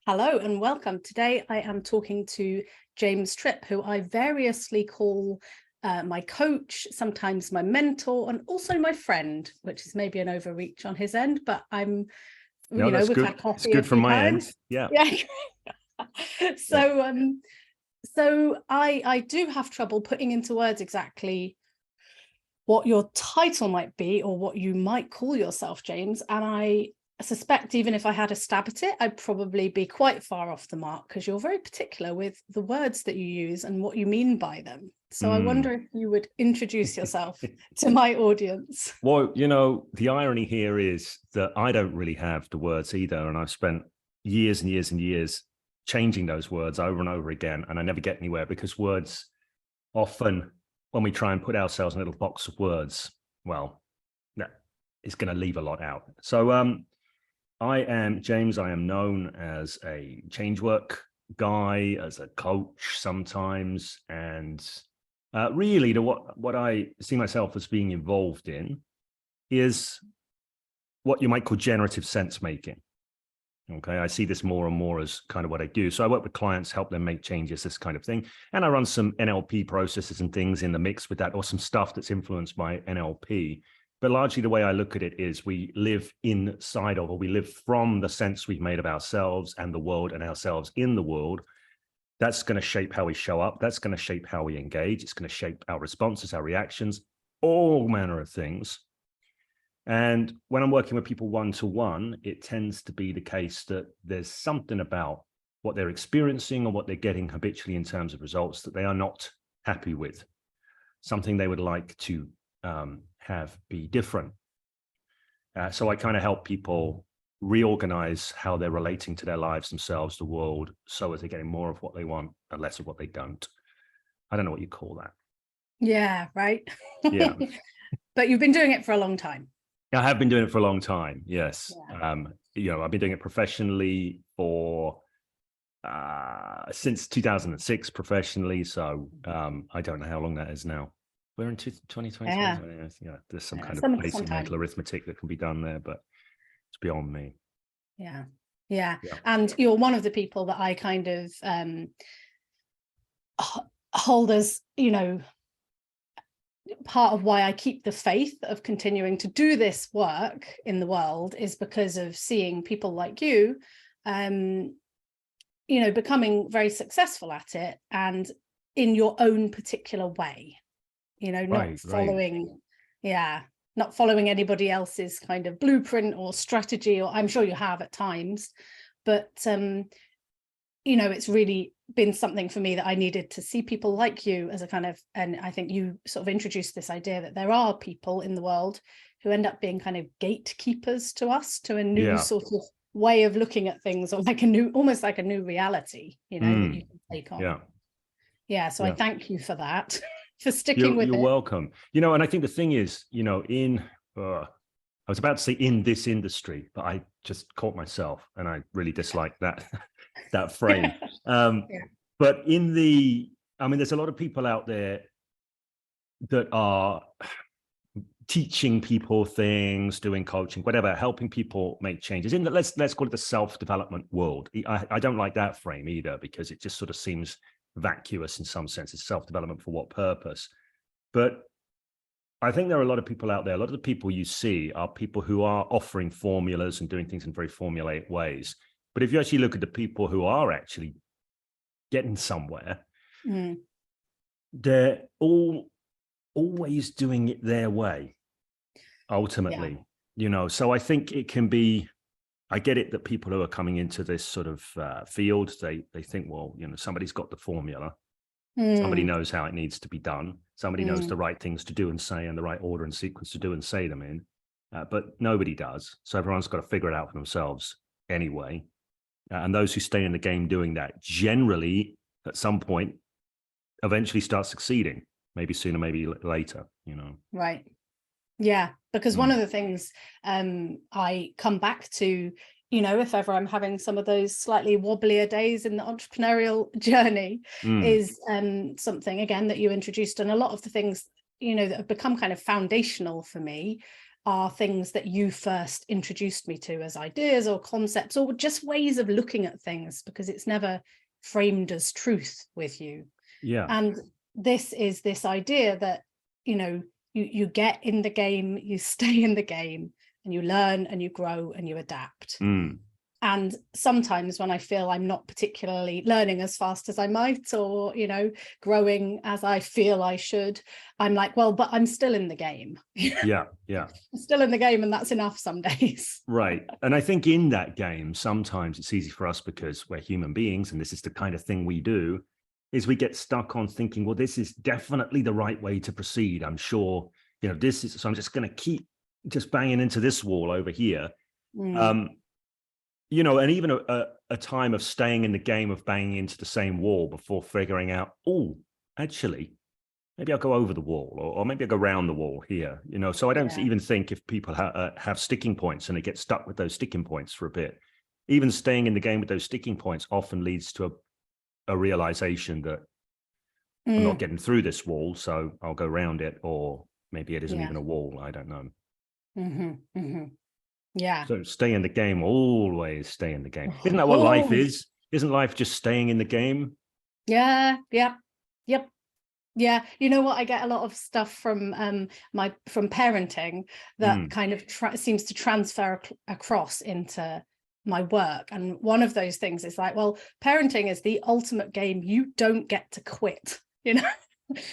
Hello and welcome. Today I am talking to James Tripp, who I variously call my coach, sometimes my mentor, and also my friend, which is maybe an overreach on his end, but we've good. had coffee. It's good from my times. end. Yeah. So I do have trouble putting into words exactly what your title might be or what you might call yourself, James. And I suspect even if I had a stab at it, I'd probably be quite far off the mark because you're very particular with the words that you use and what you mean by them. So I wonder if you would introduce yourself to my audience. Well, the irony here is that I don't really have the words either. And I've spent years and years and years changing those words over and over again. And I never get anywhere because words often, when we try and put ourselves in a little box of words, well, it's going to leave a lot out. So I am James. I am known as a change work guy, as a coach sometimes, and really what I see myself as being involved in is what you might call generative sense making. Okay, I see this more and more as kind of what I do. So I work with clients, help them make changes, this kind of thing. And I run some NLP processes and things in the mix with that, or some stuff that's influenced by NLP. But largely the way I look at it is we live inside of, or we live from the sense we've made of ourselves and the world and ourselves in the world. That's going to shape how we show up. That's going to shape how we engage. It's going to shape our responses, our reactions, all manner of things. And when I'm working with people one-to-one, it tends to be the case that there's something about what they're experiencing or what they're getting habitually in terms of results that they are not happy with, something they would like to have be different. So I kind of help people reorganize how they're relating to their lives, themselves, the world, so as they're getting more of what they want and less of what they don't. I don't know what you call that. Yeah, right. Yeah. But you've been doing it for a long time. I have been doing it for a long time. Yes. Yeah. I've been doing it professionally for since 2006 professionally. So I don't know how long that is now. We're in 2020. Yeah. There's some kind of basic mental arithmetic that can be done there, but it's beyond me. Yeah. And you're one of the people that I kind of hold as, part of why I keep the faith of continuing to do this work in the world is because of seeing people like you, becoming very successful at it and in your own particular way, not following anybody else's kind of blueprint or strategy, or I'm sure you have at times, but it's really been something for me that I needed to see people like you as a kind of, and I think you sort of introduced this idea that there are people in the world who end up being kind of gatekeepers to us, to a new sort of way of looking at things, or almost like a new reality, that you can take on. So I thank you for that, for sticking with it. You're welcome. And I think the thing is, I was about to say in this industry, but I just caught myself and I really dislike that phrase. But there's a lot of people out there that are teaching people things, doing coaching, whatever, helping people make changes in let's call it the self-development world. I don't like that frame either, because it just sort of seems vacuous in some sense. It's self-development for what purpose? But I think there are a lot of people out there. A lot of the people you see are people who are offering formulas and doing things in very formulaic ways. But if you actually look at the people who are actually getting somewhere, they're always doing it their way, ultimately. So I think it can be, I get it that people who are coming into this sort of field, they think, well, somebody's got the formula. Somebody knows how it needs to be done. Somebody knows the right things to do and say, and the right order and sequence to do and say them in. But nobody does. So everyone's got to figure it out for themselves anyway. And those who stay in the game doing that generally, at some point, eventually start succeeding. Maybe sooner, maybe later, Right. Yeah. Because one of the things I come back to, if ever I'm having some of those slightly wobblier days in the entrepreneurial journey, is something, again, that you introduced. And a lot of the things, that have become kind of foundational for me are things that you first introduced me to as ideas or concepts or just ways of looking at things, because it's never framed as truth with you. Yeah. And this is this idea that, you know, you get in the game, you stay in the game, and you learn and you grow and you adapt. And sometimes when I feel I'm not particularly learning as fast as I might, or, you know, growing as I feel I should, I'm like, well, but I'm still in the game. Yeah. I'm still in the game, and that's enough some days. Right. And I think in that game, sometimes it's easy for us because we're human beings and this is the kind of thing we do, is we get stuck on thinking, well, this is definitely the right way to proceed. I'm sure, you know, this is, so I'm just going to keep just banging into this wall over here. You know, and even a time of staying in the game of banging into the same wall before figuring out, oh, actually, maybe I'll go over the wall, or maybe I'll go around the wall here, you know. So I don't even think if people have sticking points and they get stuck with those sticking points for a bit, even staying in the game with those sticking points often leads to a realization that I'm not getting through this wall, so I'll go around it, or maybe it isn't even a wall. I don't know. Yeah. So stay in the game, always stay in the game. Isn't that what life is? Isn't life just staying in the game? Yeah. You know what? I get a lot of stuff from from parenting that kind of seems to transfer across into my work. And one of those things is like, well, parenting is the ultimate game. You don't get to quit, you know?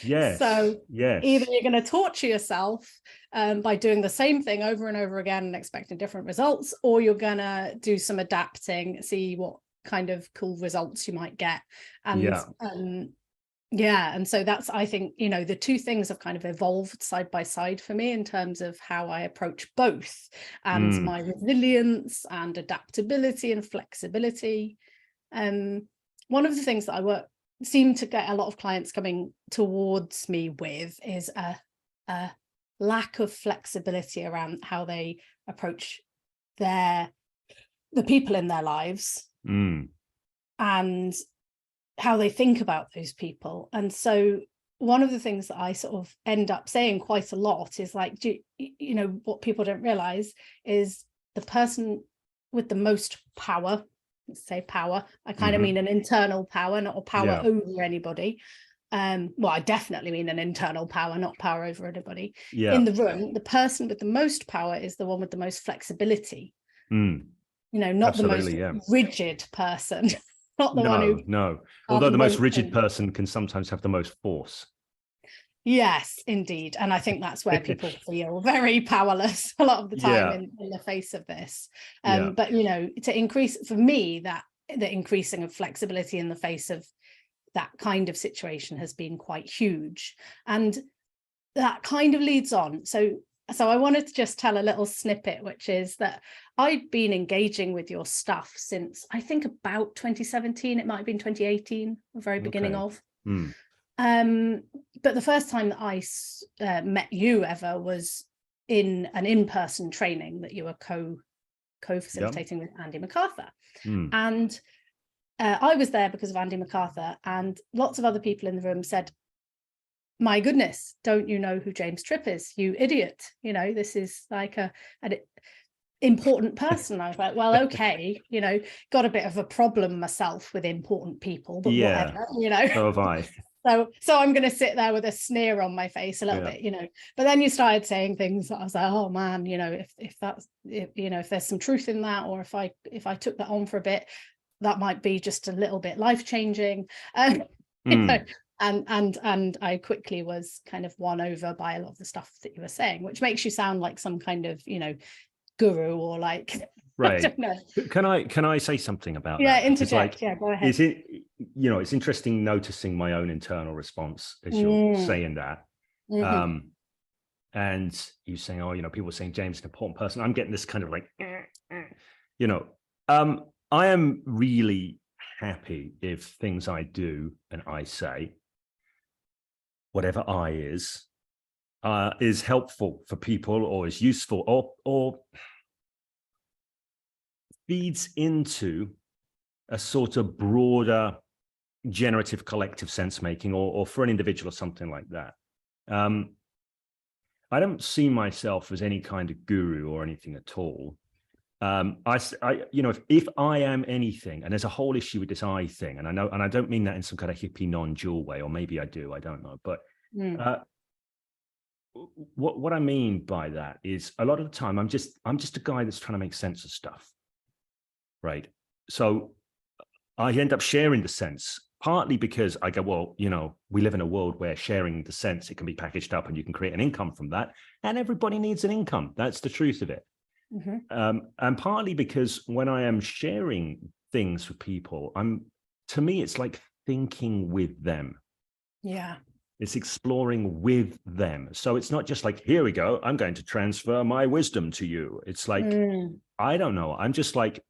Yes. So yes. Either you're going to torture yourself by doing the same thing over and over again and expecting different results, or you're going to do some adapting, see what kind of cool results you might get. And and so that's, I think, you know, the two things have kind of evolved side by side for me in terms of how I approach both, and my resilience and adaptability and flexibility. One of the things that I seem to get a lot of clients coming towards me with is a lack of flexibility around how they approach the people in their lives and how they think about those people. And so one of the things that I sort of end up saying quite a lot is like, you know, what people don't realize is the person with the most power, let's say power, I kind of mean an internal power, not a power over anybody. Well, I definitely mean an internal power, not power over anybody. In the room, the person with the most power is the one with the most flexibility. You know, not Absolutely, the most rigid person. Not the one who... No. Although the most rigid person can sometimes have the most force. Yes, indeed. And I think that's where people feel very powerless a lot of the time in the face of this. But, you know, to increase, for me, the increasing of flexibility in the face of that kind of situation has been quite huge. And that kind of leads on. So I wanted to just tell a little snippet, which is that I'd been engaging with your stuff since, I think, about 2017. It might have been 2018, the very beginning of. But the first time that I met you ever was in an in-person training that you were co-facilitating with Andy MacArthur. And I was there because of Andy MacArthur, and lots of other people in the room said, my goodness, don't you know who James Tripp is? You idiot. You know, this is like an important person. I was like, well, okay, you know, got a bit of a problem myself with important people, but whatever, you know. So have I. So I'm going to sit there with a sneer on my face a little bit, you know. But then you started saying things that I was like, oh man, you know, if there's some truth in that, or if I took that on for a bit, that might be just a little bit life-changing. You know, and I quickly was kind of won over by a lot of the stuff that you were saying, which makes you sound like some kind of, you know, guru or like, right. I don't know. Can I say something about that? Yeah, interject. Go ahead. Is it, you know, it's interesting noticing my own internal response as you're saying that. And you saying, oh, you know, people are saying James is an important person. I'm getting this kind of like, you know, I am really happy if things I do and I say, whatever I is helpful for people, or is useful, or feeds into a sort of broader generative collective sense making, or for an individual or something like that. I don't see myself as any kind of guru or anything at all. If I am anything, and there's a whole issue with this I thing, and I know, and I don't mean that in some kind of hippie non-dual way, or maybe I do, I don't know. But what I mean by that is a lot of the time I'm just a guy that's trying to make sense of stuff, right? So I end up sharing the sense, partly because I go, well, we live in a world where sharing the sense, it can be packaged up and you can create an income from that, and everybody needs an income. That's the truth of it. And partly because when I am sharing things with people, to me, it's like thinking with them. Yeah. It's exploring with them. So it's not just like, here we go, I'm going to transfer my wisdom to you. It's like, I don't know. I'm just like,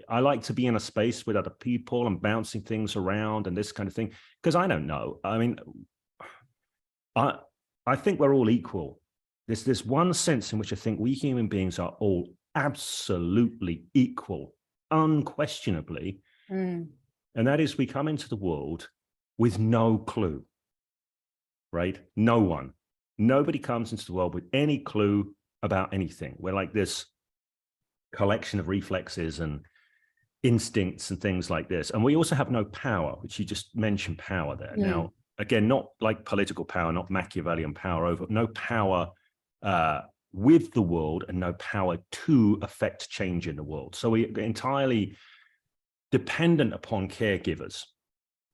I like to be in a space with other people and bouncing things around and this kind of thing, because I don't know. I mean, I think we're all equal. There's one sense in which I think we human beings are all absolutely equal, unquestionably. And that is, we come into the world with no clue, right? No one. Nobody comes into the world with any clue about anything. We're like this collection of reflexes and instincts and things like this. And we also have no power, which you just mentioned power there. Now, again, not like political power, not Machiavellian power over, no power with the world, and no power to affect change in the world. So we're entirely dependent upon caregivers.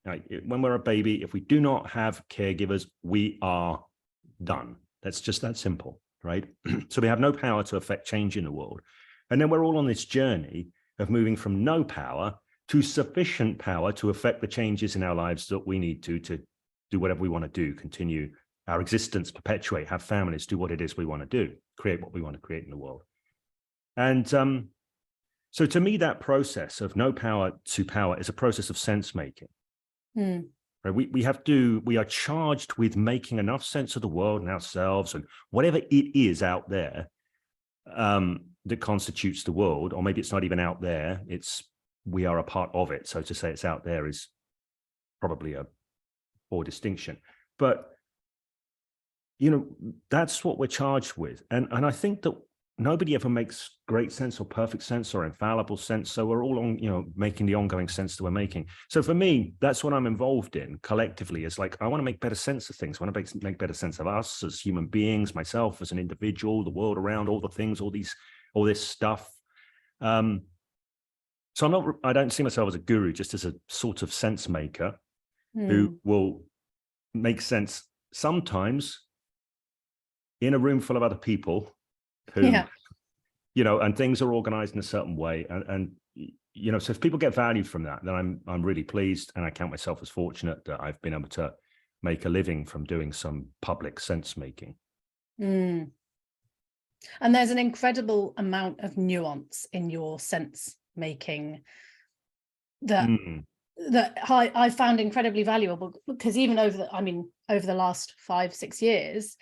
Right? When we're a baby, if we do not have caregivers, we are done. That's just that simple, right? So we have no power to affect change in the world. And then we're all on this journey of moving from no power to sufficient power to affect the changes in our lives that we need to do whatever we want to do, continue our existence, perpetuate, have families, do what it is we want to do, create what we want to create in the world. And so to me, that process of no power to power is a process of sense making. Right? We are charged with making enough sense of the world and ourselves and whatever it is out there that constitutes the world, or maybe it's not even out there, we are a part of it. So to say it's out there is probably a poor distinction. But that's what we're charged with. And I think that nobody ever makes great sense or perfect sense or infallible sense. So we're all on, making the ongoing sense that we're making. So for me, that's what I'm involved in collectively, is like, I want to make better sense of things. I want to make better sense of us as human beings, myself as an individual, the world around, all the things, all this stuff. So I don't see myself as a guru, just as a sort of sense maker who will make sense sometimes in a room full of other people who, and things are organized in a certain way. And so if people get value from that, then I'm really pleased. And I count myself as fortunate that I've been able to make a living from doing some public sense making. And there's an incredible amount of nuance in your sense making that I found incredibly valuable, because even over the last 5-6 years,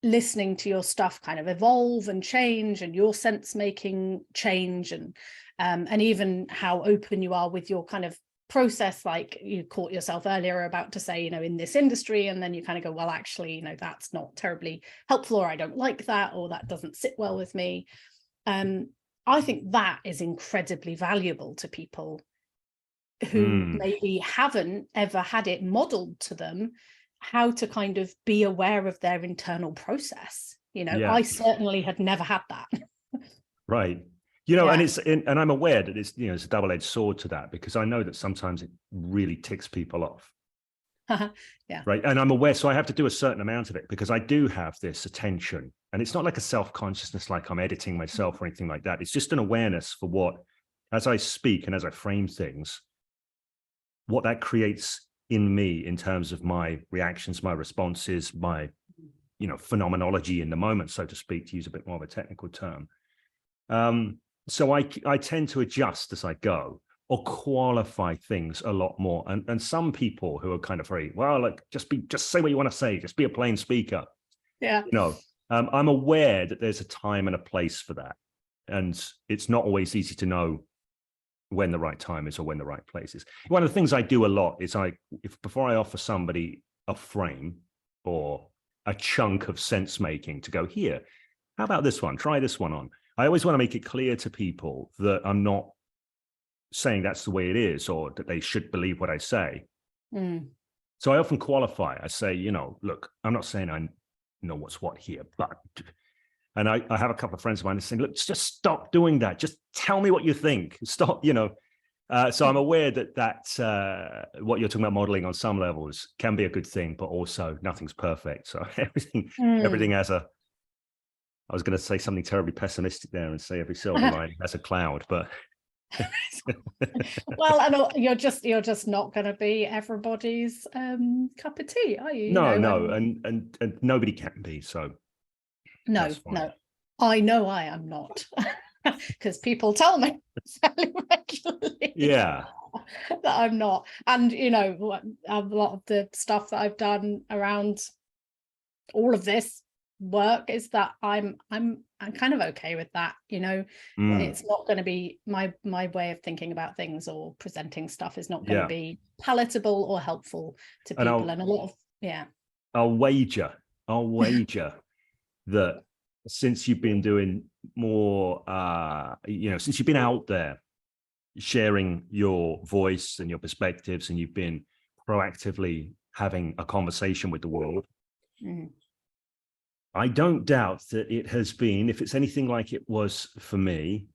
listening to your stuff kind of evolve and change, and your sense making change, and even how open you are with your kind of process, like you caught yourself earlier about to say, in this industry, and then you kind of go, well, actually, that's not terribly helpful, or I don't like that, or that doesn't sit well with me. I think that is incredibly valuable to people who maybe haven't ever had it modeled to them, how to kind of be aware of their internal process. I certainly had never had that. Right. And I'm aware that it's a double-edged sword to that, because I know that sometimes it really ticks people off. Right. And I'm aware, so I have to do a certain amount of it, because I do have this attention, and it's not like a self-consciousness, like I'm editing myself or anything like that. It's just an awareness for what, as I speak and as I frame things, what that creates in me in terms of my reactions, my responses, my, phenomenology in the moment, so to speak, to use a bit more of a technical term. So I tend to adjust as I go, or qualify things a lot more. And some people who are kind of very, well, like, just say what you want to say, just be a plain speaker. I'm aware that there's a time and a place for that. And it's not always easy to know when the right time is or when the right place is. One of the things I do a lot is before I offer somebody a frame or a chunk of sense making to go, here, how about this one? Try this one on. I always want to make it clear to people that I'm not saying that's the way it is, or that they should believe what I say. So I often qualify. I say, look, I'm not saying I know what's what here, but, and I have a couple of friends of mine saying, look, just stop doing that. Just tell me what you think. Stop, So I'm aware that what you're talking about modeling on some levels can be a good thing, but also nothing's perfect. So everything has I was going to say something terribly pessimistic there and say every silver lining has a cloud, but. Well, and you're just not going to be everybody's cup of tea, are you? No, and nobody can be. So no, I know I am not, because people tell me fairly regularly. Yeah, that I'm not, and a lot of the stuff that I've done around all of this work is that I'm kind of okay with that. It's not going to be my way of thinking about things or presenting stuff is not going to be palatable or helpful to people, and a lot of I'll wager that since you've been doing more since you've been out there sharing your voice and your perspectives, and you've been proactively having a conversation with the world, I don't doubt that it has been, if it's anything like it was for me,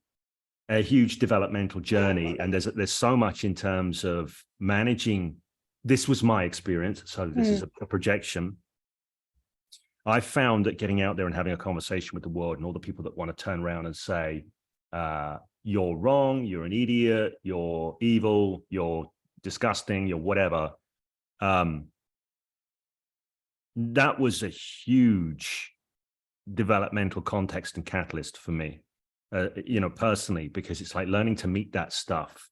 a huge developmental journey. And there's so much in terms of managing. This was my experience, so this is a projection. I found that getting out there and having a conversation with the world, and all the people that want to turn around and say, you're wrong, you're an idiot, you're evil, you're disgusting, you're whatever, that was a huge developmental context and catalyst for me, personally, because it's like learning to meet that stuff.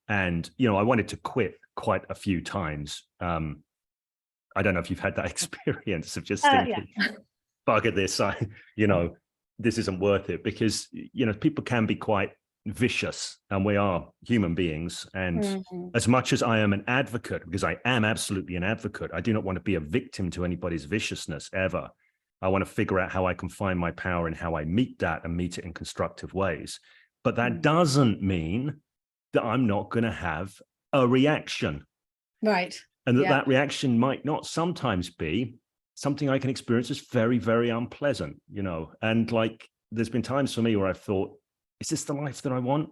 And, I wanted to quit quite a few times. I don't know if you've had that experience of just thinking, bugger this, this isn't worth it, because, people can be quite vicious, and we are human beings. And as much as I am an advocate, because I am absolutely an advocate, I do not want to be a victim to anybody's viciousness ever. I want to figure out how I can find my power and how I meet that and meet it in constructive ways. But that doesn't mean that I'm not going to have a reaction. Right. And that reaction might not sometimes be something I can experience as very, very unpleasant, and like, there's been times for me where I've thought, is this the life that I want?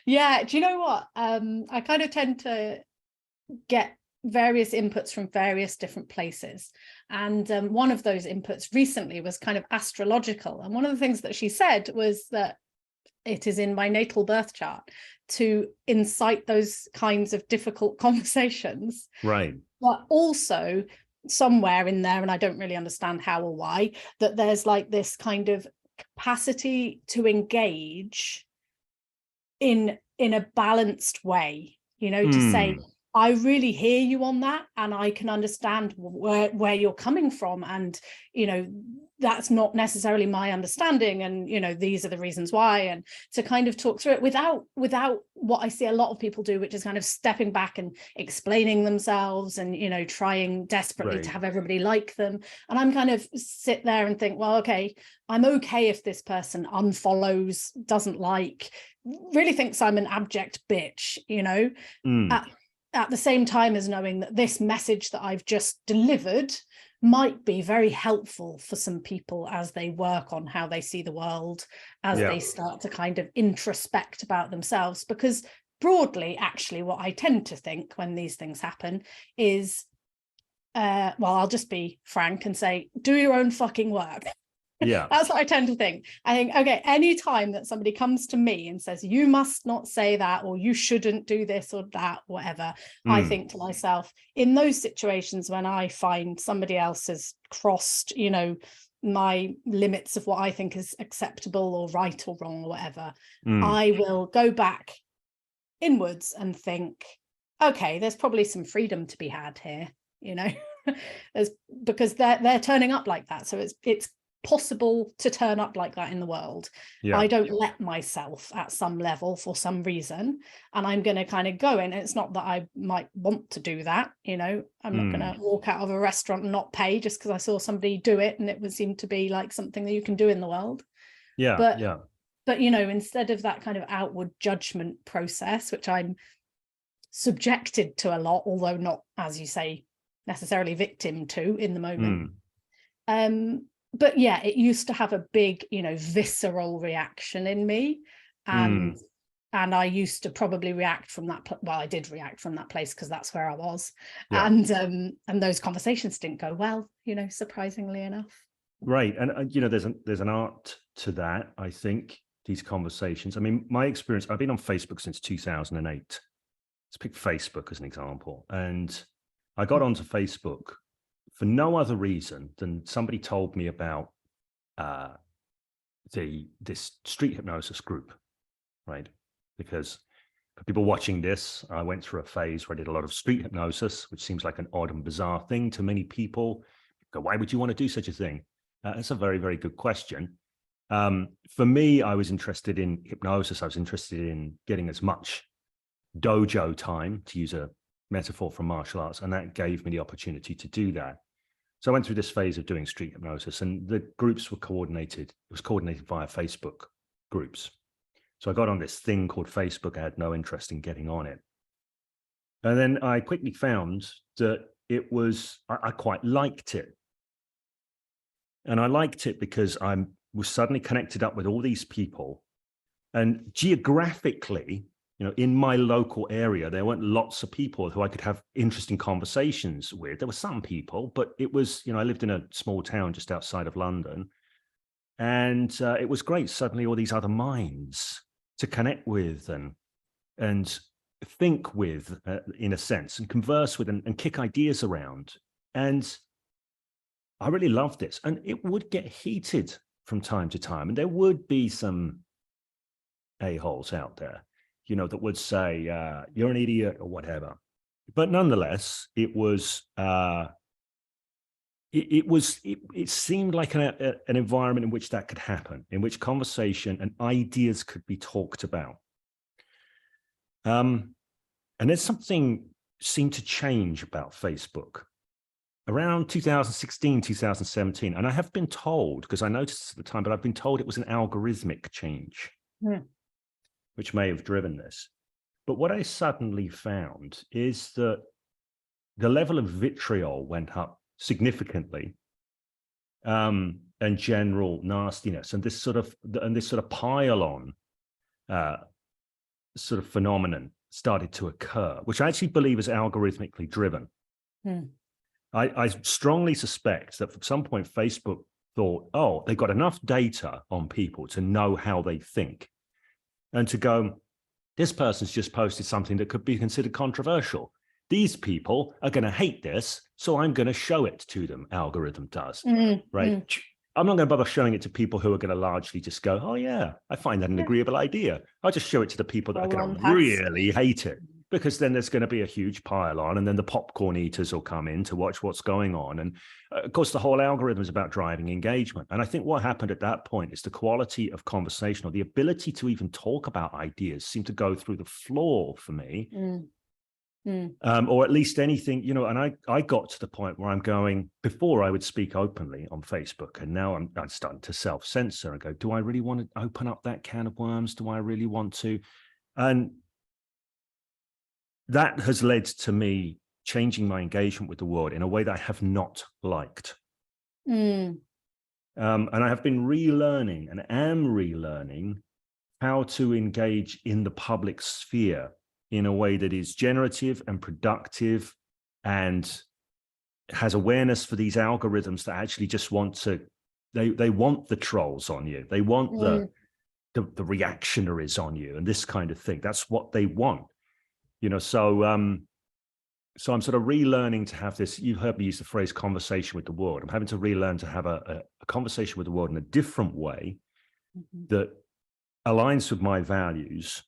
Yeah. Do you know what? I kind of tend to get various inputs from various different places. And one of those inputs recently was kind of astrological. And one of the things that she said was that it is in my natal birth chart to incite those kinds of difficult conversations. Right. But also somewhere in there, and I don't really understand how or why, that there's like this kind of capacity to engage in a balanced way, to say, I really hear you on that, and I can understand where you're coming from, and that's not necessarily my understanding, and these are the reasons why, and to kind of talk through it without what I see a lot of people do, which is kind of stepping back and explaining themselves, and trying desperately to have everybody like them. And I'm kind of sit there and think, well, okay, I'm okay if this person unfollows, doesn't like, really thinks I'm an abject bitch, at the same time as knowing that this message that I've just delivered might be very helpful for some people as they work on how they see the world, as they start to kind of introspect about themselves. Because broadly, actually, what I tend to think when these things happen is, I'll just be frank and say, do your own fucking work. Yeah. That's what I tend to think. I think, okay, any time that somebody comes to me and says, you must not say that, or you shouldn't do this or that, whatever, I think to myself, in those situations when I find somebody else has crossed, my limits of what I think is acceptable or right or wrong or whatever, I will go back inwards and think, okay, there's probably some freedom to be had here, because they're turning up like that. So it's possible to turn up like that in the world. Yeah. I don't let myself at some level for some reason, and I'm going to kind of go in. It's not that I might want to do that, you know, I'm not going to walk out of a restaurant and not pay just because I saw somebody do it and it would seem to be like something that you can do in the world. Yeah. But you know, instead of that kind of outward judgment process, which I'm subjected to a lot, although not, as you say, necessarily victim to in the moment. But yeah, it used to have a big, you know, visceral reaction in me, and I used to probably react from that. Well, I did react from that place because that's where I was, and those conversations didn't go well, you know, surprisingly enough. Right, and you know, there's an art to that. I think these conversations. I mean, my experience. I've been on Facebook since 2008. Let's pick Facebook as an example, and I got onto Facebook for no other reason than somebody told me about this street hypnosis group, right? Because for people watching this, I went through a phase where I did a lot of street hypnosis, which seems like an odd and bizarre thing to many people. Why would you want to do such a thing? That's a very, very good question. For me, I was interested in hypnosis. I was interested in getting as much dojo time, to use a metaphor from martial arts, and that gave me the opportunity to do that. So I went through this phase of doing street hypnosis, and the groups were coordinated. It was coordinated via Facebook groups. So I got on this thing called Facebook. I had no interest in getting on it. And then I quickly found that it was, I quite liked it. And I liked it because I was suddenly connected up with all these people. And geographically, you know, in my local area, there weren't lots of people who I could have interesting conversations with. There were some people, but it was, you know, I lived in a small town just outside of London. And it was great. Suddenly all these other minds to connect with and think with, in a sense, and converse with and kick ideas around. And I really loved this. And it would get heated from time to time. And there would be some a-holes out there, you know, that would say, you're an idiot or whatever. But nonetheless, it was, it seemed like an environment in which that could happen, in which conversation and ideas could be talked about. And then something seemed to change about Facebook around 2016, 2017. And I have been told, because I noticed at the time, but I've been told it was an algorithmic change, which may have driven this. But what I suddenly found is that the level of vitriol went up significantly, and general nastiness, and this sort of pile on sort of phenomenon started to occur, which I actually believe is algorithmically driven. I strongly suspect that at some point Facebook thought, oh, they've got enough data on people to know how they think, and to go, this person's just posted something that could be considered controversial. These people are going to hate this, so I'm going to show it to them. Algorithm does, right? I'm not going to bother showing it to people who are going to largely just go, oh yeah, I find that an agreeable idea. I'll just show it to the people that are going to really hate it, because then there's going to be a huge pile on, and then the popcorn eaters will come in to watch what's going on. And of course, the whole algorithm is about driving engagement. And I think what happened at that point is the quality of conversation, or the ability to even talk about ideas, seemed to go through the floor for me. Or at least anything, you know, and I got to the point where I'm going, before I would speak openly on Facebook, and now I'm starting to self-censor and go, do I really want to open up that can of worms? Do I really want to? And that has led to me changing my engagement with the world in a way that I have not liked. And I have been relearning and am relearning how to engage in the public sphere in a way that is generative and productive, and has awareness for these algorithms that actually just want to, they want the trolls on you. They want the reactionaries on you and this kind of thing. That's what they want, you know? So I'm sort of relearning to have this, you've heard me use the phrase conversation with the world. I'm having to relearn to have a conversation with the world in a different way that aligns with my values,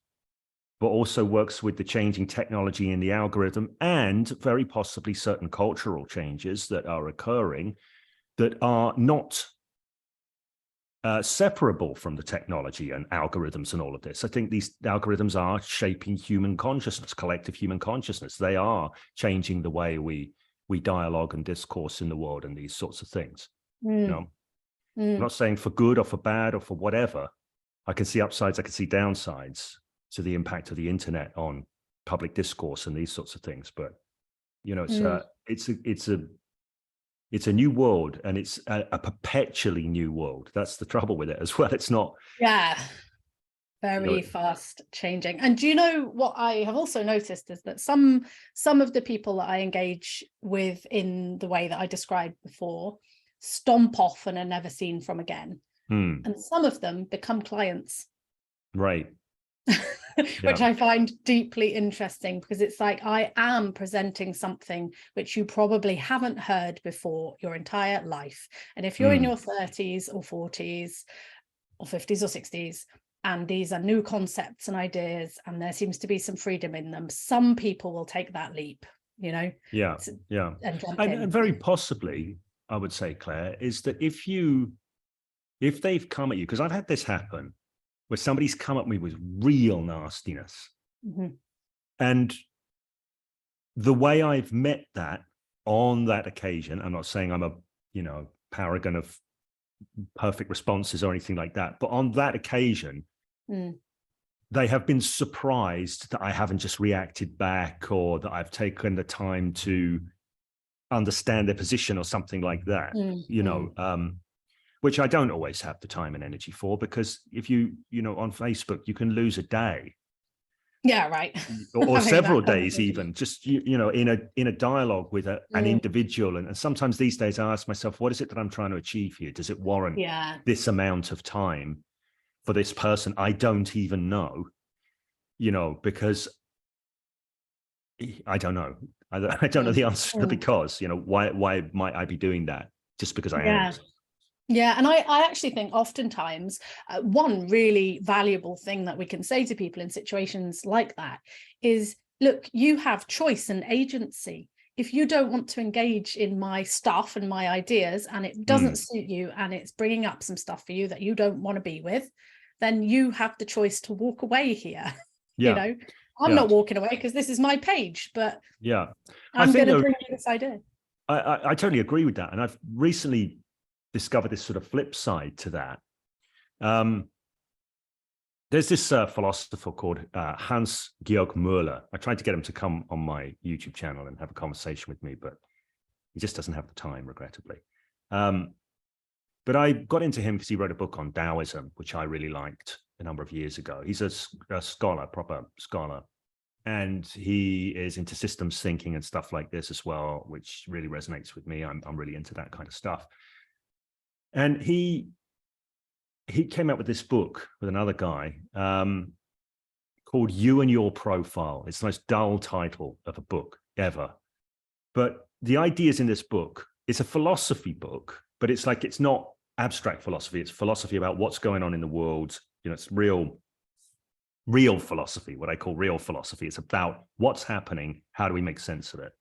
but also works with the changing technology in the algorithm, and very possibly certain cultural changes that are occurring that are not separable from the technology and algorithms and all of this. I think these algorithms are shaping human consciousness, collective human consciousness. They are changing the way we dialogue and discourse in the world and these sorts of things. You know, I'm not saying for good or for bad or for whatever. I can see upsides, I can see downsides to the impact of the internet on public discourse and these sorts of things. But you know, it's a new world, and it's a perpetually new world. That's the trouble with it as well. It's not. Yeah. Very fast changing. And do you know what I have also noticed is that some of the people that I engage with in the way that I described before stomp off and are never seen from again. And some of them become clients. Right. Which I find deeply interesting, because it's like, I am presenting something which you probably haven't heard before your entire life. And if you're in your 30s or 40s or 50s or 60s, and these are new concepts and ideas, and there seems to be some freedom in them, some people will take that leap, you know? And very possibly, I would say, Claire, is that if they've come at you, because I've had this happen, where somebody's come at me with real nastiness. And the way I've met that on that occasion, I'm not saying I'm a, you know, paragon of perfect responses or anything like that, but on that occasion, they have been surprised that I haven't just reacted back, or that I've taken the time to understand their position or something like that, you know, which I don't always have the time and energy for, because if you know, on Facebook, you can lose a day. Yeah, right. Or several days even, just, you know, in a dialogue with an individual. And sometimes these days I ask myself, what is it that I'm trying to achieve here? Does it warrant this amount of time for this person I don't even know? You know, because I don't know. I don't know the answer to, because, you know, why might I be doing that just because I am? Yeah, and I actually think oftentimes one really valuable thing that we can say to people in situations like that is, look, you have choice and agency. If you don't want to engage in my stuff and my ideas, and it doesn't suit you, and it's bringing up some stuff for you that you don't want to be with, then you have the choice to walk away here. You know, I'm not walking away because this is my page, but I'm going to bring you this idea. I totally agree with that. And I've recently discovered this sort of flip side to that. There's this philosopher called Hans-Georg Müller. I tried to get him to come on my YouTube channel and have a conversation with me, but he just doesn't have the time, regrettably. But I got into him because he wrote a book on Taoism, which I really liked a number of years ago. He's a scholar, proper scholar. And he is into systems thinking and stuff like this as well, which really resonates with me. I'm really into that kind of stuff. And he came out with this book with another guy called You and Your Profile. It's the most dull title of a book ever. But the ideas in this book, it's a philosophy book, but it's like, it's not abstract philosophy. It's philosophy about what's going on in the world. You know, it's real philosophy, what I call real philosophy. It's about what's happening. How do we make sense of it?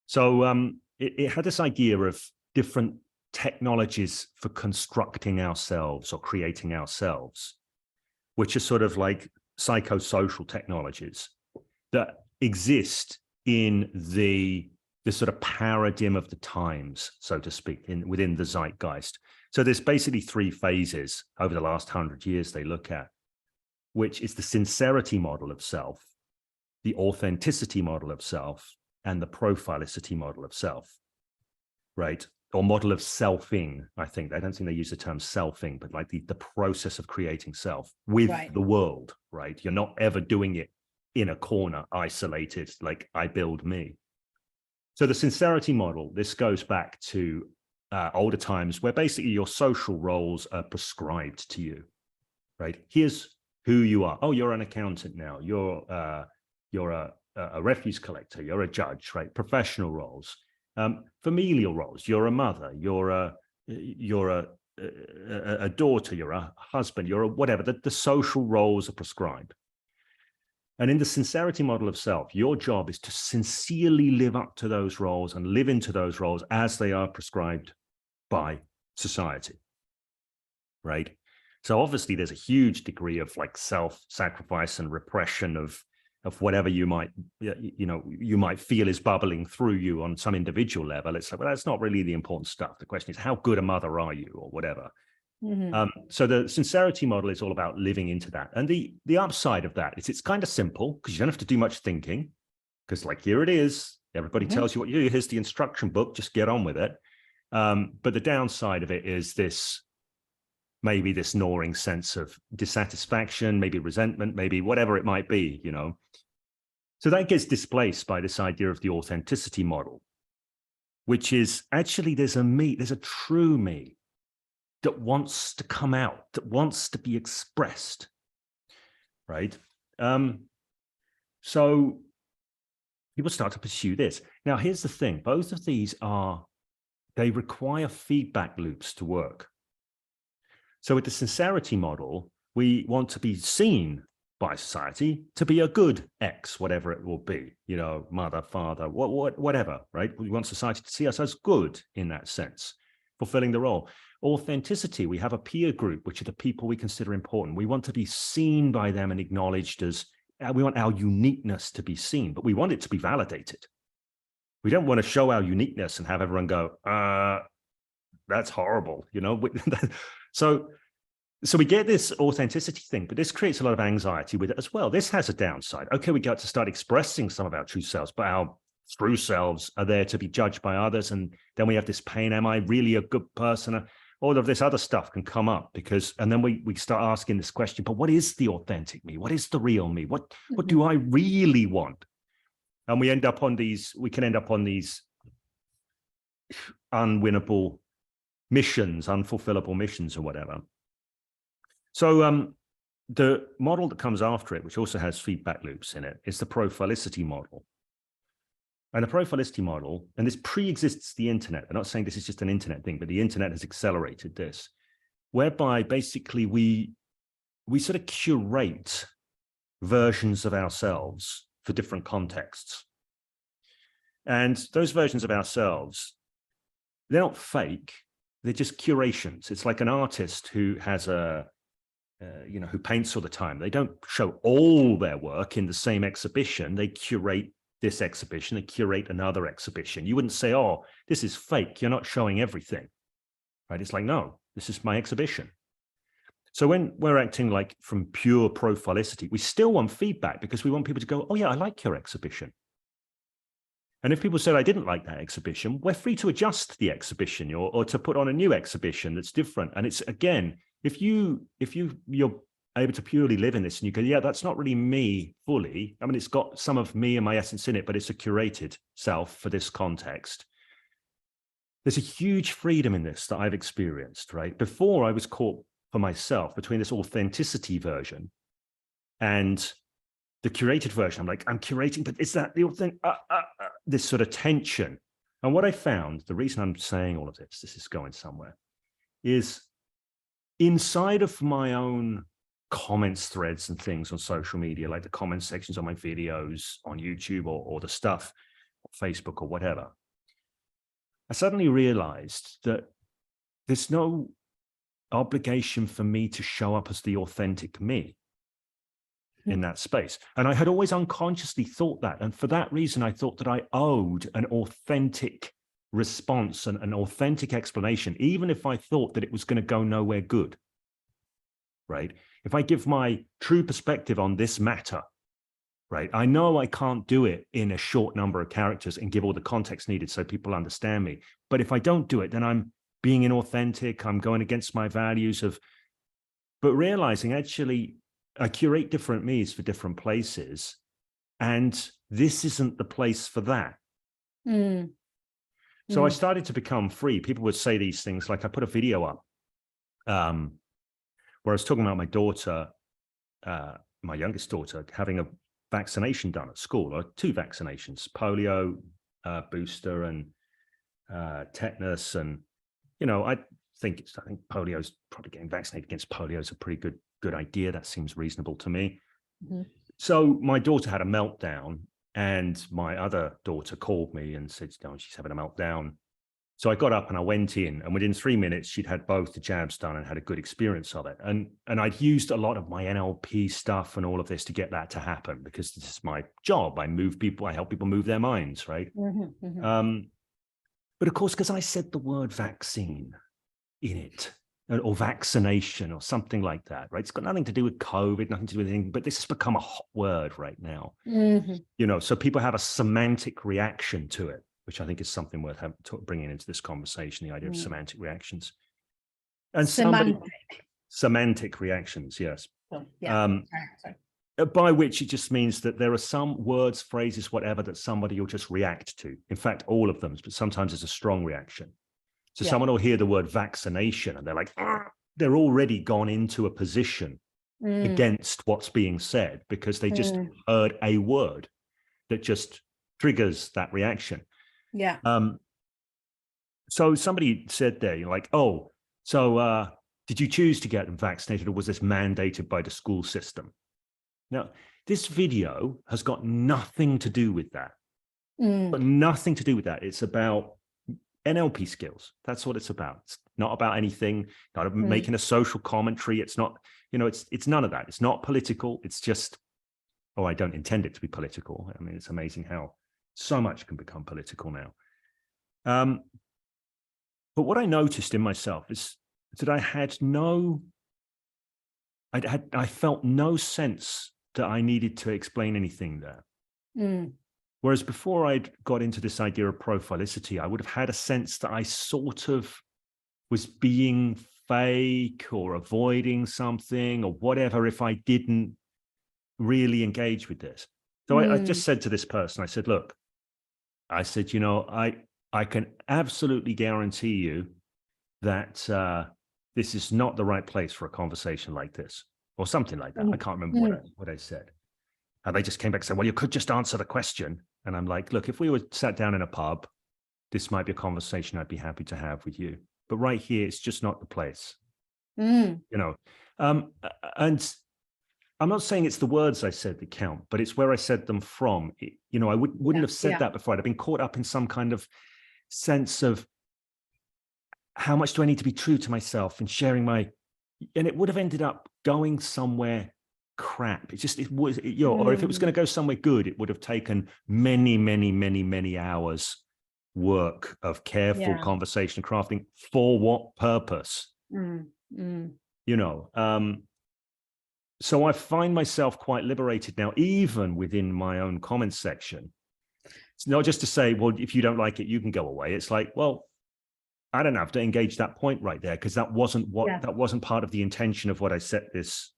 So it had this idea of different technologies for constructing ourselves or creating ourselves, which are sort of like psychosocial technologies that exist in the sort of paradigm of the times, so to speak, within the zeitgeist. So there's basically three phases over the last 100 years they look at, which is the sincerity model of self, the authenticity model of self, and the profilicity model of self, right? Or model of selfing, I think. I don't think they use the term selfing, but like the process of creating self with the world, right? You're not ever doing it in a corner, isolated, like I build me. So the sincerity model, this goes back to older times where basically your social roles are prescribed to you, right? Here's who you are. Oh, you're an accountant now. You're a refuse collector. You're a judge, right? Professional roles. Familial roles. You're a mother. You're a daughter. You're a husband. You're a whatever. The social roles are prescribed. And in the sincerity model of self, your job is to sincerely live up to those roles and live into those roles as they are prescribed by society. right? So obviously there's a huge degree of like self-sacrifice and repression of whatever you might, you might feel is bubbling through you on some individual level. It's like, well, that's not really the important stuff. The question is, how good a mother are you, or whatever. So the sincerity model is all about living into that. And the upside of that is it's kind of simple, because you don't have to do much thinking, because like, here it is. Everybody tells you what you do. Here's the instruction book. Just get on with it. But the downside of it is maybe this gnawing sense of dissatisfaction, maybe resentment, maybe whatever it might be, So that gets displaced by this idea of the authenticity model, which is actually there's a true me that wants to come out, that wants to be expressed, right? So people start to pursue this. Now, here's the thing. Both of these they require feedback loops to work. So with the sincerity model, we want to be seen by society to be a good X, whatever it will be, mother, father, whatever, right? We want society to see us as good in that sense, fulfilling the role. Authenticity, we have a peer group, which are the people we consider important. We want to be seen by them and acknowledged as, we want our uniqueness to be seen, but we want it to be validated. We don't want to show our uniqueness and have everyone go, that's horrible, So we get this authenticity thing, but this creates a lot of anxiety with it as well. This has a downside. Okay, we got to start expressing some of our true selves, but our true selves are there to be judged by others. And then we have this pain. Am I really a good person? All of this other stuff can come up and then we start asking this question, but what is the authentic me? What is the real me? What do I really want? And we can end up on these unwinnable missions, unfulfillable missions or whatever. So the model that comes after it, which also has feedback loops in it, is the profilicity model. And the profilicity model, and this pre-exists the internet. I'm not saying this is just an internet thing, but the internet has accelerated this, whereby basically we sort of curate versions of ourselves for different contexts. And those versions of ourselves, they're not fake, they're just curations. It's like an artist who has who paints all the time. They don't show all their work in the same exhibition. They curate this exhibition, they curate another exhibition. You wouldn't say, oh, this is fake. You're not showing everything, right? It's like, no, this is my exhibition. So when we're acting like from pure profilicity, we still want feedback because we want people to go, oh yeah, I like your exhibition. And if people said, I didn't like that exhibition, we're free to adjust the exhibition or to put on a new exhibition that's different. And it's, again, if you're able to purely live in this and you go, yeah, that's not really me fully. I mean, it's got some of me and my essence in it, but it's a curated self for this context. There's a huge freedom in this that I've experienced, right? Before I was caught for myself between this authenticity version and the curated version. I'm like, I'm curating, but is that the authentic, this sort of tension. And what I found, the reason I'm saying all of this is going somewhere, is inside of my own comments threads and things on social media, like the comment sections on my videos on YouTube or the stuff on Facebook or whatever, I suddenly realized that there's no obligation for me to show up as the authentic me in that space. And I had always unconsciously thought that. And for that reason, I thought that I owed an authentic response and an authentic explanation, even if I thought that it was going to go nowhere good, right? If I give my true perspective on this matter, right, I know I can't do it in a short number of characters and give all the context needed so people understand me. But if I don't do it, then I'm being inauthentic. I'm going against my values but realizing actually I curate different me's for different places, and this isn't the place for that. So I started to become free. People would say these things, like I put a video up where I was talking about my daughter, my youngest daughter, having a vaccination done at school, or 2 vaccinations, polio booster and tetanus. And, I think polio's probably getting vaccinated against polio is a pretty good idea. That seems reasonable to me. So my daughter had a meltdown, and my other daughter called me and said, she's having a meltdown. So I got up and I went in, and within 3 minutes, she'd had both the jabs done and had a good experience of it. And I'd used a lot of my NLP stuff and all of this to get that to happen, because this is my job. I help people move their minds, right? But of course, because I said the word vaccine in it, or vaccination or something like that, right? It's got nothing to do with COVID, nothing to do with anything, but this has become a hot word right now. So people have a semantic reaction to it, which I think is something worth bringing into this conversation, the idea of semantic reactions. And semantic reactions, yes. Oh, yeah. Sorry. By which it just means that there are some words, phrases, whatever, that somebody will just react to. In fact, all of them, but sometimes it's a strong reaction. So someone will hear the word vaccination and they're like, they're already gone into a position against what's being said, because they just heard a word that just triggers that reaction. Yeah. So somebody said there, you're like, did you choose to get them vaccinated, or was this mandated by the school system? Now, this video has got nothing to do with that. But nothing to do with that. It's about NLP skills. That's what it's about. It's not about anything, not making a social commentary. It's not, it's none of that. It's not political. It's just, I don't intend it to be political. I mean, it's amazing how so much can become political now. But what I noticed in myself is that I felt no sense that I needed to explain anything there. Whereas before I'd got into this idea of prophilicity, I would have had a sense that I sort of was being fake or avoiding something or whatever if I didn't really engage with this. So I just said to this person, I said, look, I said, I can absolutely guarantee you that this is not the right place for a conversation like this, or something like that. I can't remember what I said. And they just came back and said, well, you could just answer the question. And I'm like, look, if we were sat down in a pub, this might be a conversation I'd be happy to have with you. But right here, it's just not the place. And I'm not saying it's the words I said that count, but it's where I said them from. I wouldn't have said that before. I'd have been caught up in some kind of sense of how much do I need to be true to myself and sharing and it would have ended up going somewhere crap. Or if it was going to go somewhere good, it would have taken many, many, many, many hours work of careful conversation crafting. For what purpose? So I find myself quite liberated now, even within my own comment section. It's not just to say, well, if you don't like it, you can go away. It's like, well, I don't have to engage that point right there, because that wasn't that wasn't part of the intention of what I set this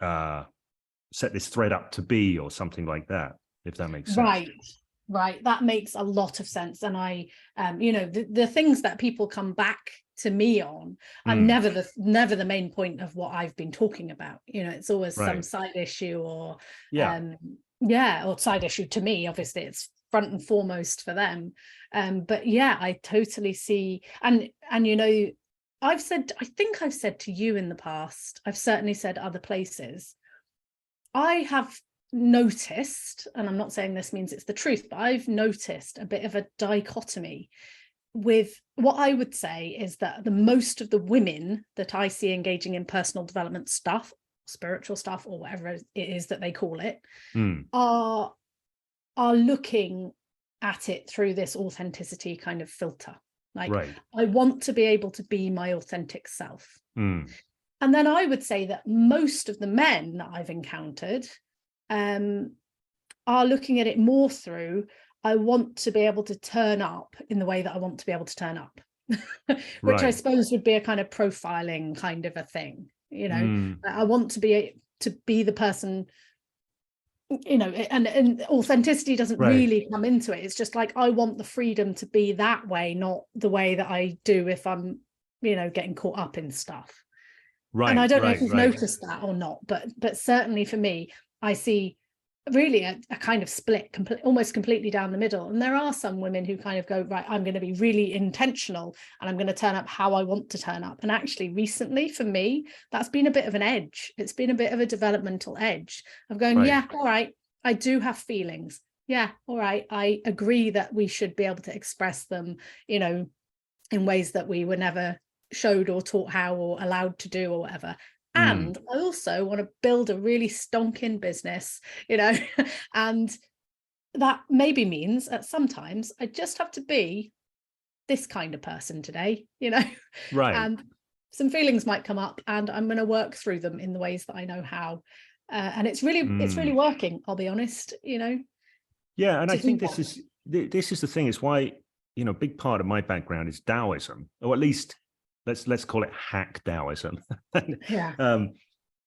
thread up to be, or something like that, if that makes sense. Right. That makes a lot of sense. And I, the things that people come back to me on are never the main point of what I've been talking about. It's always some side issue or side issue to me. Obviously, it's front and foremost for them. But I totally see. And I think I've said to you in the past, I've certainly said other places, I have noticed, and I'm not saying this means it's the truth, but I've noticed a bit of a dichotomy with what I would say is that the most of the women that I see engaging in personal development stuff, spiritual stuff, or whatever it is that they call it, are looking at it through this authenticity kind of filter. Like, I want to be able to be my authentic self. And then I would say that most of the men that I've encountered are looking at it more through, I want to be able to turn up in the way that I want to be able to turn up, which I suppose would be a kind of profiling kind of a thing. I want to be the person, and authenticity doesn't really come into it. It's just like, I want the freedom to be that way, not the way that I do if I'm, getting caught up in stuff. And I don't know if you've noticed that or not, but certainly for me, I see really a kind of split, almost completely down the middle. And there are some women who kind of go, right, I'm going to be really intentional and I'm going to turn up how I want to turn up. And actually recently for me, that's been a bit of an edge. It's been a bit of a developmental edge of going, all right, I do have feelings. Yeah, all right, I agree that we should be able to express them, in ways that we were never showed or taught how or allowed to do or whatever. And I also want to build a really stonking business, you know, and that maybe means at sometimes I just have to be this kind of person today, you know, Right. and some feelings might come up and I'm going to work through them in the ways that I know how. And it's really working, I'll be honest, you know. Yeah. And I think this is the thing, is why, you know, a big part of my background is Taoism, or at least let's call it hack Taoism. Yeah.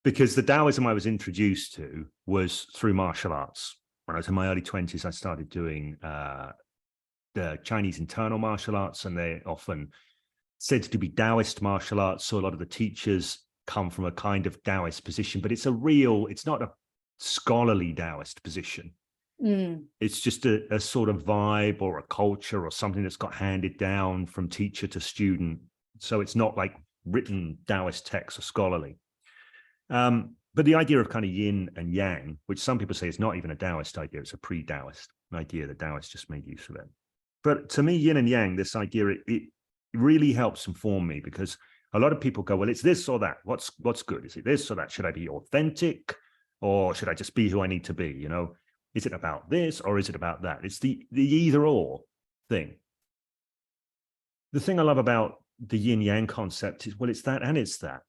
Because the Taoism I was introduced to was through martial arts. When I was in my early 20s, I started doing the Chinese internal martial arts, and they're often said to be Taoist martial arts. So a lot of the teachers come from a kind of Taoist position, but it's not a scholarly Taoist position. It's just a sort of vibe or a culture or something that's got handed down from teacher to student. So it's not like written Taoist texts or scholarly. But the idea of kind of yin and yang, which some people say is not even a Taoist idea, it's a pre-Taoist idea that Taoists just made use of it. But to me, yin and yang, this idea, it really helps inform me, because a lot of people go, well, it's this or that. What's good? Is it this or that? Should I be authentic, or should I just be who I need to be? You know, is it about this or is it about that? It's the either or thing. The thing I love about the yin yang concept is, well, it's that and it's that.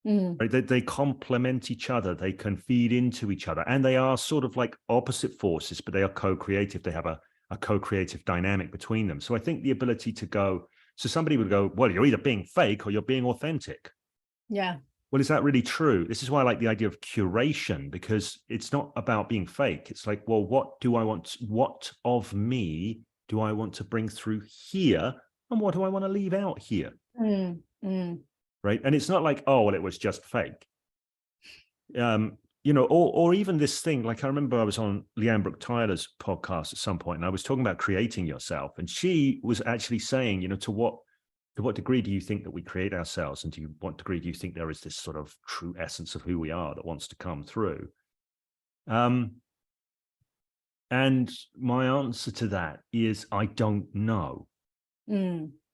Right? They complement each other. They can feed into each other, and they are sort of like opposite forces, but they are co-creative. They have a co-creative dynamic between them. So I think the ability to go, so somebody would go, well, you're either being fake or you're being authentic. Yeah. Well, is that really true? This is why I like the idea of curation, because it's not about being fake. It's like, well, what of me do I want to bring through here? And what do I want to leave out here? Right. And it's not like, oh, well, it was just fake. You know, or even this thing, like I remember I was on Leanne Brooke Tyler's podcast at some point, and I was talking about creating yourself. And she was actually saying, you know, to what degree do you think that we create ourselves? And to what degree do you think there is this sort of true essence of who we are that wants to come through? And my answer to that is, I don't know.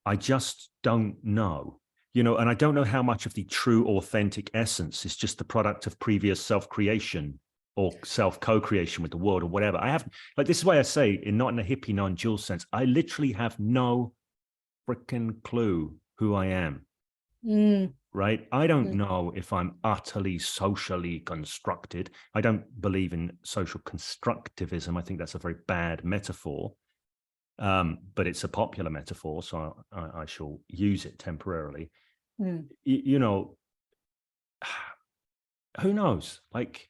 I just don't know. You know, and I don't know how much of the true authentic essence is just the product of previous self-creation or self-co-creation with the world or whatever. I have, like, this is why I say, not in a hippie, non-dual sense, I literally have no freaking clue who I am. Right? I don't know if I'm utterly socially constructed. I don't believe in social constructivism. I think that's a very bad metaphor. But it's a popular metaphor, so I shall use it temporarily. You know, who knows? Like,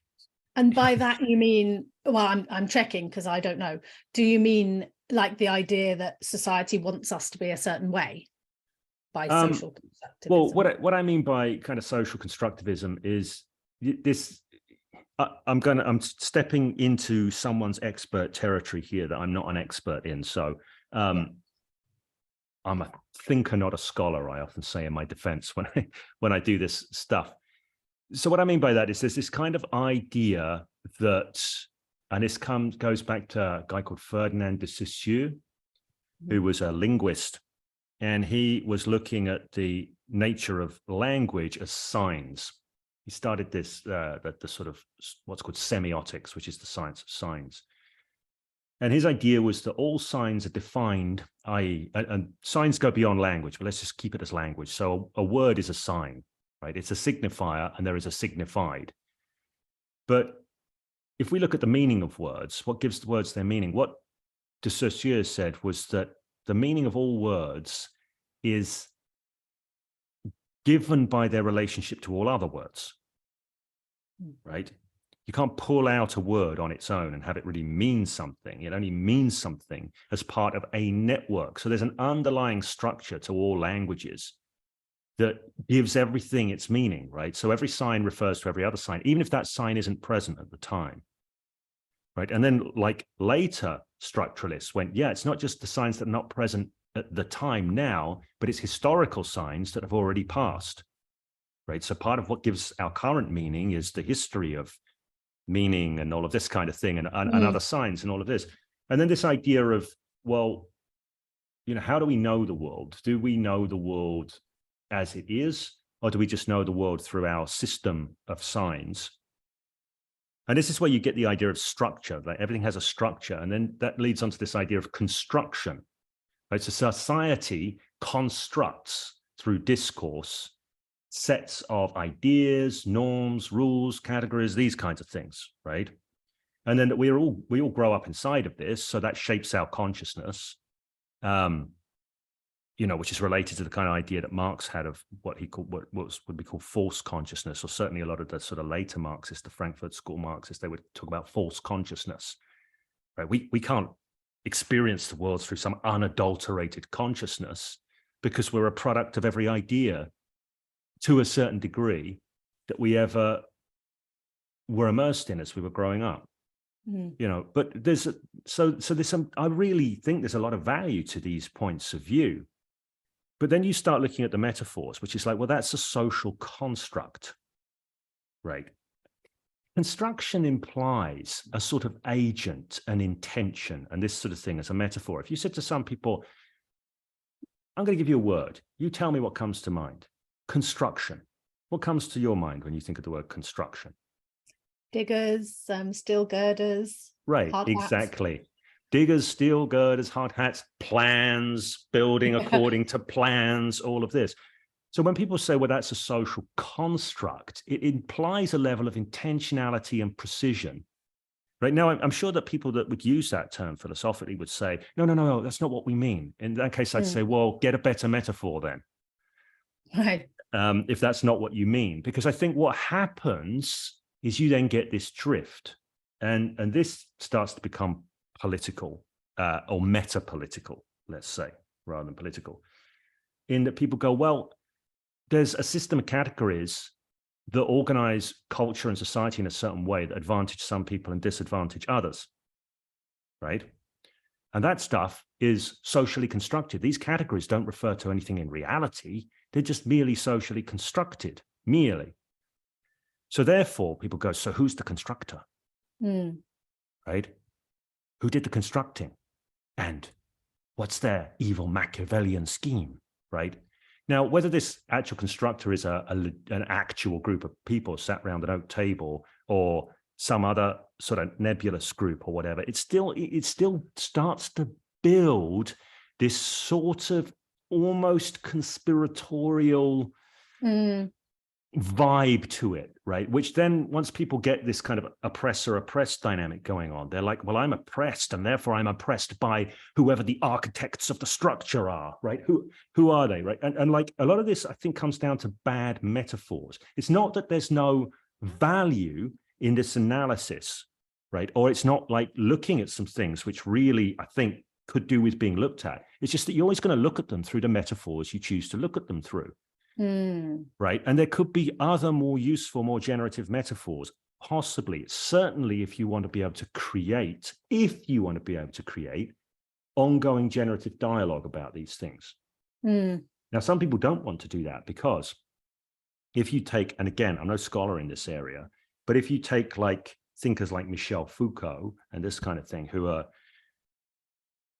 and by that you mean, well, I'm checking because I don't know. Do you mean like the idea that society wants us to be a certain way by social constructivism? Well, what I mean by kind of social constructivism is this. I'm stepping into someone's expert territory here that I'm not an expert in. So I'm a thinker, not a scholar, I often say in my defense when I do this stuff. So what I mean by that is there's this kind of idea that, and this goes back to a guy called Ferdinand de Saussure, who was a linguist, and he was looking at the nature of language as signs. He started this, the sort of what's called semiotics, which is the science of signs. And his idea was that all signs are defined, i.e., and signs go beyond language, but let's just keep it as language. So a word is a sign, right? It's a signifier and there is a signified. But if we look at the meaning of words, what gives the words their meaning? What de Saussure said was that the meaning of all words is given by their relationship to all other words, right? You can't pull out a word on its own and have it really mean something. It only means something as part of a network. So there's an underlying structure to all languages that gives everything its meaning, right? So every sign refers to every other sign, even if that sign isn't present at the time, right? And then like later structuralists went, yeah, it's not just the signs that are not present at the time now, but it's historical signs that have already passed, right? So part of what gives our current meaning is the history of meaning and all of this kind of thing, and other signs and all of this. And then this idea of, well, how do we know the world? Do we know the world as it is, or do we just know the world through our system of signs? And this is where you get the idea of structure, like everything has a structure. And then that leads on to this idea of construction. Right? So society constructs through discourse sets of ideas, norms, rules, categories, these kinds of things, right? And then we all grow up inside of this, so that shapes our consciousness, which is related to the kind of idea that Marx had of what he called what would be called false consciousness, or certainly a lot of the sort of later Marxists, the Frankfurt School Marxists, they would talk about false consciousness. Right? We can't experience the world through some unadulterated consciousness because we're a product of every idea to a certain degree that we ever were immersed in as we were growing up. But there's I really think there's a lot of value to these points of view. But then you start looking at the metaphors, which is like, well, that's a social construct, right? Construction implies a sort of agent, an intention, and this sort of thing as a metaphor. If you said to some people, I'm going to give you a word, you tell me what comes to mind. Construction. What comes to your mind when you think of the word construction? Diggers, steel girders. Right, exactly. Diggers, steel girders, hard hats, plans, building according to plans, all of this. So when people say, well, that's a social construct, it implies a level of intentionality and precision. Right now, I'm sure that people that would use that term philosophically would say, no, that's not what we mean. In that case, I'd say, well, get a better metaphor then. Right. If that's not what you mean, because I think what happens is you then get this drift, and this starts to become political or meta-political, let's say, rather than political, in that people go, well, there's a system of categories that organize culture and society in a certain way that advantage some people and disadvantage others, right? And that stuff is socially constructed. These categories don't refer to anything in reality. They're just merely socially constructed, merely. So therefore, people go, so who's the constructor? Right? Who did the constructing? And what's their evil Machiavellian scheme, right? Now, whether this actual constructor is an actual group of people sat around an oak table or some other sort of nebulous group or whatever, it still starts to build this sort of almost conspiratorial vibe to it, right? Which then, once people get this kind of oppressor-oppressed dynamic going on, they're like, well, I'm oppressed, and therefore I'm oppressed by whoever the architects of the structure are, right? Who are they, right? And like a lot of this, I think, comes down to bad metaphors. It's not that there's no value in this analysis, right? Or it's not like looking at some things which really, I think, could do with being looked at. It's just that you're always going to look at them through the metaphors you choose to look at them through. Right. And there could be other more useful, more generative metaphors, possibly, certainly if you want to be able to create ongoing generative dialogue about these things. Now, some people don't want to do that because if you take, and again, I'm no scholar in this area, but if you take like thinkers like Michel Foucault and this kind of thing, who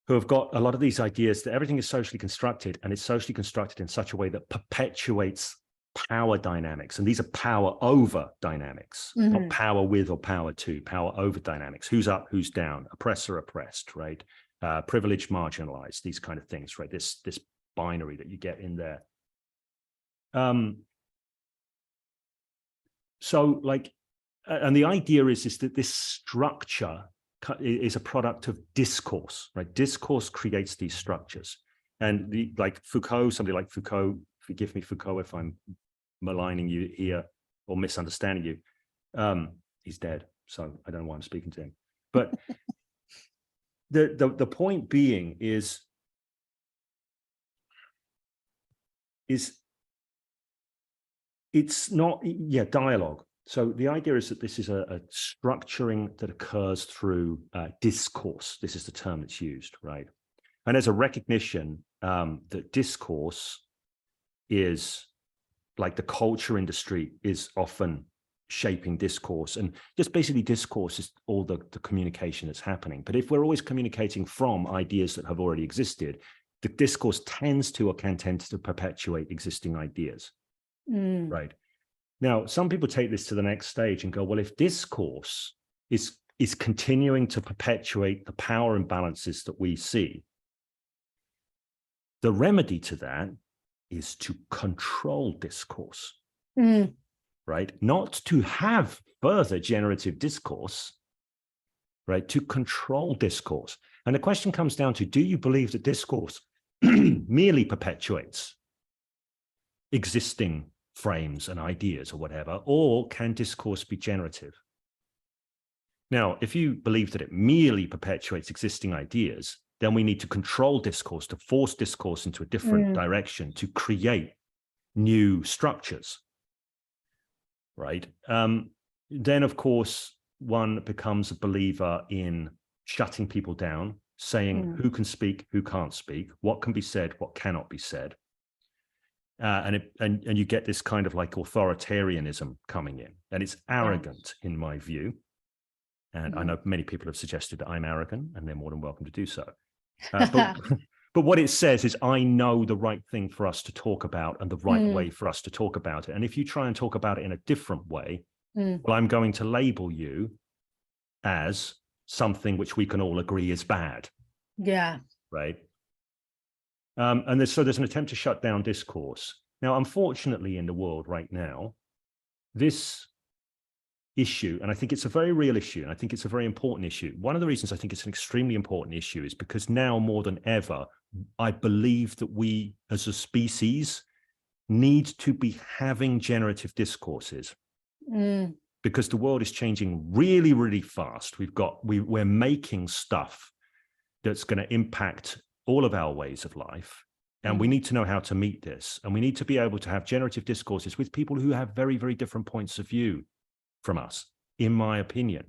have got a lot of these ideas that everything is socially constructed, and it's socially constructed in such a way that perpetuates power dynamics. And these are power over dynamics, not power with or power to, power over dynamics. Who's up, who's down, oppressor, oppressed, right? Privileged, marginalized, these kind of things, right? This binary that you get in there. So like, and the idea is that this structure is a product of discourse, right? Discourse creates these structures. And like Foucault, somebody like Foucault, forgive me, Foucault, if I'm maligning you here or misunderstanding you, he's dead, so I don't know why I'm speaking to him. But the point being is it's not, dialogue. So the idea is that this is a structuring that occurs through discourse. This is the term that's used, right? And there's a recognition that discourse is, like the culture industry is often shaping discourse. And just basically discourse is all the communication that's happening. But if we're always communicating from ideas that have already existed, the discourse tends to or can tend to perpetuate existing ideas, right? Now, some people take this to the next stage and go, well, if discourse is continuing to perpetuate the power imbalances that we see, the remedy to that is to control discourse, right? Not to have further generative discourse, right? To control discourse. And the question comes down to, do you believe that discourse merely perpetuates existing frames and ideas or whatever, or can discourse be generative? Now, if you believe that it merely perpetuates existing ideas, then we need to control discourse, to force discourse into a different direction, to create new structures, right? Then, of course, one becomes a believer in shutting people down, saying who can speak, who can't speak, what can be said, what cannot be said. And you get this kind of like authoritarianism coming in, and it's arrogant in my view. And I know many people have suggested that I'm arrogant, and they're more than welcome to do so. But what it says is, I know the right thing for us to talk about and the right way for us to talk about it. And if you try and talk about it in a different way, well, I'm going to label you as something which we can all agree is bad. Yeah. Right. And there's an attempt to shut down discourse. Now, unfortunately, in the world right now, this issue, and I think it's a very real issue, and I think it's a very important issue. One of the reasons I think it's an extremely important issue is because now more than ever, I believe that we as a species need to be having generative discourses, because the world is changing really, really fast. We're making stuff that's going to impact all of our ways of life. And we need to know how to meet this. And we need to be able to have generative discourses with people who have very, very different points of view from us, in my opinion,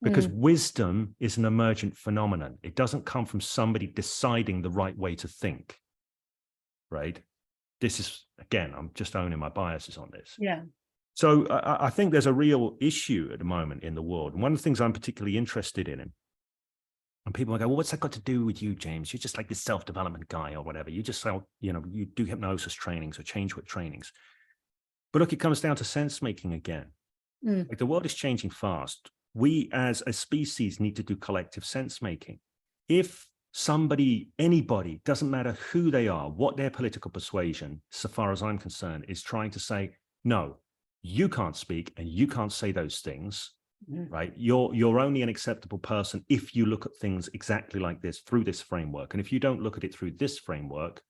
because wisdom is an emergent phenomenon. It doesn't come from somebody deciding the right way to think, right? This is, again, I'm just owning my biases on this. Yeah. So I think there's a real issue at the moment in the world. And one of the things I'm particularly interested in, and people might go, well, what's that got to do with you, James? You're just like this self-development guy or whatever. You just sell, you do hypnosis trainings or change work trainings. But look, it comes down to sense making again. Like, the world is changing fast. We as a species need to do collective sense making. If anybody, doesn't matter who they are, what their political persuasion, so far as I'm concerned, is trying to say, no, you can't speak and you can't say those things, right? You're only an acceptable person if you look at things exactly like this, through this framework. And if you don't look at it through this framework,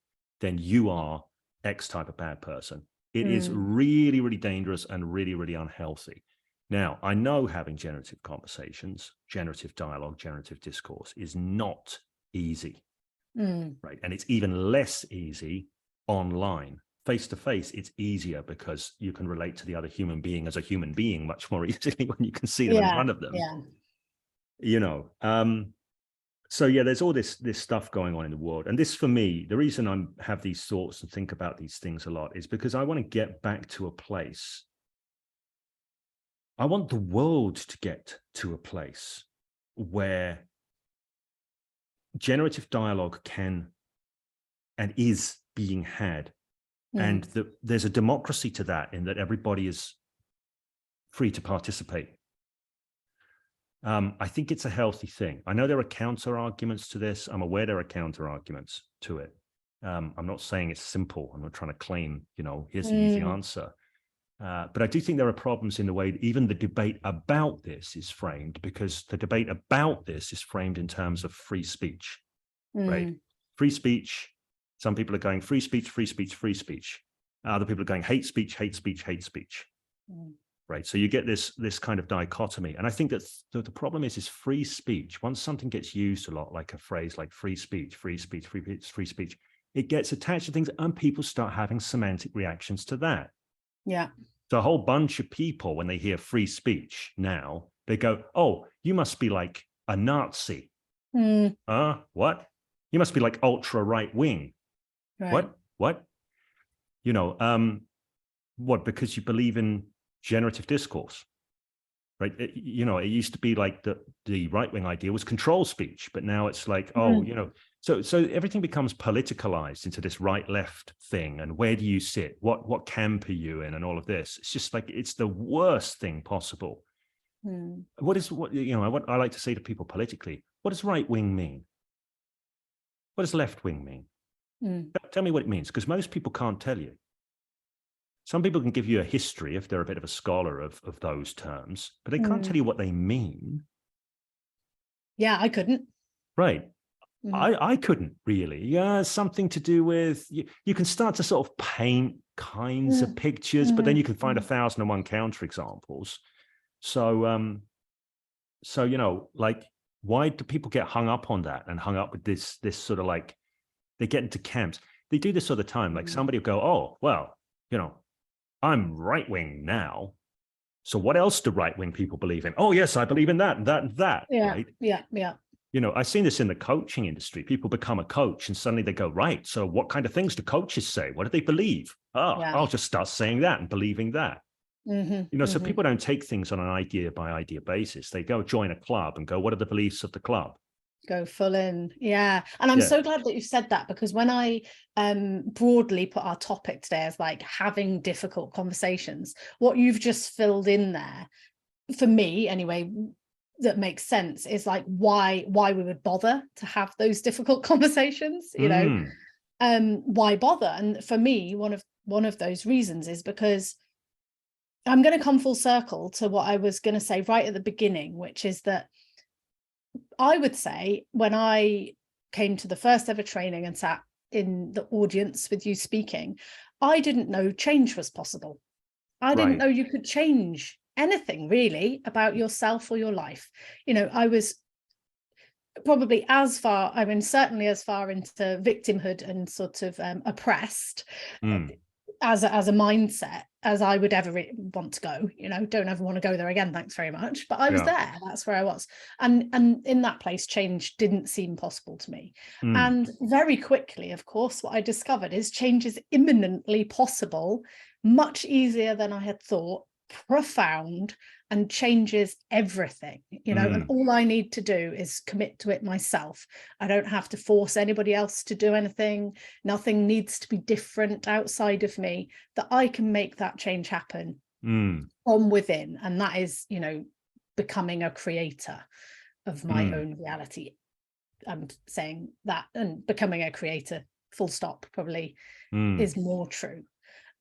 then you are X type of bad person. It is really, really dangerous and really, really unhealthy. Now, I know having generative conversations, generative dialogue, generative discourse is not easy, right? And it's even less easy online. Face to face, it's easier because you can relate to the other human being as a human being much more easily when you can see them in front of them. So yeah, there's all this stuff going on in the world. And this, for me, the reason I have these thoughts and think about these things a lot is because I want to get back to a place. I want the world to get to a place where generative dialogue can and is being had. And there's a democracy to that, in that everybody is free to participate. I think it's a healthy thing. I know there are counter arguments to this. I'm aware there are counter arguments to it. I'm not saying it's simple. I'm not trying to claim, here's the easy answer. But I do think there are problems in the way that even the debate about this is framed, because the debate about this is framed in terms of free speech, right? Free speech. Some people are going free speech, free speech, free speech. Other people are going hate speech, hate speech, hate speech. Right. So you get this kind of dichotomy. And I think that the problem is free speech. Once something gets used a lot, like a phrase like free speech, free speech, free speech, it gets attached to things and people start having semantic reactions to that. Yeah. So a whole bunch of people, when they hear free speech now, they go, oh, you must be like a Nazi. What? You must be like ultra right wing. Right. What? What? Because you believe in generative discourse. right? It used to be like the right-wing idea was control speech, but now it's like, oh, so everything becomes politicalized into this right-left thing. And where do you sit? What camp are you in? And all of this. It's just like, it's the worst thing possible. What I like to say to people politically, what does right-wing mean? What does left-wing mean? Tell me what it means, because most people can't tell you. Some people can give you a history if they're a bit of a scholar of those terms, but they can't tell you what they mean. Yeah, I couldn't. Right. I couldn't really. Yeah, something to do with, you can start to sort of paint kinds of pictures, but then you can find 1,001 counterexamples. So, like, why do people get hung up on that and hung up with this sort of like, they get into camps. They do this all the time. Like somebody will go, oh, well, I'm right-wing now. So what else do right-wing people believe in? Oh, yes, I believe in that and that and that. Yeah, right? yeah. I've seen this in the coaching industry. People become a coach and suddenly they go, right, so what kind of things do coaches say? What do they believe? Oh, yeah. I'll just start saying that and believing that. So people don't take things on an idea by idea basis. They go join a club and go, what are the beliefs of the club? Go full in. Yeah. And I'm so glad that you said that, because when I broadly put our topic today as like having difficult conversations, what you've just filled in there, for me anyway, that makes sense, is like why we would bother to have those difficult conversations, why bother? And for me, one of those reasons is because I'm going to come full circle to what I was going to say right at the beginning, which is that I would say when I came to the first ever training and sat in the audience with you speaking, I didn't know change was possible. I didn't know you could change anything really about yourself or your life. I was probably certainly as far into victimhood and sort of oppressed as a mindset as I would ever want to go. Don't ever want to go there again, thanks very much, but I was there. That's where I was, and in that place change didn't seem possible to me. And very quickly, of course, what I discovered is change is imminently possible, much easier than I had thought, profound, and changes everything, and all I need to do is commit to it myself. I don't have to force anybody else to do anything. Nothing needs to be different outside of me, that I can make that change happen from within. And that is, becoming a creator of my own reality. I'm saying that, and becoming a creator, full stop, probably is more true.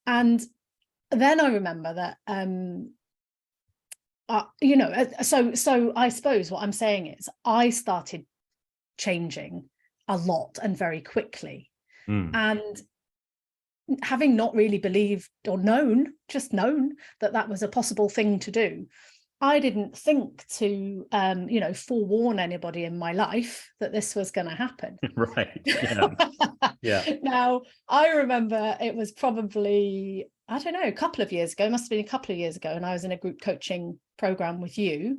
And then I remember that, so I suppose what I'm saying is I started changing a lot and very quickly. And having not really believed or known that was a possible thing to do, I didn't think to, forewarn anybody in my life that this was going to happen. Right. Yeah. Now, I remember it was probably, I don't know, a couple of years ago, it must have been a couple of years ago, and I was in a group coaching program with you.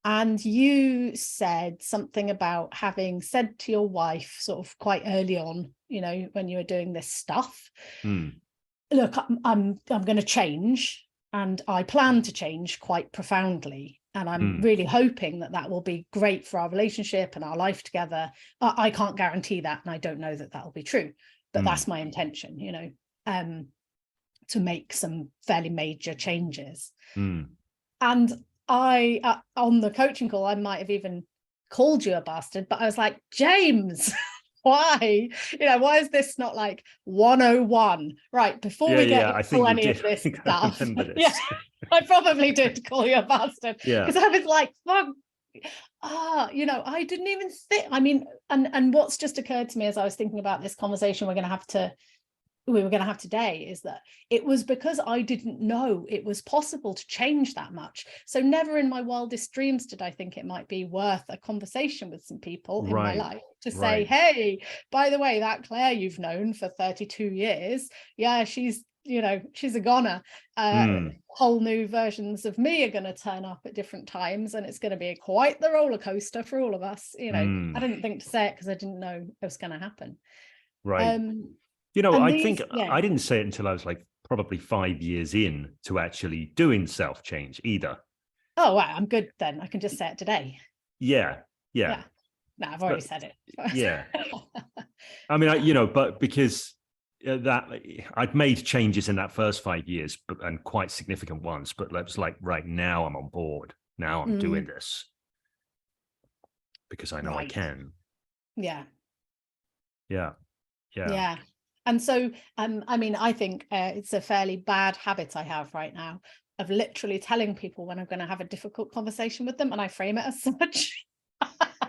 And you said something about having said to your wife sort of quite early on, when you were doing this stuff, look, I'm going to change, and I plan to change quite profoundly. And I'm really hoping that will be great for our relationship and our life together. I can't guarantee that, and I don't know that will be true, but that's my intention, to make some fairly major changes. And I, on the coaching call, I might have even called you a bastard, but I was like, James, why? Why is this not like 101? Right, before we get into any of this stuff. Yeah, I probably did call you a bastard. Because I was like, fuck. I didn't even think, and what's just occurred to me as I was thinking about this conversation we were going to have today is that it was because I didn't know it was possible to change that much. So never in my wildest dreams did I think it might be worth a conversation with some people in my life to say, hey, by the way, that Claire you've known for 32 years, she's a goner. Whole new versions of me are going to turn up at different times, and it's going to be quite the roller coaster for all of us. I didn't think to say it because I didn't know it was going to happen. Right. I didn't say it until I was like probably 5 years in to actually doing self-change either. Oh, wow, I'm good then. I can just say it today. Yeah. Yeah. No, I've already But, said it. yeah. I mean, but because that I'd made changes in that first 5 years, and quite significant ones, but it's like, right now I'm on board. Now I'm doing this because I know I can. Yeah. Yeah. Yeah. And so, I mean, I think it's a fairly bad habit I have right now of literally telling people when I'm going to have a difficult conversation with them, and I frame it as such.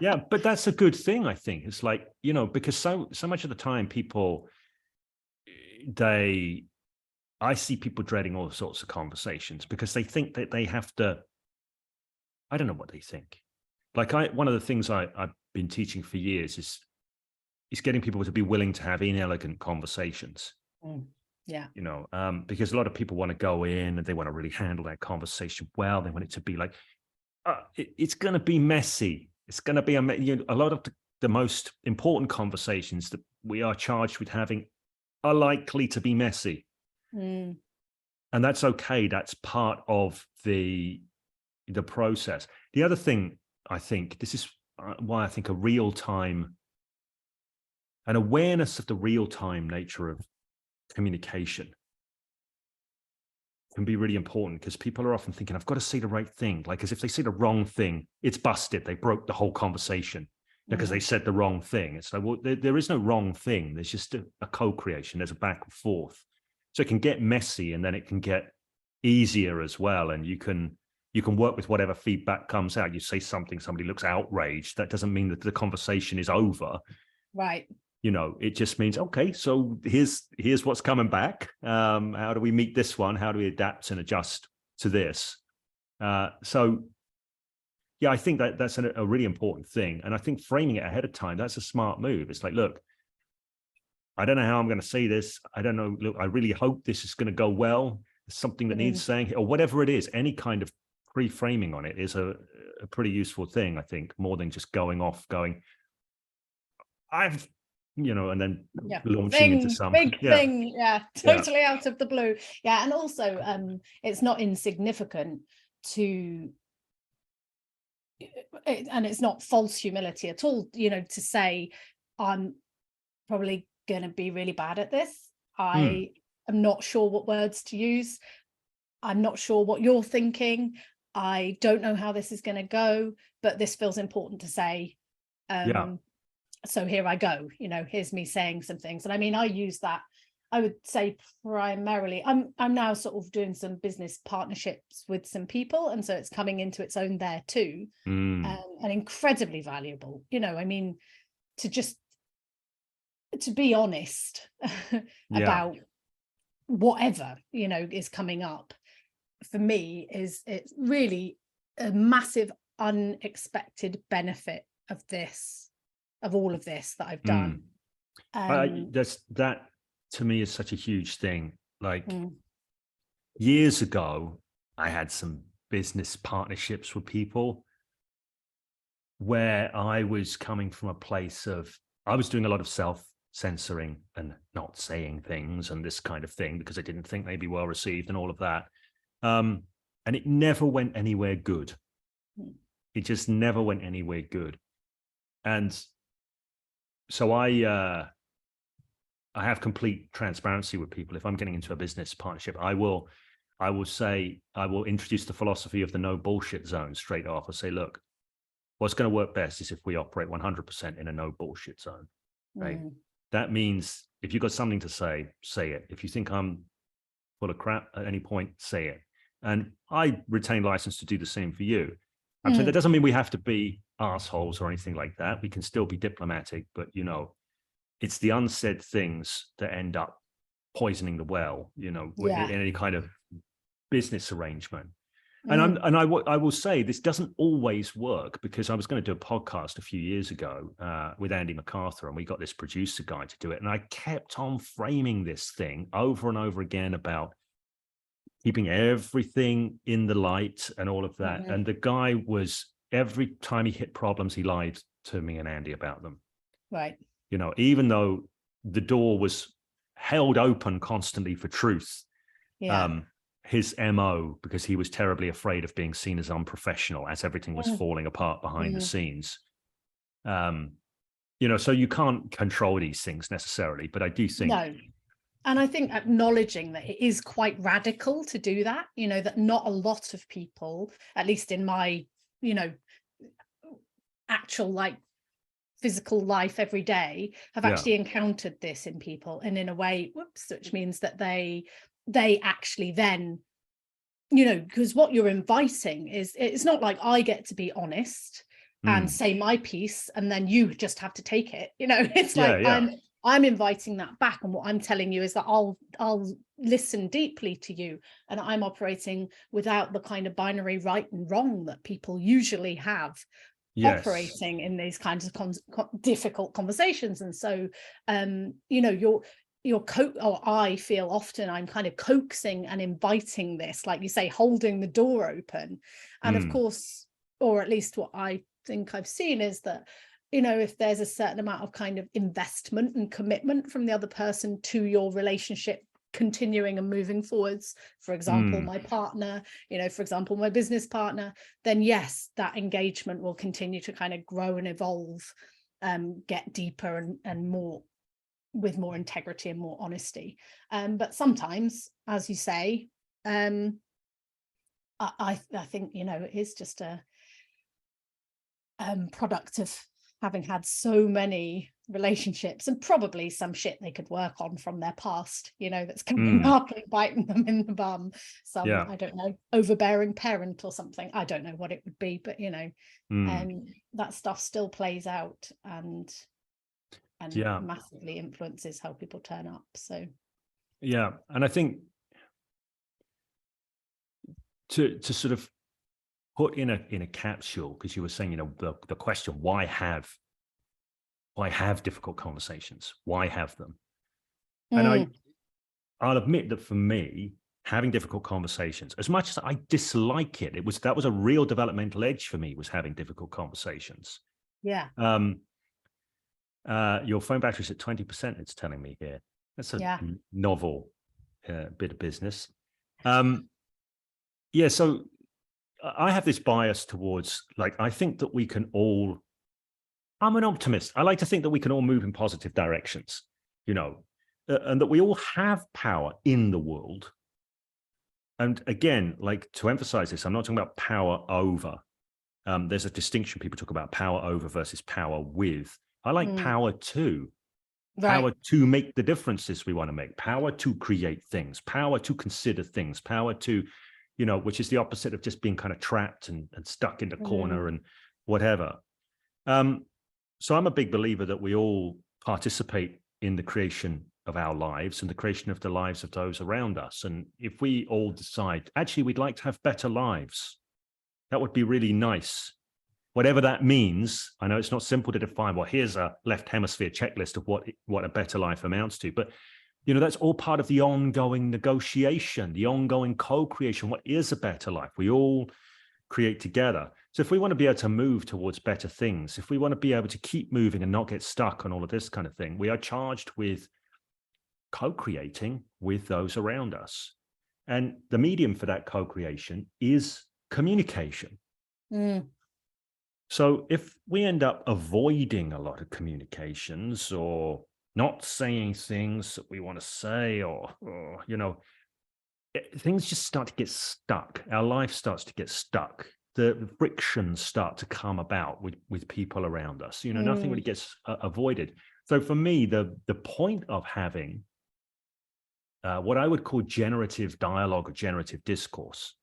Yeah, but that's a good thing, I think. It's like, because so much of the time people, I see people dreading all sorts of conversations because they think that they have to, I don't know what they think. Like one of the things I've been teaching for years is getting people to be willing to have inelegant conversations. Yeah. Because a lot of people want to go in and they want to really handle that conversation well. They want it to be like, it's going to be messy. It's going to be a lot of the most important conversations that we are charged with having are likely to be messy. And that's okay. That's part of the process. The other thing, I think, this is why I think an awareness of the real-time nature of communication can be really important, because people are often thinking, I've got to say the right thing. Like, as if they say the wrong thing, it's busted. They broke the whole conversation because they said the wrong thing. It's like, well, there is no wrong thing. There's just a co-creation. There's a back and forth. So it can get messy, and then it can get easier as well. And you can work with whatever feedback comes out. You say something, somebody looks outraged. That doesn't mean that the conversation is over. Right. It just means, okay, so here's what's coming back. How do we meet this one? How do we adapt and adjust to this? So yeah, I think that's a really important thing. And I think framing it ahead of time, that's a smart move. It's like, look, I don't know how I'm going to say this. I don't know. Look, I really hope this is going to go well. It's something that needs saying, or whatever it is. Any kind of pre-framing on it is a pretty useful thing, I think, more than just going, and then launching into some big thing. Totally out of the blue. Yeah. And also, it's not insignificant and it's not false humility at all, to say, I'm probably going to be really bad at this. I am not sure what words to use. I'm not sure what you're thinking. I don't know how this is going to go, but this feels important to say. So here I go, here's me saying some things. And I mean, I use that, I would say primarily, I'm now sort of doing some business partnerships with some people. And so it's coming into its own there too. And incredibly valuable, I mean, to be honest about whatever, is coming up, for me, it's really a massive unexpected benefit of all of this that I've done. That to me is such a huge thing. Like years ago, I had some business partnerships with people where I was coming from a place of, I was doing a lot of self-censoring and not saying things and this kind of thing because I didn't think they'd be well received and all of that. And it never went anywhere good. It just never went anywhere good. And so I have complete transparency with people. If I'm getting into a business partnership, I will introduce the philosophy of the no bullshit zone straight off. I'll say, look, what's going to work best is if we operate 100% in a no bullshit zone, right? That means if you've got something to say it. If you think I'm full of crap at any point, say it. And I retain license to do the same for you. I'm saying that doesn't mean we have to be assholes or anything like that. We can still be diplomatic, but it's the unsaid things that end up poisoning the well, in any kind of business arrangement. And I will say this doesn't always work, because I was going to do a podcast a few years ago with Andy MacArthur, and we got this producer guy to do it. And I kept on framing this thing over and over again about keeping everything in the light and all of that. And the guy was, every time he hit problems, he lied to me and Andy about them. Right. Even though the door was held open constantly for truth. his MO, because he was terribly afraid of being seen as unprofessional, as everything was falling apart behind the scenes. You know, so you can't control these things necessarily, but I do think. No. And I think acknowledging that it is quite radical to do that, you know, that not a lot of people, at least in my, you know, actual like physical life every day, have actually encountered this in people, and in a way, which means that they actually then, you know, because what you're inviting is, it's not like I get to be honest and say my piece and then you just have to take it, you know. It's like I'm inviting that back, and what I'm telling you is that I'll listen deeply to you, and I'm operating without the kind of binary right and wrong that people usually have operating in these kinds of difficult conversations. And so you know, or I feel often I'm kind of coaxing and inviting this, like you say, holding the door open. And of course, or at least what I think I've seen is that, you know, if there's a certain amount of kind of investment and commitment from the other person to your relationship continuing and moving forwards, for example, my partner, you know, for example, my business partner, then yes, that engagement will continue to kind of grow and evolve, get deeper and more, with more integrity and more honesty. But sometimes, as you say, I think, you know, it is just a product of having had so many relationships, and probably some shit they could work on from their past, you know, that's coming up and biting them in the bum. Some, I don't know, overbearing parent or something. I don't know what it would be, but you know, that stuff still plays out and massively influences how people turn up. So and I think to sort of put in a capsule, because you were saying, you know, the question, why have difficult conversations? Why have them? And I'll admit that for me, having difficult conversations, as much as I dislike it, that was a real developmental edge for me, was having difficult conversations. Yeah. Your phone battery's at 20%, it's telling me here. That's a novel bit of business. So I have this bias towards, like, I think that we can all, I'm an optimist. I like to think that we can all move in positive directions, you know, and that we all have power in the world. And again, like, to emphasize this, I'm not talking about power over. There's a distinction. People talk about power over versus power with. I like power to. Power to make the differences we want to make, power to create things, power to consider things, power to, you know, which is the opposite of just being kind of trapped and stuck in the corner and whatever. So I'm a big believer that we all participate in the creation of our lives and the creation of the lives of those around us. And if we all decide, actually, we'd like to have better lives, that would be really nice. Whatever that means. I know it's not simple to define. Well, here's a left hemisphere checklist of what a better life amounts to. But, you know, that's all part of the ongoing negotiation, the ongoing co-creation. What is a better life? We all create together. So if we want to be able to move towards better things, if we want to be able to keep moving and not get stuck on all of this kind of thing, we are charged with co-creating with those around us. And the medium for that co-creation is communication. So if we end up avoiding a lot of communications or not saying things that we want to say, or you know, things just start to get stuck. Our life starts to get stuck. The frictions start to come about with people around us. You know, nothing really gets avoided. So for me, the point of having what I would call generative dialogue or generative discourse,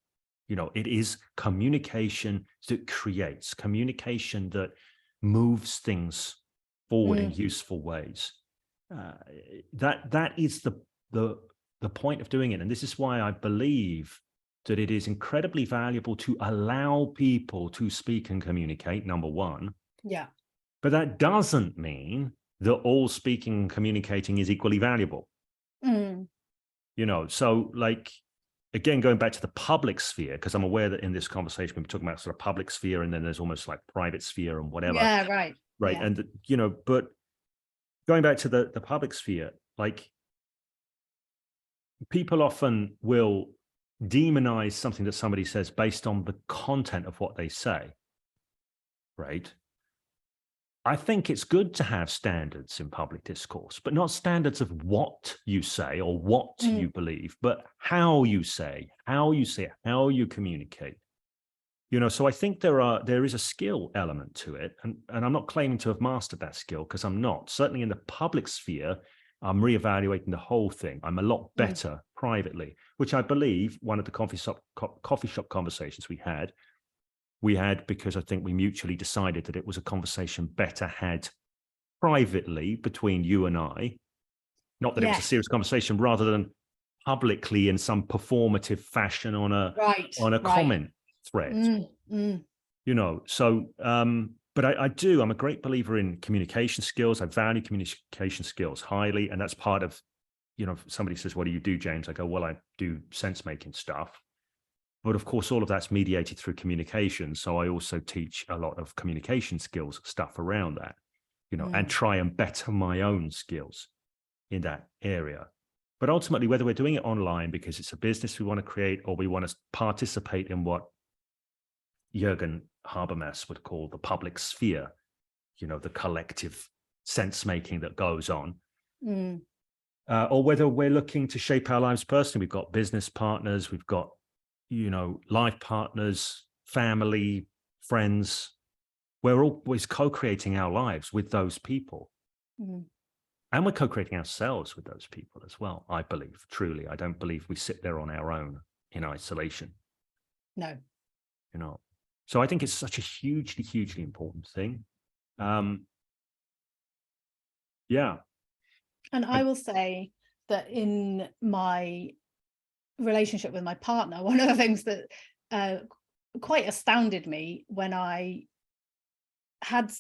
you know, it is communication that creates, communication that moves things forward in useful ways. That is the point of doing it. And this is why I believe that it is incredibly valuable to allow people to speak and communicate, number one. Yeah. But that doesn't mean that all speaking and communicating is equally valuable. You know, so like, again, going back to the public sphere, because I'm aware that in this conversation, we're talking about sort of public sphere, and then there's almost like private sphere and whatever. Yeah, right. Right. Yeah. And, you know, but going back to the public sphere, like, people often will demonize something that somebody says based on the content of what they say, right? I think it's good to have standards in public discourse, but not standards of what you say or what you believe, but how you say, how you communicate. You know, so I think there is a skill element to it. And I'm not claiming to have mastered that skill, because I'm not. Certainly in the public sphere, I'm reevaluating the whole thing. I'm a lot better privately, which I believe one of the coffee shop conversations we had because I think we mutually decided that it was a conversation better had privately between you and I. Not that it was a serious conversation, rather than publicly in some performative fashion on a comment thread. You know, so but I'm a great believer in communication skills. I value communication skills highly, and that's part of, you know, somebody says, what do you do, James? I go, well, I do sense making stuff. But of course, all of that's mediated through communication. So I also teach a lot of communication skills stuff around that, you know, and try and better my own skills in that area. But ultimately, whether we're doing it online because it's a business we want to create, or we want to participate in what Jürgen Habermas would call the public sphere, you know, the collective sense making that goes on, or whether we're looking to shape our lives personally. We've got business partners, we've got, you know, life partners, family, friends. We're always co-creating our lives with those people. And we're co-creating ourselves with those people as well, I believe, truly. I don't believe we sit there on our own in isolation. No. You know, so I think it's such a hugely, hugely important thing. Yeah. And I will say that in my relationship with my partner, one of the things that quite astounded me when I had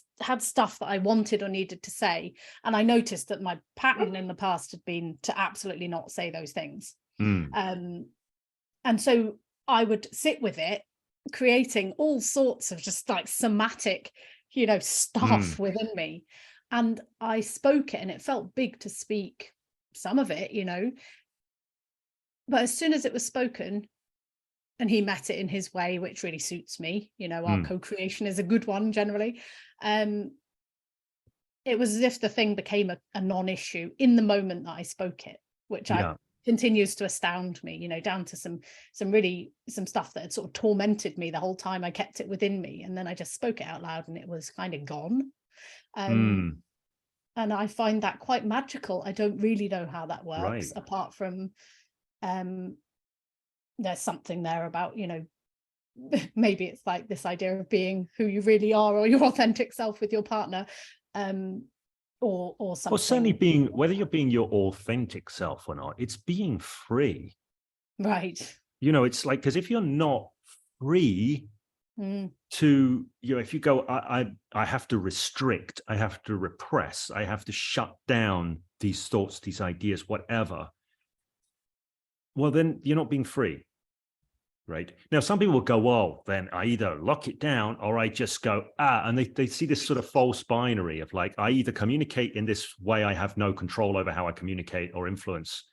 stuff that I wanted or needed to say, and I noticed that my pattern in the past had been to absolutely not say those things, and so I would sit with it, creating all sorts of just like somatic, you know, stuff within me, and I spoke it, and it felt big to speak some of it, you know, but as soon as it was spoken and he met it in his way, which really suits me, you know, our co-creation is a good one generally, it was as if the thing became a non-issue in the moment that I spoke it, which continues to astound me, you know, down to some stuff that had sort of tormented me the whole time. I kept it within me, and then I just spoke it out loud, and it was kind of gone. And I find that quite magical. I don't really know how that works, apart from there's something there about, you know, maybe it's like this idea of being who you really are, or your authentic self with your partner, or something. Well, certainly being, whether you're being your authentic self or not, it's being free. Right. You know, it's like, because if you're not free to, you know, if you go, I have to restrict, I have to repress, I have to shut down these thoughts, these ideas, whatever, well, then you're not being free. Right. Now, some people will go, well, then I either lock it down or I just go, and they see this sort of false binary of like, I either communicate in this way, I have no control over how I communicate or influence,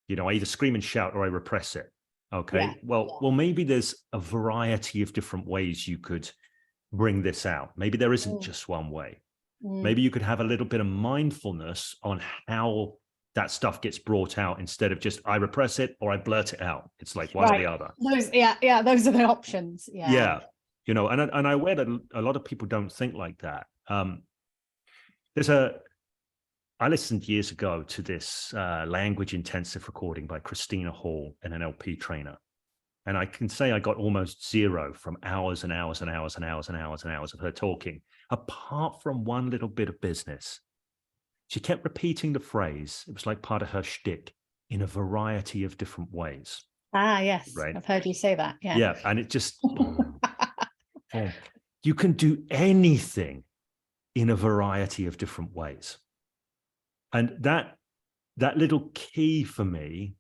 you know, I either scream and shout or I repress it. Okay. Yeah. Well, maybe there's a variety of different ways you could bring this out. Maybe there isn't just one way. Maybe you could have a little bit of mindfulness on how that stuff gets brought out, instead of just I repress it or I blurt it out. It's like one or the other. Those are the options. Yeah. You know, and I aware that a lot of people don't think like that. I listened years ago to this language intensive recording by Christina Hall, an NLP trainer. And I can say I got almost zero from hours and hours and hours and hours and hours and hours of her talking, apart from one little bit of business. She kept repeating the phrase. It was like part of her shtick, in a variety of different ways. Ah, yes. Right. I've heard you say that. Yeah. Yeah. And it just, you can do anything in a variety of different ways. And that little key for me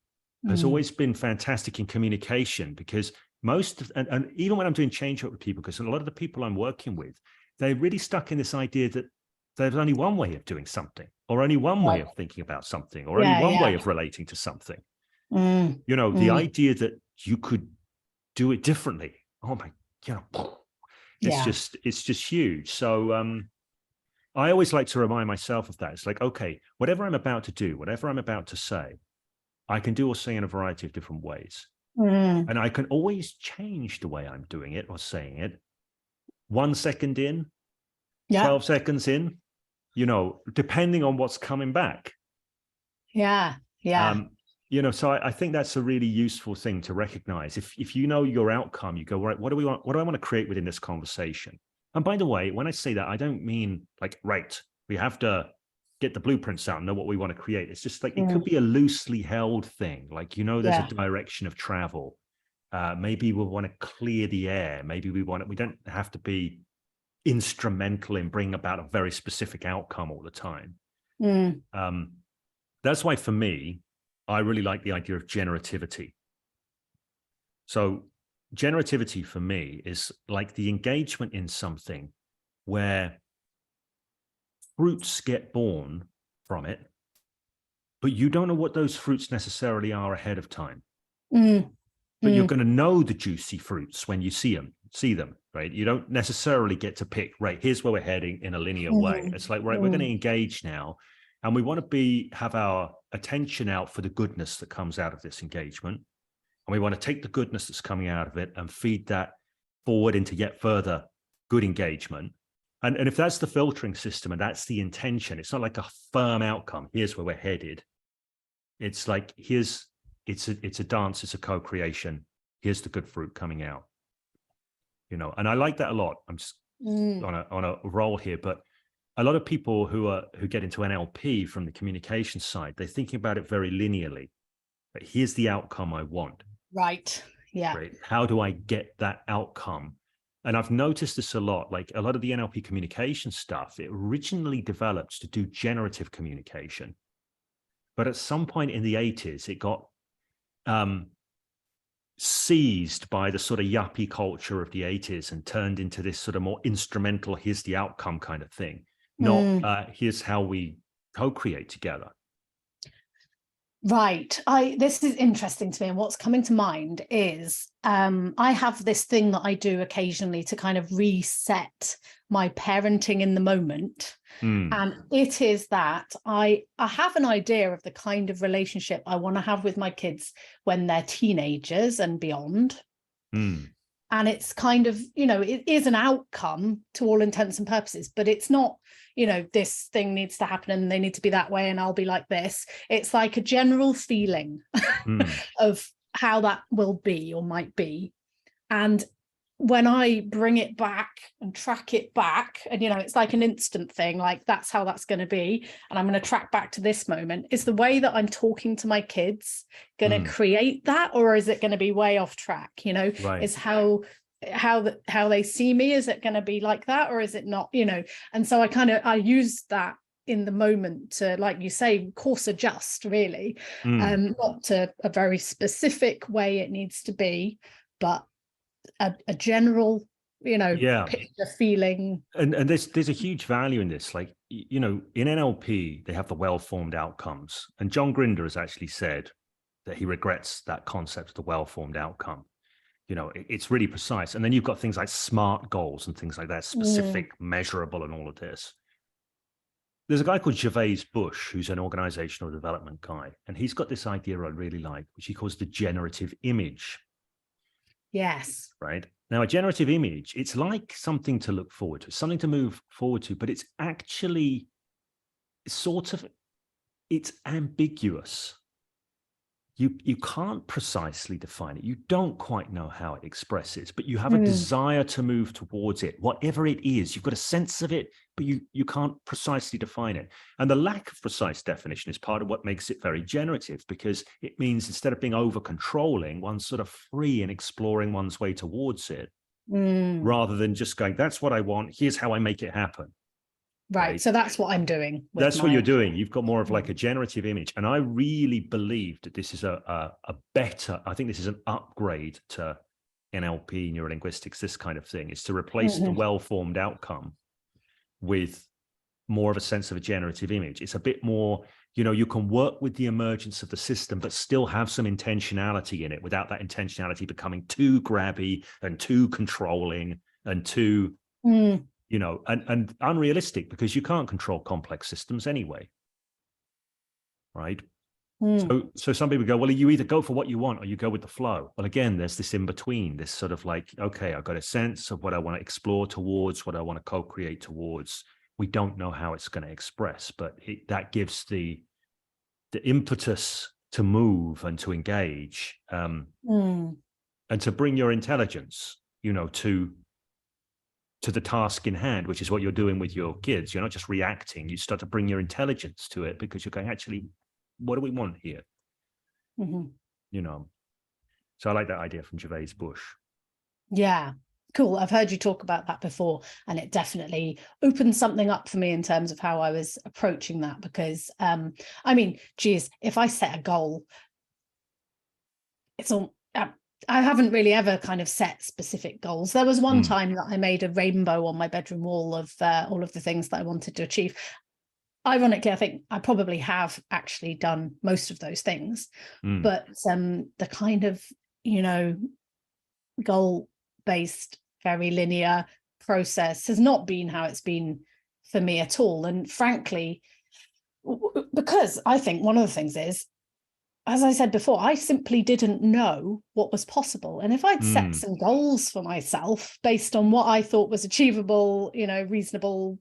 has always been fantastic in communication, because and even when I'm doing change work with people, because a lot of the people I'm working with, they're really stuck in this idea that there's only one way of doing something, or only one way of thinking about something, or only one way of relating to something. You know, the idea that you could do it differently. Oh my, it's just huge. So I always like to remind myself of that. It's like, okay, whatever I'm about to do, whatever I'm about to say, I can do or say in a variety of different ways. And I can always change the way I'm doing it or saying it. 1 second in, 12 seconds in, depending on what's coming back. Yeah. So I think that's a really useful thing to recognize. If you know your outcome, you go, right, what do I want to create within this conversation? And by the way, when I say that, I don't mean like, right, we have to get the blueprints out and know what we want to create. It's just like, it could be a loosely held thing. Like, there's a direction of travel. Maybe we want to clear the air. Maybe we don't have to be instrumental in bringing about a very specific outcome all the time. That's why for me, I really like the idea of generativity. So generativity for me is like the engagement in something where fruits get born from it, but you don't know what those fruits necessarily are ahead of time. But you're going to know the juicy fruits when you see them, right? You don't necessarily get to pick, right, here's where we're heading in a linear way. It's like, right, we're going to engage now. And we want to have our attention out for the goodness that comes out of this engagement. And we want to take the goodness that's coming out of it and feed that forward into yet further good engagement. And if that's the filtering system and that's the intention, it's not like a firm outcome. Here's where we're headed. It's like, it's a dance, it's a co-creation. Here's the good fruit coming out. And I like that a lot. I'm just on a roll here, but a lot of people who get into NLP from the communication side, they're thinking about it very linearly. But here's the outcome I want. Right. Yeah. Right. How do I get that outcome? And I've noticed this a lot. Like a lot of the NLP communication stuff, it originally developed to do generative communication. But at some point in the 80s, it got seized by the sort of yuppie culture of the 80s and turned into this sort of more instrumental, here's the outcome kind of thing. Not here's how we co-create together. Right. This is interesting to me. And what's coming to mind is I have this thing that I do occasionally to kind of reset my parenting in the moment. And it is that I have an idea of the kind of relationship I want to have with my kids when they're teenagers and beyond. And it's kind of, it is an outcome to all intents and purposes, but it's not, this thing needs to happen and they need to be that way and I'll be like this. It's like a general feeling of how that will be or might be. And when I bring it back and track it back, and, it's like an instant thing, like that's how that's going to be. And I'm going to track back to this moment. Is the way that I'm talking to my kids going to create that? Or is it going to be way off track? Right. Is how they see me, is it going to be like that? Or is it not, And so I use that in the moment to, like you say, course adjust really, not to a very specific way it needs to be, but a general, picture, feeling. And there's a huge value in this. Like, in NLP, they have the well-formed outcomes. And John Grinder has actually said that he regrets that concept of the well-formed outcome. It's really precise. And then you've got things like SMART goals and things like that, specific, measurable, and all of this. There's a guy called Gervais Bush, who's an organizational development guy. And he's got this idea I really like, which he calls the generative image. Yes. Right. Now, a generative image, it's like something to look forward to, something to move forward to, but it's actually it's ambiguous. You can't precisely define it. You don't quite know how it expresses, but you have a desire to move towards it, whatever it is. You've got a sense of it, but you can't precisely define it. And the lack of precise definition is part of what makes it very generative, because it means instead of being over controlling, one's sort of free and exploring one's way towards it, rather than just going, that's what I want, here's how I make it happen. Right. So that's what I'm doing. That's what you're doing. You've got more of like a generative image. And I really believe that this is a better, I think this is an upgrade to NLP, neurolinguistics, this kind of thing, is to replace the well-formed outcome with more of a sense of a generative image. It's a bit more, you can work with the emergence of the system, but still have some intentionality in it without that intentionality becoming too grabby and too controlling and too, and unrealistic, because you can't control complex systems anyway. Right. So some people go, well, you either go for what you want or you go with the flow. Well, again, there's this in between, this sort of like, okay, I've got a sense of what I want to explore towards, what I want to co-create towards. We don't know how it's going to express, but that gives the impetus to move and to engage, and to bring your intelligence, to the task in hand, which is what you're doing with your kids. You're not just reacting. You start to bring your intelligence to it, because you're going, actually, what do we want here? So I like that idea from Gervais Bush. Yeah, cool. I've heard you talk about that before, and it definitely opened something up for me in terms of how I was approaching that, because geez, if I set a goal, it's all I haven't really ever kind of set specific goals. There was one time that I made a rainbow on my bedroom wall of all of the things that I wanted to achieve. Ironically, I think I probably have actually done most of those things, but the kind of, goal-based, very linear process has not been how it's been for me at all. And frankly, because I think one of the things is, as I said before, I simply didn't know what was possible. And if I'd set some goals for myself based on what I thought was achievable, reasonable,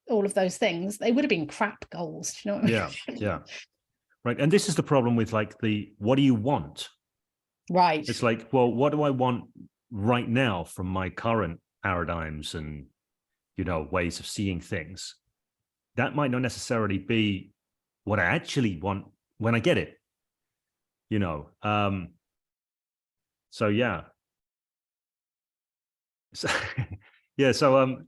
all of those things, they would have been crap goals. Do you know what I mean? Yeah. Right. And this is the problem with like what do you want? Right. It's like, well, what do I want right now from my current paradigms and, ways of seeing things? That might not necessarily be what I actually want when I get it. So yeah. So yeah. So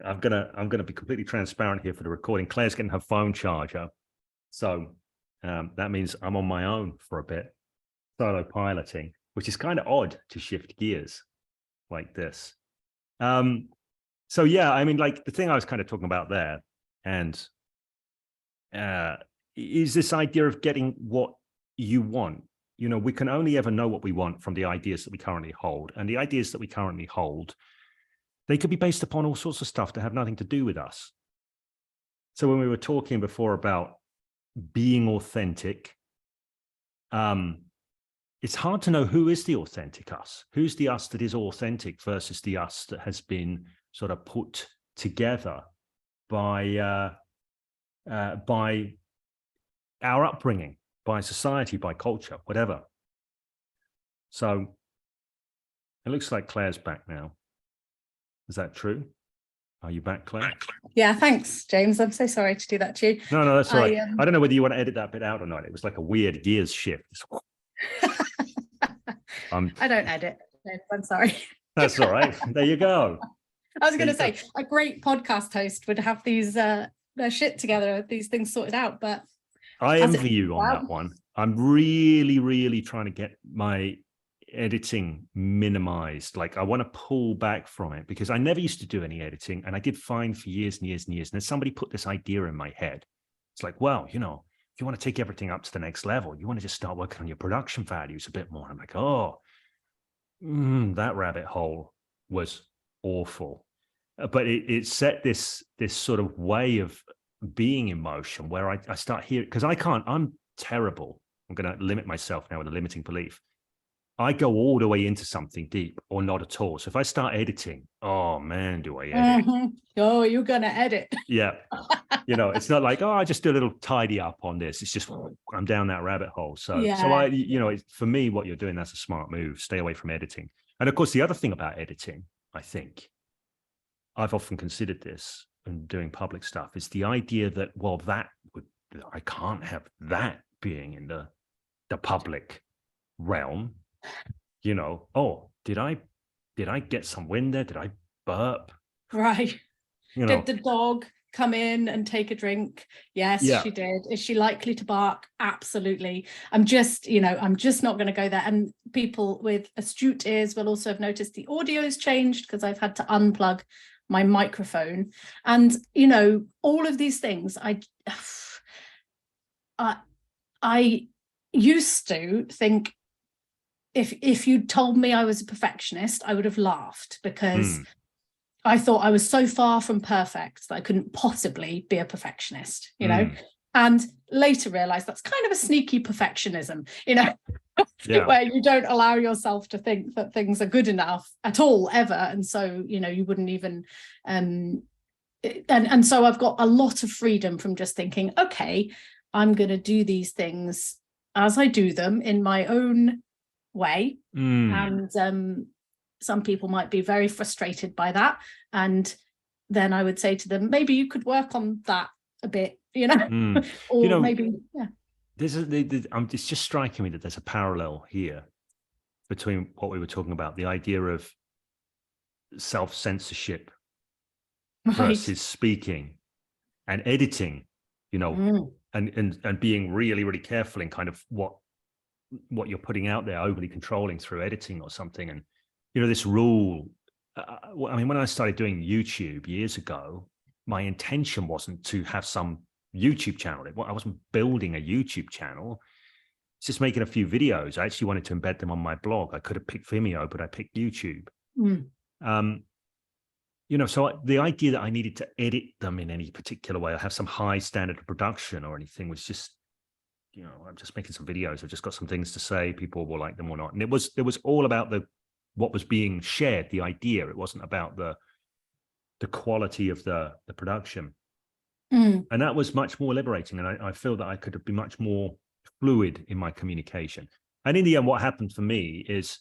I'm gonna be completely transparent here for the recording. Claire's getting her phone charger, so that means I'm on my own for a bit, solo piloting, which is kind of odd to shift gears like this. So yeah, like the thing I was kind of talking about there, and is this idea of getting what you want. We can only ever know what we want from the ideas that we currently hold, and the ideas that we currently hold, they could be based upon all sorts of stuff that have nothing to do with us. So when we were talking before about being authentic, it's hard to know who is the authentic us, who's the us that is authentic versus the us that has been sort of put together by our upbringing, by society, by culture, whatever. So it looks like Claire's back now. Is that true? Are you back, Claire? Yeah, thanks, James. I'm so sorry to do that to you. No, that's all right. I don't know whether you want to edit that bit out or not. It was like a weird gears shift. I don't edit. I'm sorry. That's all right. There you go. I was going to say, a great podcast host would have these their shit together, these things sorted out, but I envy you on that one. I'm really, really trying to get my editing minimized. Like I want to pull back from it, because I never used to do any editing, and I did fine for years and years and years. And then somebody put this idea in my head. It's like, well, if you want to take everything up to the next level, you want to just start working on your production values a bit more. I'm like, that rabbit hole was awful. But it set this sort of way of being in motion where I start hearing, because I'm terrible. I'm going to limit myself now with a limiting belief. I go all the way into something deep or not at all. So if I start editing, oh man, do I edit? Oh, you're going to edit. Yeah. It's not like, I just do a little tidy up on this. It's just, I'm down that rabbit hole. So for me, what you're doing, that's a smart move. Stay away from editing. And of course, the other thing about editing, I think, I've often considered this and doing public stuff, is the idea that, well, I can't have that being in the public realm. Did I get some wind there? Did I burp? Right. Did the dog come in and take a drink? Yes, she did. Is she likely to bark? Absolutely. I'm just not going to go there. And people with astute ears will also have noticed the audio has changed, because I've had to unplug my microphone. And, you know, all of these things, I used to think if you'd told me I was a perfectionist, I would have laughed, because I thought I was so far from perfect that I couldn't possibly be a perfectionist, you know, and later realized that's kind of a sneaky perfectionism, you know, where you don't allow yourself to think that things are good enough at all, ever. And so, you know, you wouldn't even, and so I've got a lot of freedom from just thinking, okay, I'm going to do these things as I do them in my own way. And some people might be very frustrated by that, and then I would say to them, maybe you could work on that a bit, you know, or, you know, maybe it's just striking me that there's a parallel here between what we were talking about, the idea of self-censorship versus speaking and editing, you know, and being really, really careful in kind of what you're putting out there, overly controlling through editing or something. And, you know, this rule, I mean, when I started doing YouTube years ago, my intention wasn't to have some YouTube channel. I wasn't building a YouTube channel. It's just making a few videos. I actually wanted to embed them on my blog. I could have picked Vimeo, but I picked YouTube. You know, so the idea that I needed to edit them in any particular way, or have some high standard of production or anything, was just, you know, I'm just making some videos. I've just got some things to say. People will like them or not. And it was all about what was being shared, the idea. It wasn't about the quality of the production. And that was much more liberating. And I feel that I could be much more fluid in my communication. And in the end, what happened for me is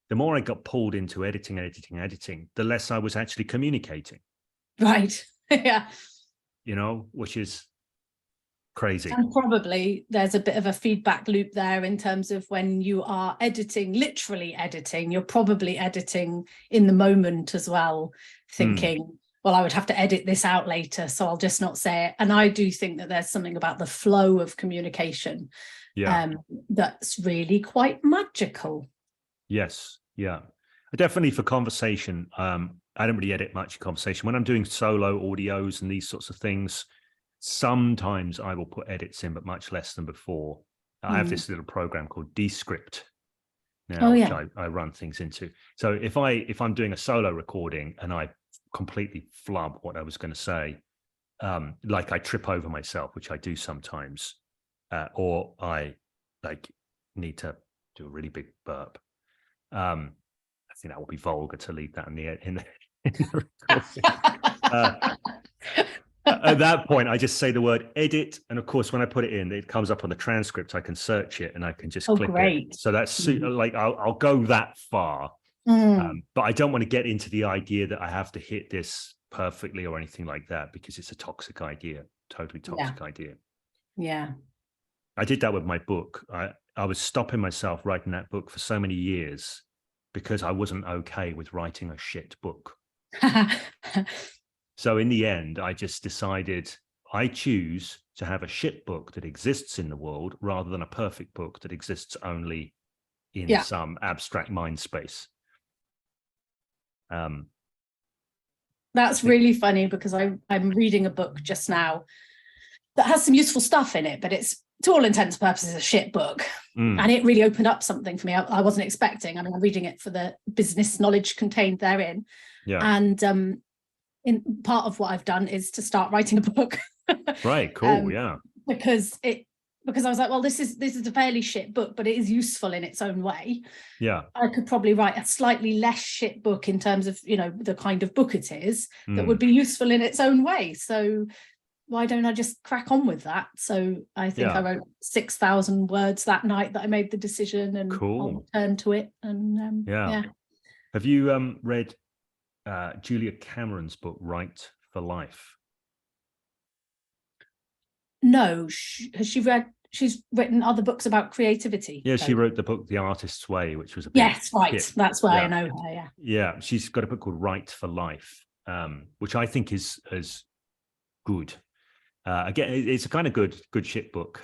the more I got pulled into editing, the less I was actually communicating. Right. Yeah. You know, which is crazy. And probably there's a bit of a feedback loop there in terms of when you are editing, literally editing, you're probably editing in the moment as well, thinking, well, I would have to edit this out later, so I'll just not say it. And I do think that there's something about the flow of communication that's really quite magical. Yes. Yeah. Definitely for conversation. I don't really edit much conversation. When I'm doing solo audios and these sorts of things, sometimes I will put edits in, but much less than before. I have this little program called Descript now, which I run things into. So if I'm doing a solo recording and I completely flub what I was going to say, like I trip over myself, which I do sometimes, or I like need to do a really big burp. I think that would be vulgar to leave that in the recording. At that point, I just say the word edit, and of course, when I put it in, it comes up on the transcript. I can search it and I can just click it. So that's like I'll go that far, but I don't want to get into the idea that I have to hit this perfectly or anything like that, because it's a toxic idea, totally toxic idea. Yeah, I did that with my book. I was stopping myself writing that book for so many years because I wasn't okay with writing a shit book. So in the end, I just decided I choose to have a shit book that exists in the world rather than a perfect book that exists only in some abstract mind space. That's really funny, because I'm reading a book just now that has some useful stuff in it, but it's, to all intents and purposes, a shit book. And it really opened up something for me I wasn't expecting. I mean, I'm reading it for the business knowledge contained therein. And in part of what I've done is to start writing a book. Right, cool, because I was like, well, this is a fairly shit book, but it is useful in its own way. I could probably write a slightly less shit book in terms of, you know, the kind of book it is, that would be useful in its own way. So why don't I just crack on with that? So I think I wrote 6,000 words that night that I made the decision, and I'll return to it. And have you read Julia Cameron's book, Right for Life? No. Has she read? She's written other books about creativity. Yeah, she wrote the book The Artist's Way, which was a big hit. That's why I know her. Yeah, she's got a book called Right for Life, which I think is good. Again, it's a kind of good shit book.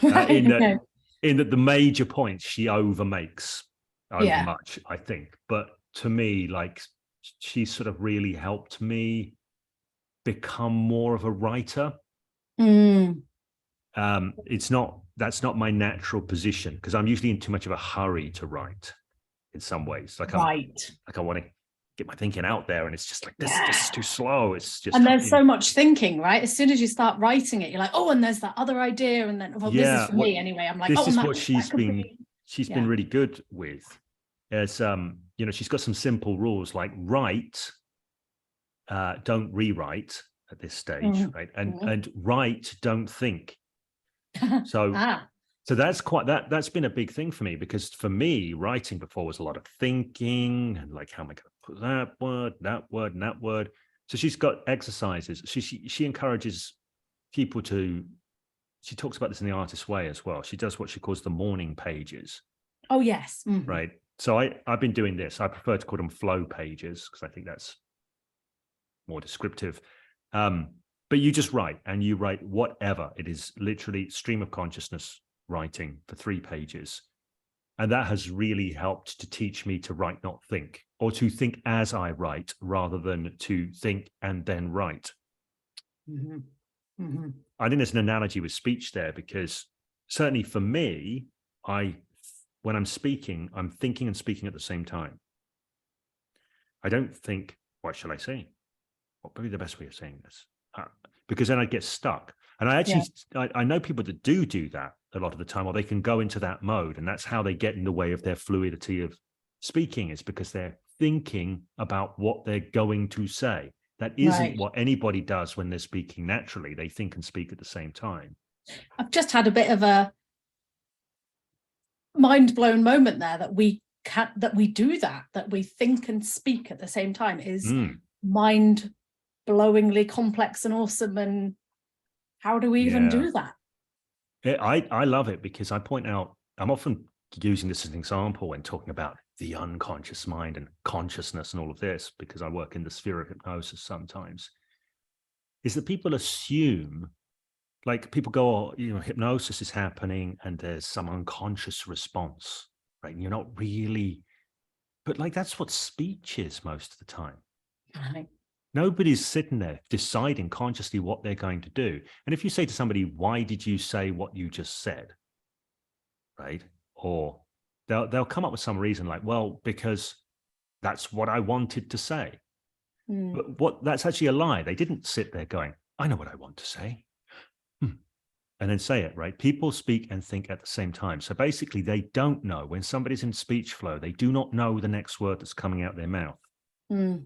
In that the major points she overmakes much, I think. But to me, like she sort of really helped me become more of a writer. That's not my natural position, because I'm usually in too much of a hurry to write in some ways. Like I want to get my thinking out there, and it's just like this is too slow. It's just, and there's so much thinking, right? As soon as you start writing it, you're like, oh, and there's that other idea, and then, well, this is for me anyway. I'm like, this oh, is and what she's been really good with. As you know, she's got some simple rules like write, don't rewrite at this stage, right? And write, don't think. So so that's been a big thing for me, because for me, writing before was a lot of thinking and like, how am I going to put that word, and that word? So she's got exercises. She encourages people to, she talks about this in the Artist Way as well. She does what she calls the morning pages. Oh, yes. Right. So I've been doing this. I prefer to call them flow pages, because I think that's more descriptive. But you just write, and you write whatever. It is literally stream of consciousness writing for 3 pages. And that has really helped to teach me to write, not think, or to think as I write rather than to think and then write. I think there's an analogy with speech there, because certainly for me, when I'm speaking, I'm thinking and speaking at the same time. I don't think, what shall I say? What would be the best way of saying this? Because then I get stuck. And I actually, I know people that do that a lot of the time, or they can go into that mode, and that's how they get in the way of their fluidity of speaking, is because they're thinking about what they're going to say. That isn't what anybody does when they're speaking naturally. They think and speak at the same time. I've just had a bit of a mind-blown moment there, that we do that we think and speak at the same time is mind-blowingly complex and awesome. And how do we even do that? I love it, because I point out, I'm often using this as an example when talking about the unconscious mind and consciousness and all of this, because I work in the sphere of hypnosis sometimes, is that people assume, like people go, oh, you know, hypnosis is happening and there's some unconscious response, right? And you're not really, but like, that's what speech is most of the time. Right. Nobody's sitting there deciding consciously what they're going to do. And if you say to somebody, why did you say what you just said? Right? Or they'll come up with some reason like, well, because that's what I wanted to say. But that's actually a lie. They didn't sit there going, I know what I want to say. And then say it, right? People speak and think at the same time. So basically, they don't know, when somebody's in speech flow, they do not know the next word that's coming out their mouth. So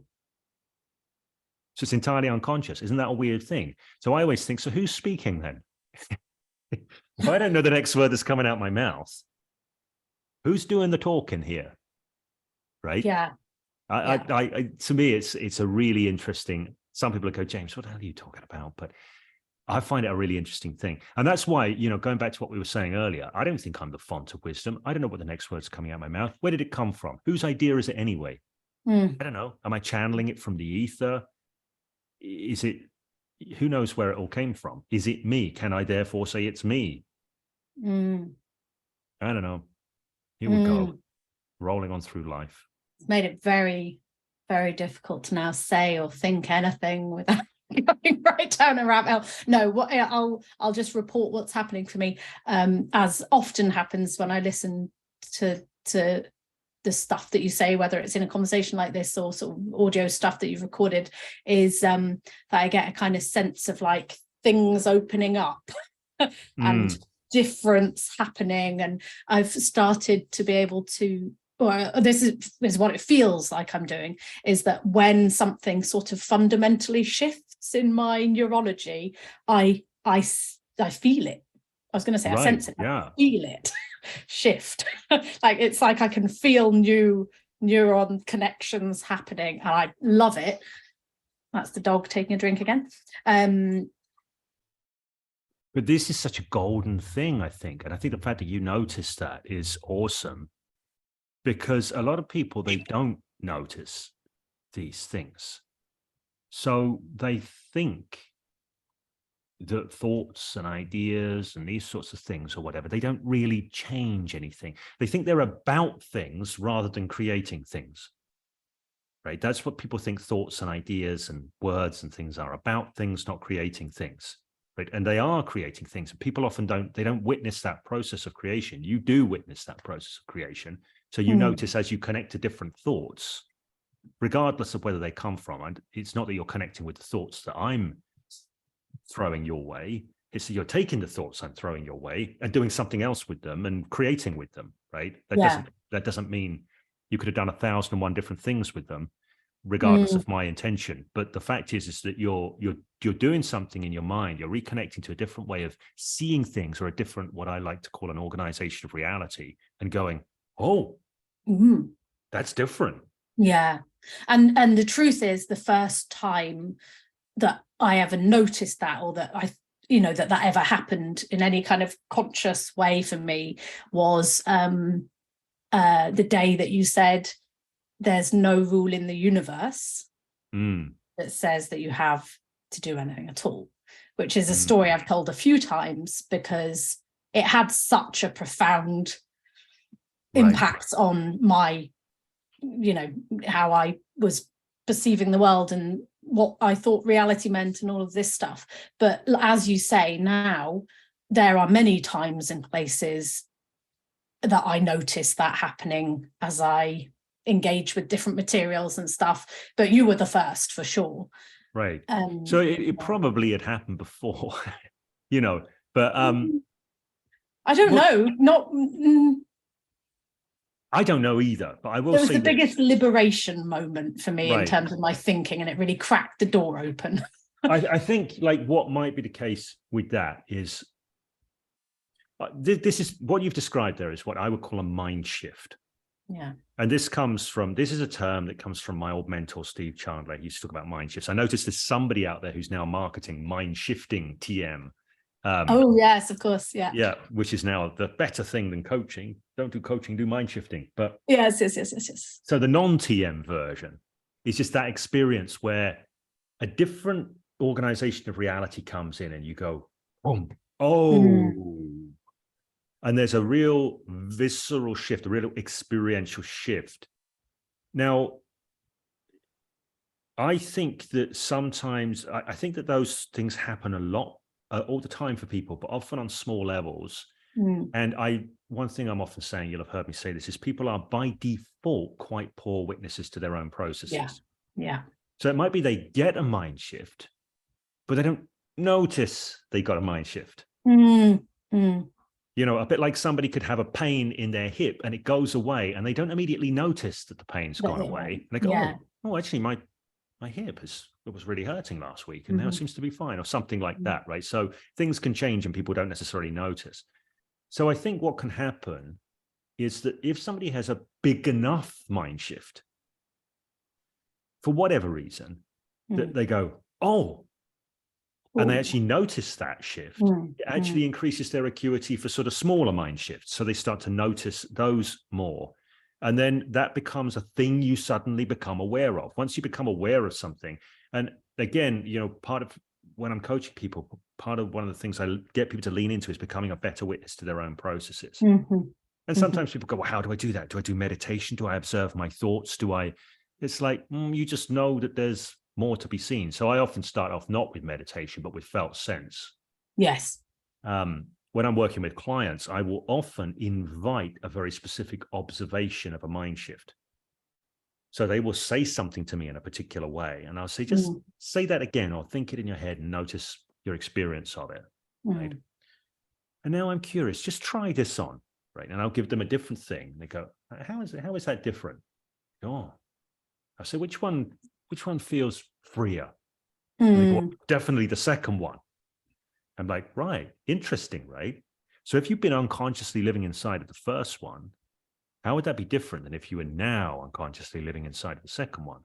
it's entirely unconscious. Isn't that a weird thing? So I always think, so who's speaking then? If I don't know the next word that's coming out my mouth, who's doing the talking here? Right? Yeah. To me, it's a really interesting, some people go, James, what the hell are you talking about? But I find it a really interesting thing. And that's why, you know, going back to what we were saying earlier, I don't think I'm the font of wisdom. I don't know what the next word's coming out of my mouth. Where did it come from? Whose idea is it anyway? I don't know. Am I channeling it from the ether? Is it, who knows where it all came from? Is it me? Can I therefore say it's me? I don't know. Here we go, rolling on through life. It's made it very, very difficult to now say or think anything without going right down a rabbit hole. No, I'll just report what's happening for me, as often happens when I listen to the stuff that you say, whether it's in a conversation like this or sort of audio stuff that you've recorded, is that I get a kind of sense of like things opening up and difference happening. And I've started to be able to, or this is what it feels like I'm doing, is that when something sort of fundamentally shifts in my neurology, I feel it. I was going to say I sense it. I feel it shift. Like it's like I can feel new neuron connections happening, and I love it. That's the dog taking a drink again. But this is such a golden thing, I think. And I think the fact that you noticed that is awesome, because a lot of people, they don't notice these things. So they think that thoughts and ideas and these sorts of things or whatever, they don't really change anything. They think they're about things rather than creating things. right? That's what people think thoughts and ideas and words and things are about, things, not creating things, right? And they are creating things. And people often don't witness that process of creation. You do witness that process of creation. So you notice as you connect to different thoughts, regardless of whether they come from, and it's not that you're connecting with the thoughts that I'm throwing your way, it's that you're taking the thoughts I'm throwing your way and doing something else with them and creating with them, right? That doesn't mean you could have done 1,001 different things with them, regardless of my intention. But the fact is that you're doing something in your mind. You're reconnecting to a different way of seeing things, or a different, what I like to call an organization of reality, and going, oh, that's different. Yeah. And the truth is, the first time that I ever noticed that, or that that ever happened in any kind of conscious way for me, was the day that you said, there's no rule in the universe that says that you have to do anything at all, which is a story I've told a few times, because it had such a profound impact on my, how I was perceiving the world and what I thought reality meant and all of this stuff. But as you say, now there are many times and places that I notice that happening as I engage with different materials and stuff. But you were the first, for sure. Right. So it probably had happened before, but I don't know. I don't know either, but I will say it was the biggest liberation moment for me in terms of my thinking, and it really cracked the door open. I think like what might be the case with that is this is what you've described there is what I would call a mind shift. Yeah. And this is a term that comes from my old mentor, Steve Chandler. He used to talk about mind shifts. I noticed there's somebody out there who's now marketing mind shifting TM. Oh, yes, of course. Yeah. Yeah. Which is now the better thing than coaching. Don't do coaching, do mind shifting. But yes. So the non-TM version is just that experience where a different organization of reality comes in and you go, boom, and there's a real visceral shift, a real experiential shift. Now, I think that sometimes, I think that those things happen a lot, all the time for people, but often on small levels. And one thing I'm often saying, you'll have heard me say this, is people are by default quite poor witnesses to their own processes. Yeah. So it might be they get a mind shift, but they don't notice they got a mind shift. A bit like somebody could have a pain in their hip and it goes away and they don't immediately notice that the pain's gone away. And they go, oh, actually my hip was really hurting last week and now it seems to be fine, or something like that, right? So things can change and people don't necessarily notice. So I think what can happen is that if somebody has a big enough mind shift, for whatever reason, that they go, and they actually notice that shift, it actually increases their acuity for sort of smaller mind shifts. So they start to notice those more. And then that becomes a thing you suddenly become aware of. Once you become aware of something, and again, part of when I'm coaching people, one of the things I get people to lean into is becoming a better witness to their own processes. And sometimes people go, well, how do I do that? Do I do meditation? Do I observe my thoughts? It's like, you just know that there's more to be seen. So I often start off not with meditation, but with felt sense. Yes. When I'm working with clients, I will often invite a very specific observation of a mind shift. So they will say something to me in a particular way, and I'll say, just say that again, or think it in your head and notice your experience of it. Right. And now I'm curious, just try this on. Right. And I'll give them a different thing. And they go, how is that different? Oh, I say, which one feels freer? And they go, definitely the second one. I'm like, right, interesting, right? So if you've been unconsciously living inside of the first one, how would that be different than if you were now unconsciously living inside of the second one?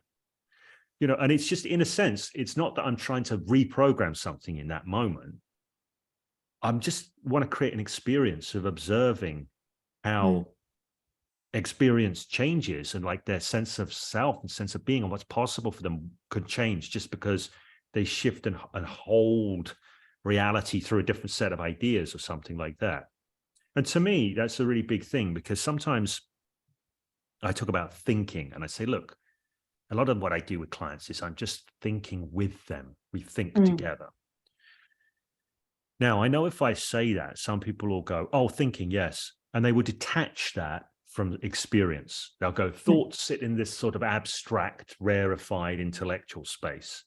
And it's just, in a sense, it's not that I'm trying to reprogram something in that moment. I'm just want to create an experience of observing how experience changes, and like their sense of self and sense of being and what's possible for them could change just because they shift and hold reality through a different set of ideas or something like that. And to me, that's a really big thing, because sometimes I talk about thinking and I say, look, a lot of what I do with clients is I'm just thinking with them. We think Mm. together. Now, I know if I say that, some people will go, oh, thinking, yes. And they will detach that from experience. They'll go, thoughts sit in this sort of abstract, rarefied intellectual space.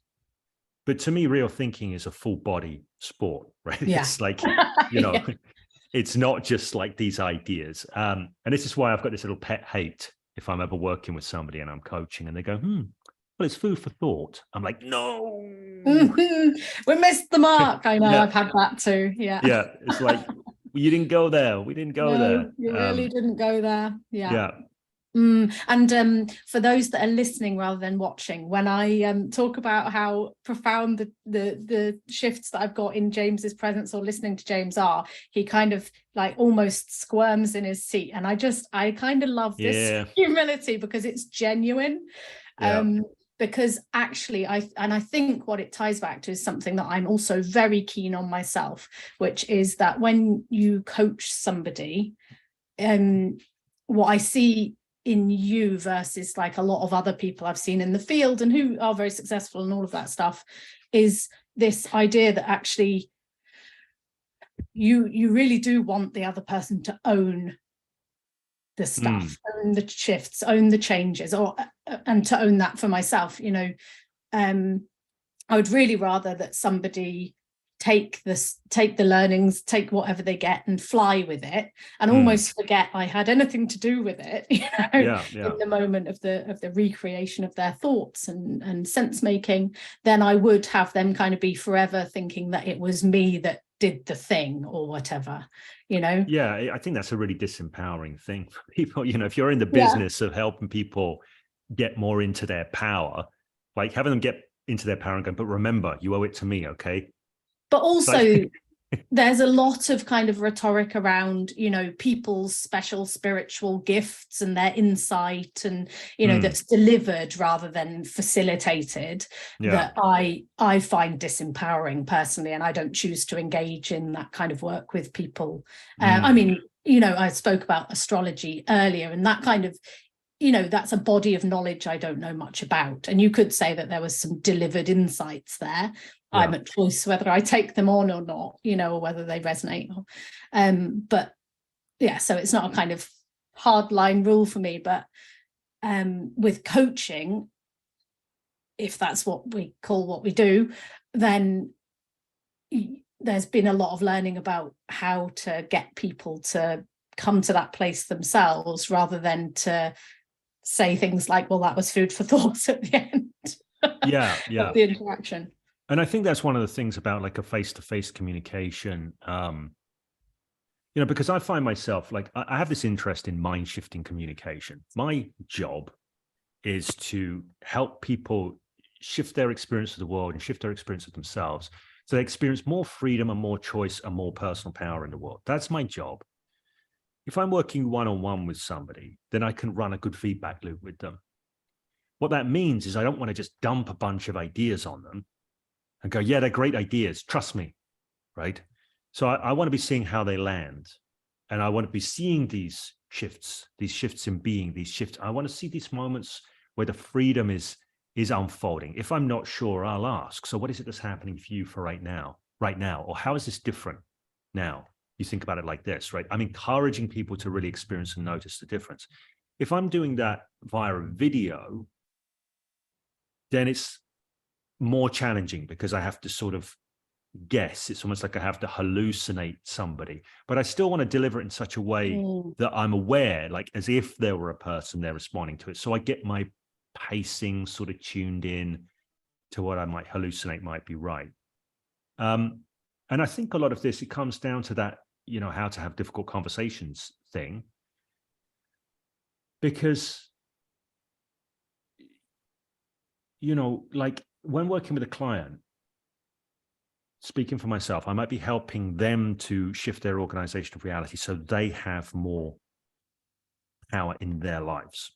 But to me, real thinking is a full body sport, right? Yeah. It's like, you know, Yeah. it's not just like these ideas. And this is why I've got this little pet hate if I'm ever working with somebody and I'm coaching and they go, well, it's food for thought. I'm like, no. We missed the mark. I know, Yeah. I've had that too. Yeah. Yeah. It's like, you didn't go there. We didn't go No, there. you really didn't go there. Yeah. Yeah. And for those that are listening rather than watching, when I talk about how profound the shifts that I've got in James's presence or listening to James are, he kind of like almost squirms in his seat, and I kind of love this humility because it's genuine. Because actually I think what it ties back to is something that I'm also very keen on myself, which is that when you coach somebody, what I see in you versus like a lot of other people I've seen in the field and who are very successful and all of that stuff, is this idea that actually you really do want the other person to own the stuff, own the shifts, own the changes, or and to own that for myself. You know, I would really rather that somebody take the learnings, take whatever they get and fly with it, and almost forget I had anything to do with it, you know, in the moment of the recreation of their thoughts and sense making. Then I would have them kind of be forever thinking that it was me that did the thing or whatever, you know. Yeah, I think that's a really disempowering thing for people. You know, if you're in the business of helping people get more into their power, like having them get into their power and go, but remember, you owe it to me, okay? But also there's a lot of kind of rhetoric around, you know, people's special spiritual gifts and their insight and, you know, that's delivered rather than facilitated, that I find disempowering personally, and I don't choose to engage in that kind of work with people. I mean, you know, I spoke about astrology earlier, and that kind of, you know, that's a body of knowledge I don't know much about. And you could say that there was some delivered insights there. I'm at choice whether I take them on or not, you know, or whether they resonate. But yeah, so it's not a kind of hard line rule for me. But with coaching, if that's what we call what we do, then there's been a lot of learning about how to get people to come to that place themselves, rather than to say things like, well, that was food for thought at the end of the interaction. And I think that's one of the things about like a face-to-face communication, you know, because I find myself like, I have this interest in mind-shifting communication. My job is to help people shift their experience of the world and shift their experience of themselves, so they experience more freedom and more choice and more personal power in the world. That's my job. If I'm working one-on-one with somebody, then I can run a good feedback loop with them. What that means is I don't want to just dump a bunch of ideas on them and go, yeah, they're great ideas, trust me, right? So I want to be seeing how they land. And I want to be seeing these shifts in being, these shifts. I want to see these moments where the freedom is unfolding. If I'm not sure, I'll ask, so what is it that's happening for you for right now? Or how is this different now? You think about it like this, right? I'm encouraging people to really experience and notice the difference. If I'm doing that via a video, then it's more challenging because I have to sort of guess. It's almost like I have to hallucinate somebody, but I still want to deliver it in such a way that I'm aware, like as if there were a person there responding to it. So I get my pacing sort of tuned in to what I might hallucinate might be right. And I think a lot of this, it comes down to that, you know, how to have difficult conversations thing, because, you know, like when working with a client, speaking for myself, I might be helping them to shift their organizational reality so they have more power in their lives,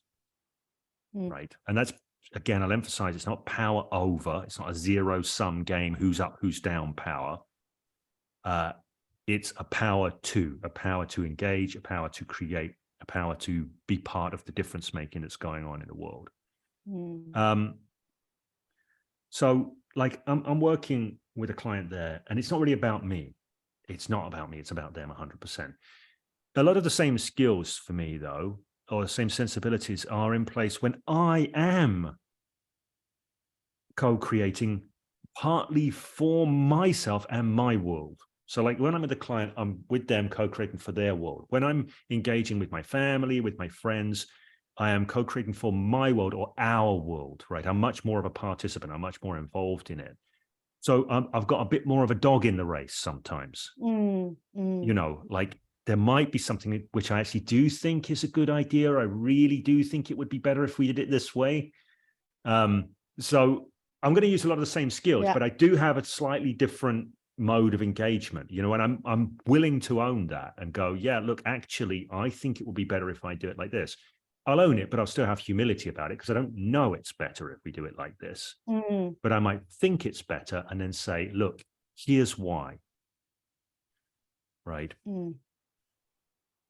right? And that's, again, I'll emphasize, it's not power over, it's not a zero-sum game, who's up, who's down power. It's a power to engage, a power to create, a power to be part of the difference making that's going on in the world. So like I'm working with a client there, and it's not really about me. It's not about me. It's about them 100%. A lot of the same skills for me, though, or the same sensibilities are in place when I am co-creating partly for myself and my world. So like when I'm with a client, I'm with them co-creating for their world. When I'm engaging with my family, with my friends, I am co-creating for my world or our world, right? I'm much more of a participant. I'm much more involved in it. So I've got a bit more of a dog in the race sometimes. You know, like there might be something which I actually do think is a good idea. I really do think it would be better if we did it this way. So I'm going to use a lot of the same skills, but I do have a slightly different mode of engagement, you know, and I'm willing to own that and go, yeah, look, actually, I think it would be better if I do it like this. I'll own it, but I'll still have humility about it because I don't know it's better if we do it like this. But I might think it's better and then say, look, here's why. Right.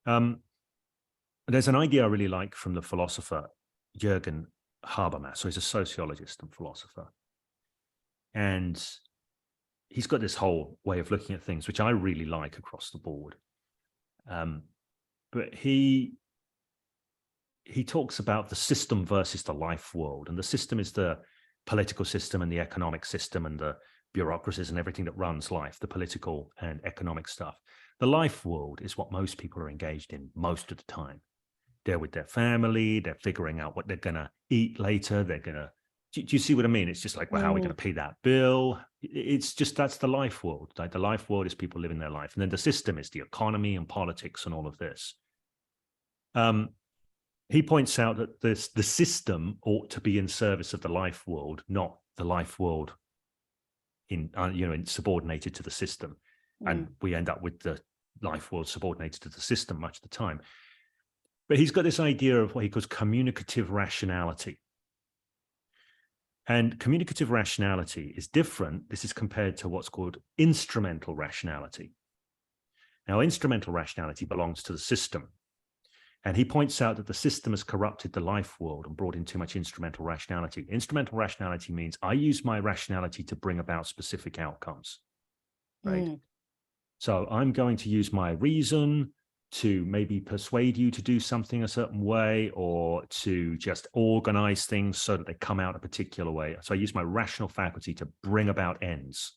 There's an idea I really like from the philosopher Jürgen Habermas. So he's a sociologist and philosopher. And he's got this whole way of looking at things, which I really like across the board. But he talks about the system versus the life world. And the system is the political system and the economic system and the bureaucracies and everything that runs life, the political and economic stuff. The life world is what most people are engaged in most of the time. They're with their family, they're figuring out what they're going to eat later. They're going to, do you see what I mean? It's just like, well, how are we going to pay that bill? It's just, that's the life world. Like the life world is people living their life. And then the system is the economy and politics and all of this. He points out that the system ought to be in service of the life world, not the life world in subordinated to the system. And we end up with the life world subordinated to the system much of the time. But he's got this idea of what he calls communicative rationality. And communicative rationality is different. This is compared to what's called instrumental rationality. Now, instrumental rationality belongs to the system. And he points out that the system has corrupted the life world and brought in too much instrumental rationality. Instrumental rationality means I use my rationality to bring about specific outcomes, right? So I'm going to use my reason to maybe persuade you to do something a certain way or to just organize things so that they come out a particular way. So I use my rational faculty to bring about ends.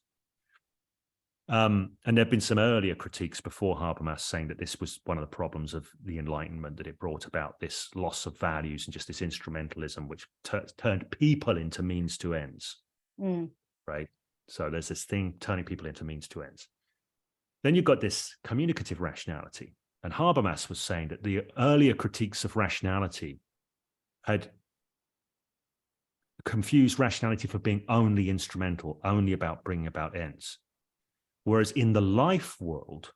And there have been some earlier critiques before Habermas saying that this was one of the problems of the Enlightenment, that it brought about this loss of values and just this instrumentalism, which turned people into means to ends, right? So there's this thing turning people into means to ends. Then you've got this communicative rationality. And Habermas was saying that the earlier critiques of rationality had confused rationality for being only instrumental, only about bringing about ends. Whereas in the life world,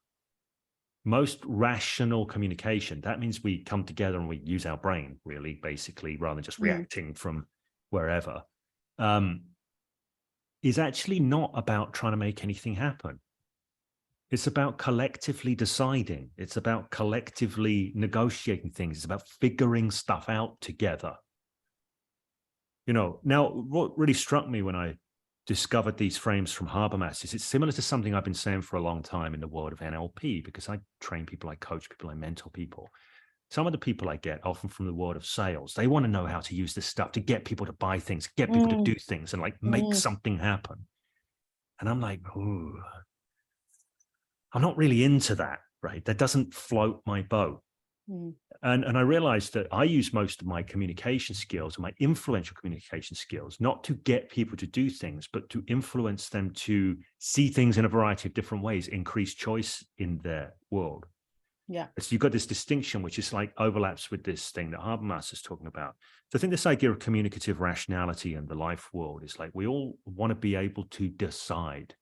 most rational communication, that means we come together and we use our brain, really, basically, rather than just reacting from wherever, is actually not about trying to make anything happen. It's about collectively deciding. It's about collectively negotiating things. It's about figuring stuff out together. You know, now what really struck me when I discovered these frames from Habermas is it's similar to something I've been saying for a long time in the world of NLP, because I train people, I coach people, I mentor people. Some of the people I get, often from the world of sales, they want to know how to use this stuff to get people to buy things, get people to do things and like make something happen. And I'm like, ooh, I'm not really into that, right? That doesn't float my boat. And I realized that I use most of my communication skills and my influential communication skills, not to get people to do things, but to influence them to see things in a variety of different ways, increase choice in their world. Yeah. So you've got this distinction, which is like overlaps with this thing that Habermas is talking about. So I think this idea of communicative rationality and the life world is like, we all want to be able to decide,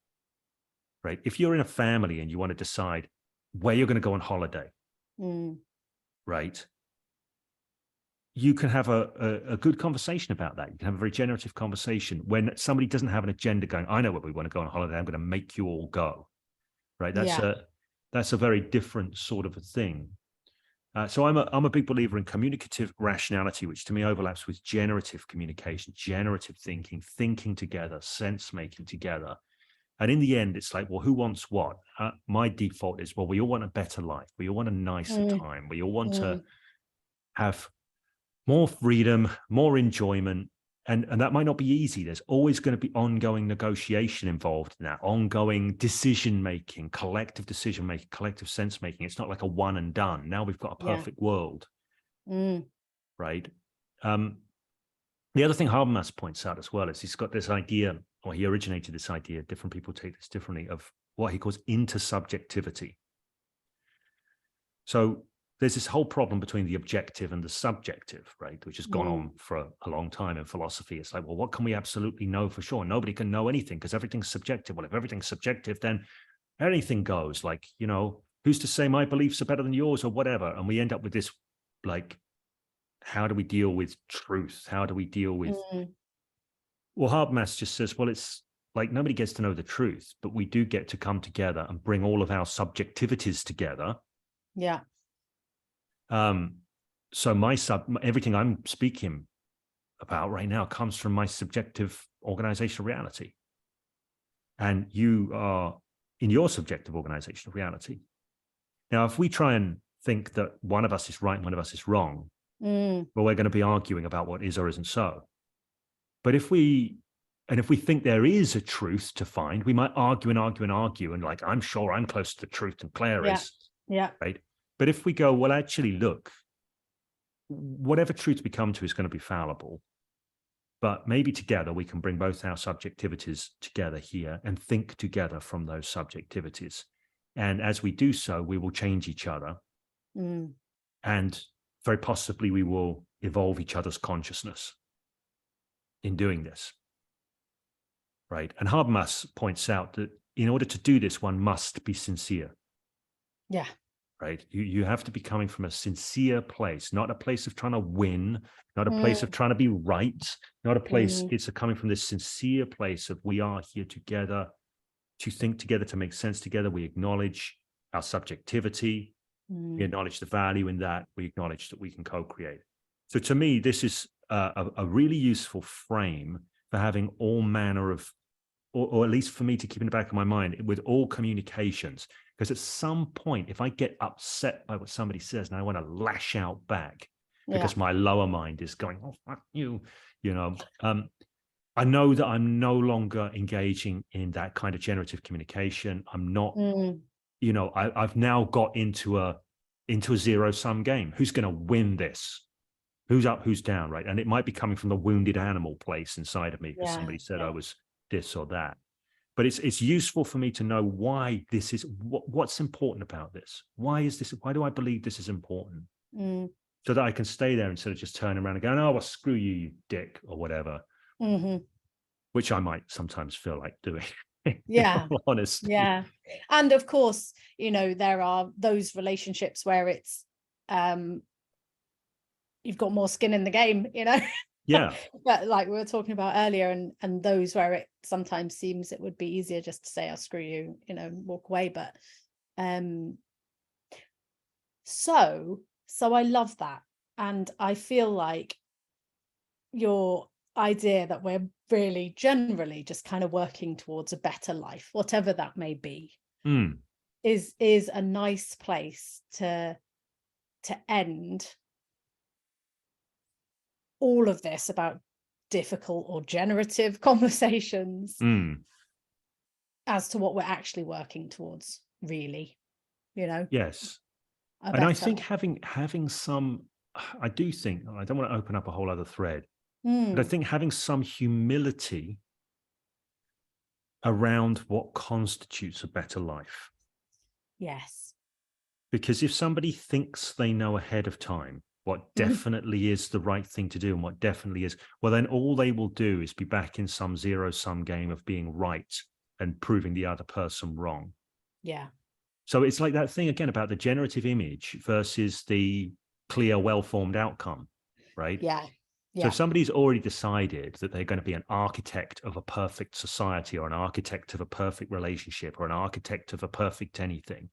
right? If you're in a family and you want to decide where you're going to go on holiday, right? You can have a good conversation about that. You can have a very generative conversation when somebody doesn't have an agenda going, I know where we want to go on holiday, I'm going to make you all go, right? That's a very different sort of a thing. So I'm a big believer in communicative rationality, which to me overlaps with generative communication, generative thinking, thinking together, sense making together. And in the end, it's like, well, who wants what? My default is, well, we all want a better life. We all want a nicer time. We all want to have more freedom, more enjoyment. And that might not be easy. There's always going to be ongoing negotiation involved in that, ongoing decision-making, collective decision-making, collective sense-making. It's not like a one and done. Now we've got a perfect world, right? The other thing Habermas points out as well is he's got this idea, or he originated this idea, different people take this differently, of what he calls intersubjectivity. So there's this whole problem between the objective and the subjective, right? Which has gone on for a long time in philosophy. It's like, well, what can we absolutely know for sure? Nobody can know anything because everything's subjective. Well, if everything's subjective, then anything goes. Like, you know, who's to say my beliefs are better than yours or whatever? And we end up with this, like, how do we deal with truth? How do we deal with... Well, Habermas just says, well, it's like nobody gets to know the truth, but we do get to come together and bring all of our subjectivities together. Yeah. So everything I'm speaking about right now comes from my subjective organizational reality. And you are in your subjective organizational reality. Now, if we try and think that one of us is right and one of us is wrong, well, we're going to be arguing about what is or isn't so. But if we think there is a truth to find, we might argue and argue and argue. And like, I'm sure I'm close to the truth and Claire is. Yeah. Right. But if we go, well, actually, look, whatever truth we come to is going to be fallible. But maybe together we can bring both our subjectivities together here and think together from those subjectivities. And as we do so, we will change each other. And very possibly we will evolve each other's consciousness in doing this. Right. And Habermas points out that in order to do this, one must be sincere. Yeah. Right. You have to be coming from a sincere place, not a place of trying to win, not a place of trying to be right, not a place. It's coming from this sincere place of we are here together to think together, to make sense together. We acknowledge our subjectivity. We acknowledge the value in that. We acknowledge that we can co-create. So to me, this is a really useful frame for having all manner of, or at least for me to keep in the back of my mind with all communications. Because at some point, if I get upset by what somebody says and I want to lash out back because my lower mind is going, oh, fuck you, you know, I know that I'm no longer engaging in that kind of generative communication. I'm not, you know, I've now got into a zero-sum game. Who's going to win this? Who's up, who's down, right? And it might be coming from the wounded animal place inside of me because somebody said I was this or that. But it's useful for me to know why this is, what's important about this. Why is this? Why do I believe this is important? So that I can stay there instead of just turning around and going, oh, well, screw you, you dick, or whatever. Which I might sometimes feel like doing. Yeah. Honest. Yeah. And of course, you know, there are those relationships where it's, you've got more skin in the game, you know. Yeah. But like we were talking about earlier, and those where it sometimes seems it would be easier just to say, I'll screw you, you know, walk away. But so I love that. And I feel like your idea that we're really generally just kind of working towards a better life, whatever that may be, is a nice place to end all of this about difficult or generative conversations as to what we're actually working towards, really, you know. Yes. And I think having some, I do think, I don't want to open up a whole other thread, but I think having some humility around what constitutes a better life. Yes. Because if somebody thinks they know ahead of time what definitely is the right thing to do and what definitely is, well, then all they will do is be back in some zero-sum game of being right and proving the other person wrong. Yeah. So it's like that thing again about the generative image versus the clear, well-formed outcome, right? Yeah. So if somebody's already decided that they're going to be an architect of a perfect society or an architect of a perfect relationship or an architect of a perfect anything,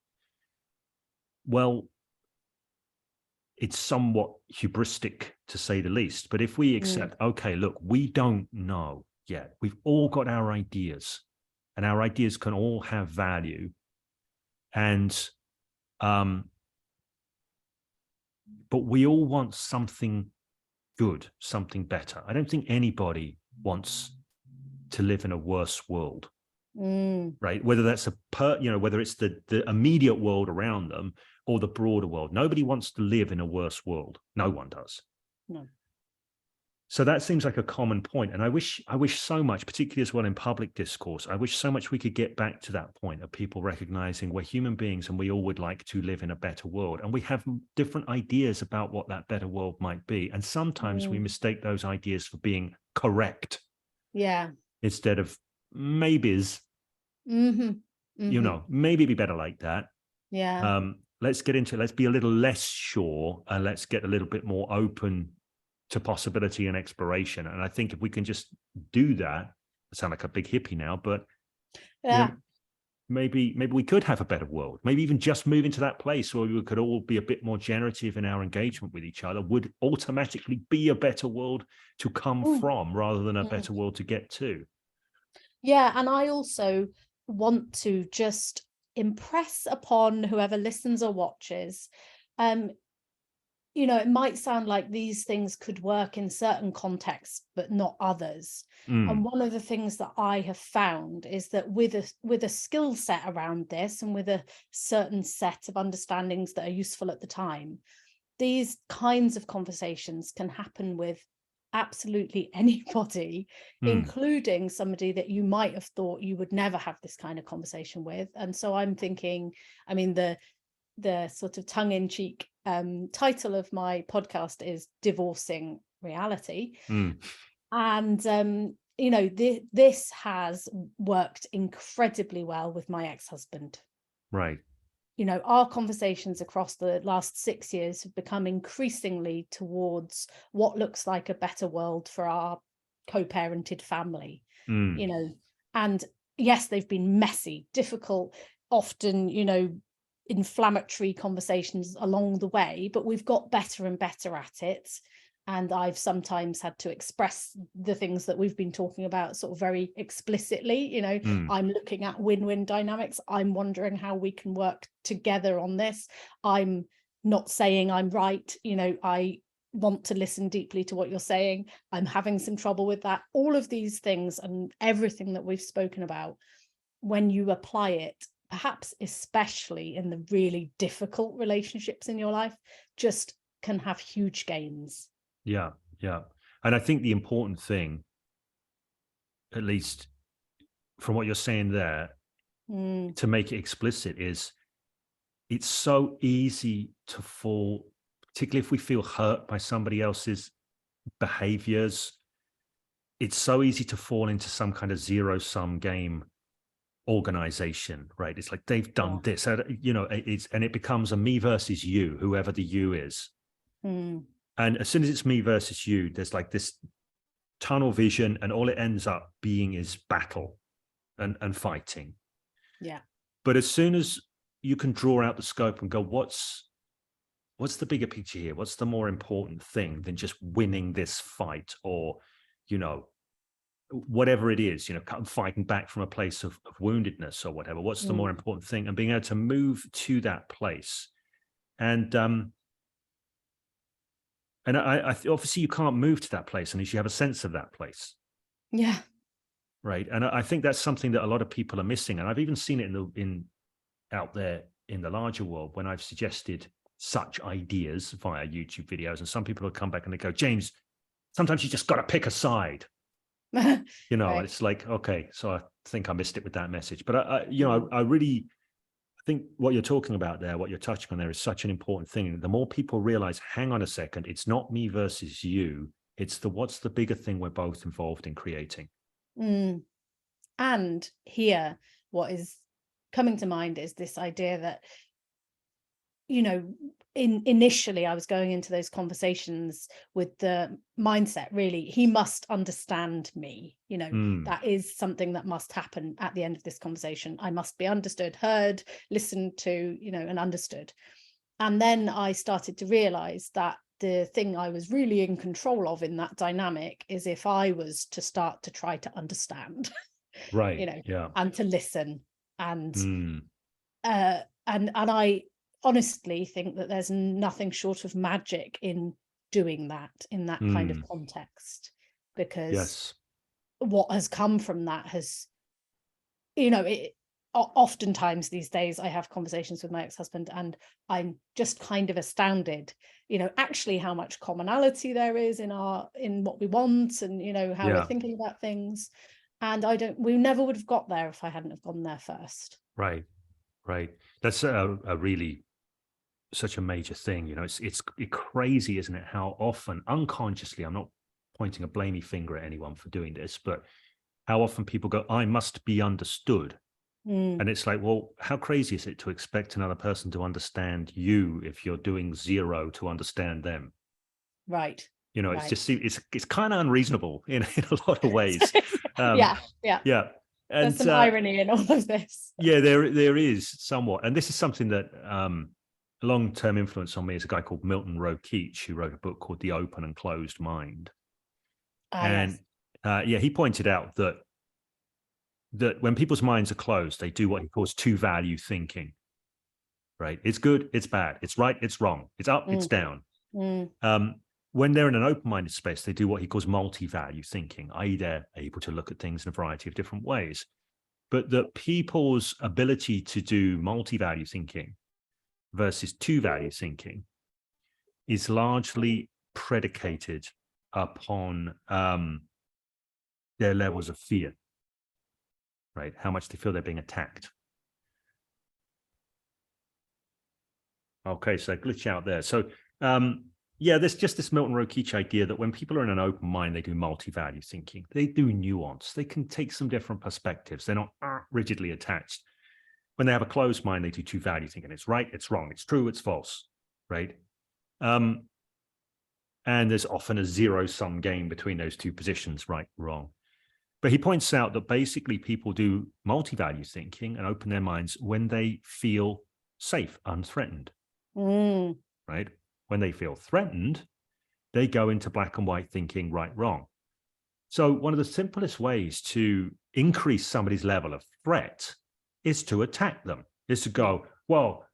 well, it's somewhat hubristic, to say the least. But if we accept, okay, look, we don't know yet. We've all got our ideas, and our ideas can all have value. And but we all want something good, something better. I don't think anybody wants to live in a worse world, right? Whether that's whether it's the immediate world around them or the broader world. Nobody wants to live in a worse world. No one does. No. So that seems like a common point. And I wish so much, particularly as well in public discourse, I wish so much we could get back to that point of people recognizing we're human beings and we all would like to live in a better world. And we have different ideas about what that better world might be. And sometimes we mistake those ideas for being correct. Yeah. Instead of maybes, maybe it'd be better like that. Yeah. Let's get into it. Let's be a little less sure and let's get a little bit more open to possibility and exploration. And I think if we can just do that, I sound like a big hippie now, but maybe we could have a better world. Maybe even just move into that place where we could all be a bit more generative in our engagement with each other would automatically be a better world to come from rather than a better world to get to. Yeah. And I also want to just impress upon whoever listens or watches, it might sound like these things could work in certain contexts, but not others. And one of the things that I have found is that with a skill set around this and with a certain set of understandings that are useful at the time, these kinds of conversations can happen with absolutely anybody, including somebody that you might have thought you would never have this kind of conversation with. And so I'm thinking, I mean, the sort of tongue-in-cheek title of my podcast is Divorcing Reality. And this has worked incredibly well with my ex-husband. Right. Our conversations across the last 6 years have become increasingly towards what looks like a better world for our co-parented family. And yes, they've been messy, difficult, often inflammatory conversations along the way, but we've got better and better at it. And I've sometimes had to express the things that we've been talking about sort of very explicitly. I'm looking at win-win dynamics. I'm wondering how we can work together on this. I'm not saying I'm right. I want to listen deeply to what you're saying. I'm having some trouble with that. All of these things and everything that we've spoken about, when you apply it, perhaps especially in the really difficult relationships in your life, just can have huge gains. Yeah. And I think the important thing, at least from what you're saying there, to make it explicit, is it's so easy to fall, particularly if we feel hurt by somebody else's behaviors. It's so easy to fall into some kind of zero-sum game organization, right? It's like they've done this, and it becomes a me versus you, whoever the you is. And as soon as it's me versus you, there's like this tunnel vision, and all it ends up being is battle and fighting. Yeah. But as soon as you can draw out the scope and go, what's the bigger picture here? What's the more important thing than just winning this fight, or whatever it is, fighting back from a place of woundedness or whatever? What's the more important thing? And being able to move to that place. And I obviously you can't move to that place unless you have a sense of that place. Yeah. Right. And I think that's something that a lot of people are missing. And I've even seen it out there in the larger world when I've suggested such ideas via YouTube videos. And some people will come back and they go, James, sometimes you just got to pick a side. Right. It's like, okay, so I think I missed it with that message. But I really think what you're talking about there, what you're touching on there, is such an important thing. The more people realize, hang on a second, it's not me versus you. It's what's the bigger thing we're both involved in creating. And here, what is coming to mind is this idea that, initially I was going into those conversations with the mindset, really, he must understand me. That is something that must happen at the end of this conversation. I must be understood, heard, listened to, and understood. And then I started to realize that the thing I was really in control of in that dynamic is if I was to start to try to understand, Right. Yeah. and to listen. And Mm. and I honestly think that there's nothing short of magic in doing that in that kind of context, because Yes. what has come from that has, oftentimes these days I have conversations with my ex-husband and I'm just kind of astounded, actually how much commonality there is in what we want, and how we're thinking about things. And we never would have got there if I hadn't have gone there first. Right. That's a really such a major thing. It's crazy, isn't it? How often unconsciously, I'm not pointing a blamey finger at anyone for doing this, but how often people go, I must be understood. And it's like, well, how crazy is it to expect another person to understand you if you're doing zero to understand them? Right. It's just, it's kind of unreasonable in a lot of ways. Yeah. And there's some irony in all of this. Yeah, there is somewhat. And this is something that a long-term influence on me is a guy called Milton Rokeach, who wrote a book called The Open and Closed Mind. He pointed out that when people's minds are closed, they do what he calls two-value thinking, right? It's good, it's bad, it's right, it's wrong, it's up, it's down. When they're in an open-minded space, they do what he calls multi-value thinking, i.e. they're able to look at things in a variety of different ways. But that people's ability to do multi-value thinking versus two-value thinking is largely predicated upon their levels of fear, right? How much they feel they're being attacked. Okay, so glitch out there. So there's just this Milton Rokeach idea that when people are in an open mind, they do multi-value thinking. They do nuance. They can take some different perspectives. They're not rigidly attached. When they have a closed mind, they do two-value thinking. It's right, it's wrong, it's true, it's false, right? And there's often a zero-sum game between those two positions, right, wrong. But he points out that basically people do multi-value thinking and open their minds when they feel safe, unthreatened, right? When they feel threatened, they go into black and white thinking, right, wrong. So one of the simplest ways to increase somebody's level of threat is to attack them, is to go, well,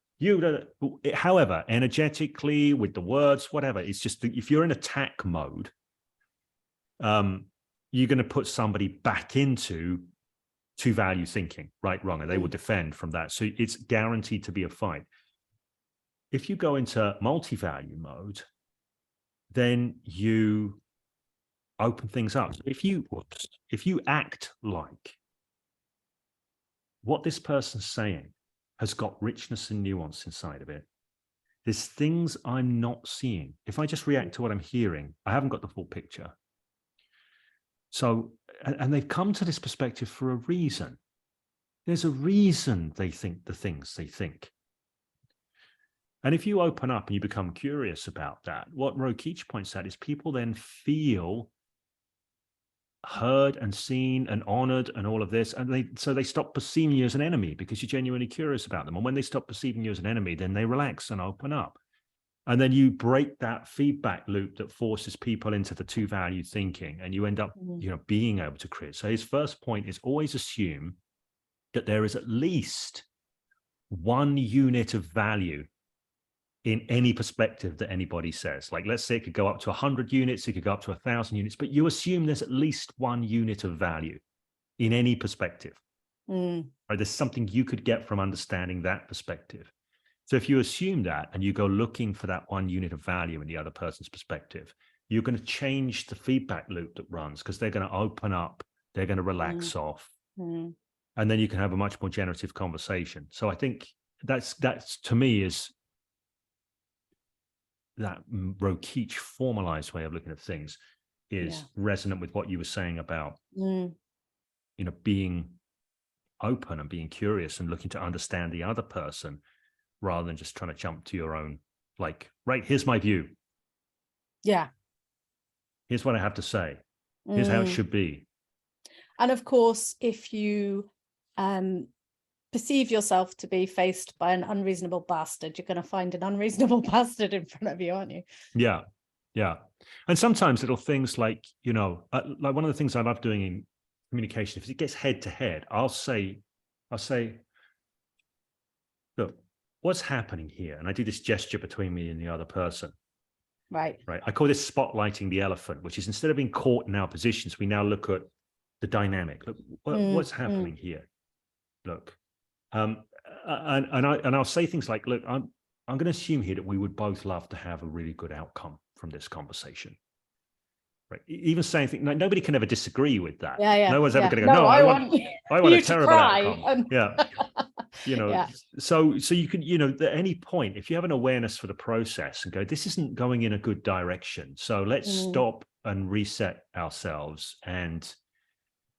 however, energetically, with the words, whatever. It's just if you're in attack mode, you're going to put somebody back into two-value thinking, right, wrong, and they will defend from that. So it's guaranteed to be a fight. If you go into multi-value mode, then you open things up. If you act like what this person's saying has got richness and nuance inside of it, there's things I'm not seeing. If I just react to what I'm hearing, I haven't got the full picture. So, and they've come to this perspective for a reason. There's a reason they think the things they think. And if you open up and you become curious about that, what Rokeach points out is people then feel heard and seen and honored and all of this. And so they stop perceiving you as an enemy because you're genuinely curious about them. And when they stop perceiving you as an enemy, then they relax and open up. And then you break that feedback loop that forces people into the two-value thinking, and you end up, being able to create. So his first point is always assume that there is at least one unit of value in any perspective that anybody says. Like, let's say it could go up to 100 units, it could go up to 1,000 units, but you assume there's at least one unit of value in any perspective. Right? There's something you could get from understanding that perspective. So if you assume that and you go looking for that one unit of value in the other person's perspective, you're going to change the feedback loop that runs, because they're going to open up, they're going to relax off, and then you can have a much more generative conversation. So I think that's to me is that Rokeach formalized way of looking at things is resonant with what you were saying about, being open and being curious and looking to understand the other person rather than just trying to jump to your own, like, right, here's my view. Yeah. Here's what I have to say. Here's how it should be. And of course, if you perceive yourself to be faced by an unreasonable bastard, you're going to find an unreasonable bastard in front of you, aren't you? Yeah. Yeah. And sometimes little things like, like one of the things I love doing in communication, if it gets head to head, I'll say, look, what's happening here? And I do this gesture between me and the other person. Right. Right. I call this spotlighting the elephant, which is instead of being caught in our positions, we now look at the dynamic. Look, what's happening here? Look, and I'll say things like, look, I'm going to assume here that we would both love to have a really good outcome from this conversation. Right. Even saying things like nobody can ever disagree with that. Yeah. No one's ever going to go, no, no, I want you a to terrible cry. outcome. Yeah. Yeah. So you can, at any point, if you have an awareness for the process and go, this isn't going in a good direction. So let's stop and reset ourselves and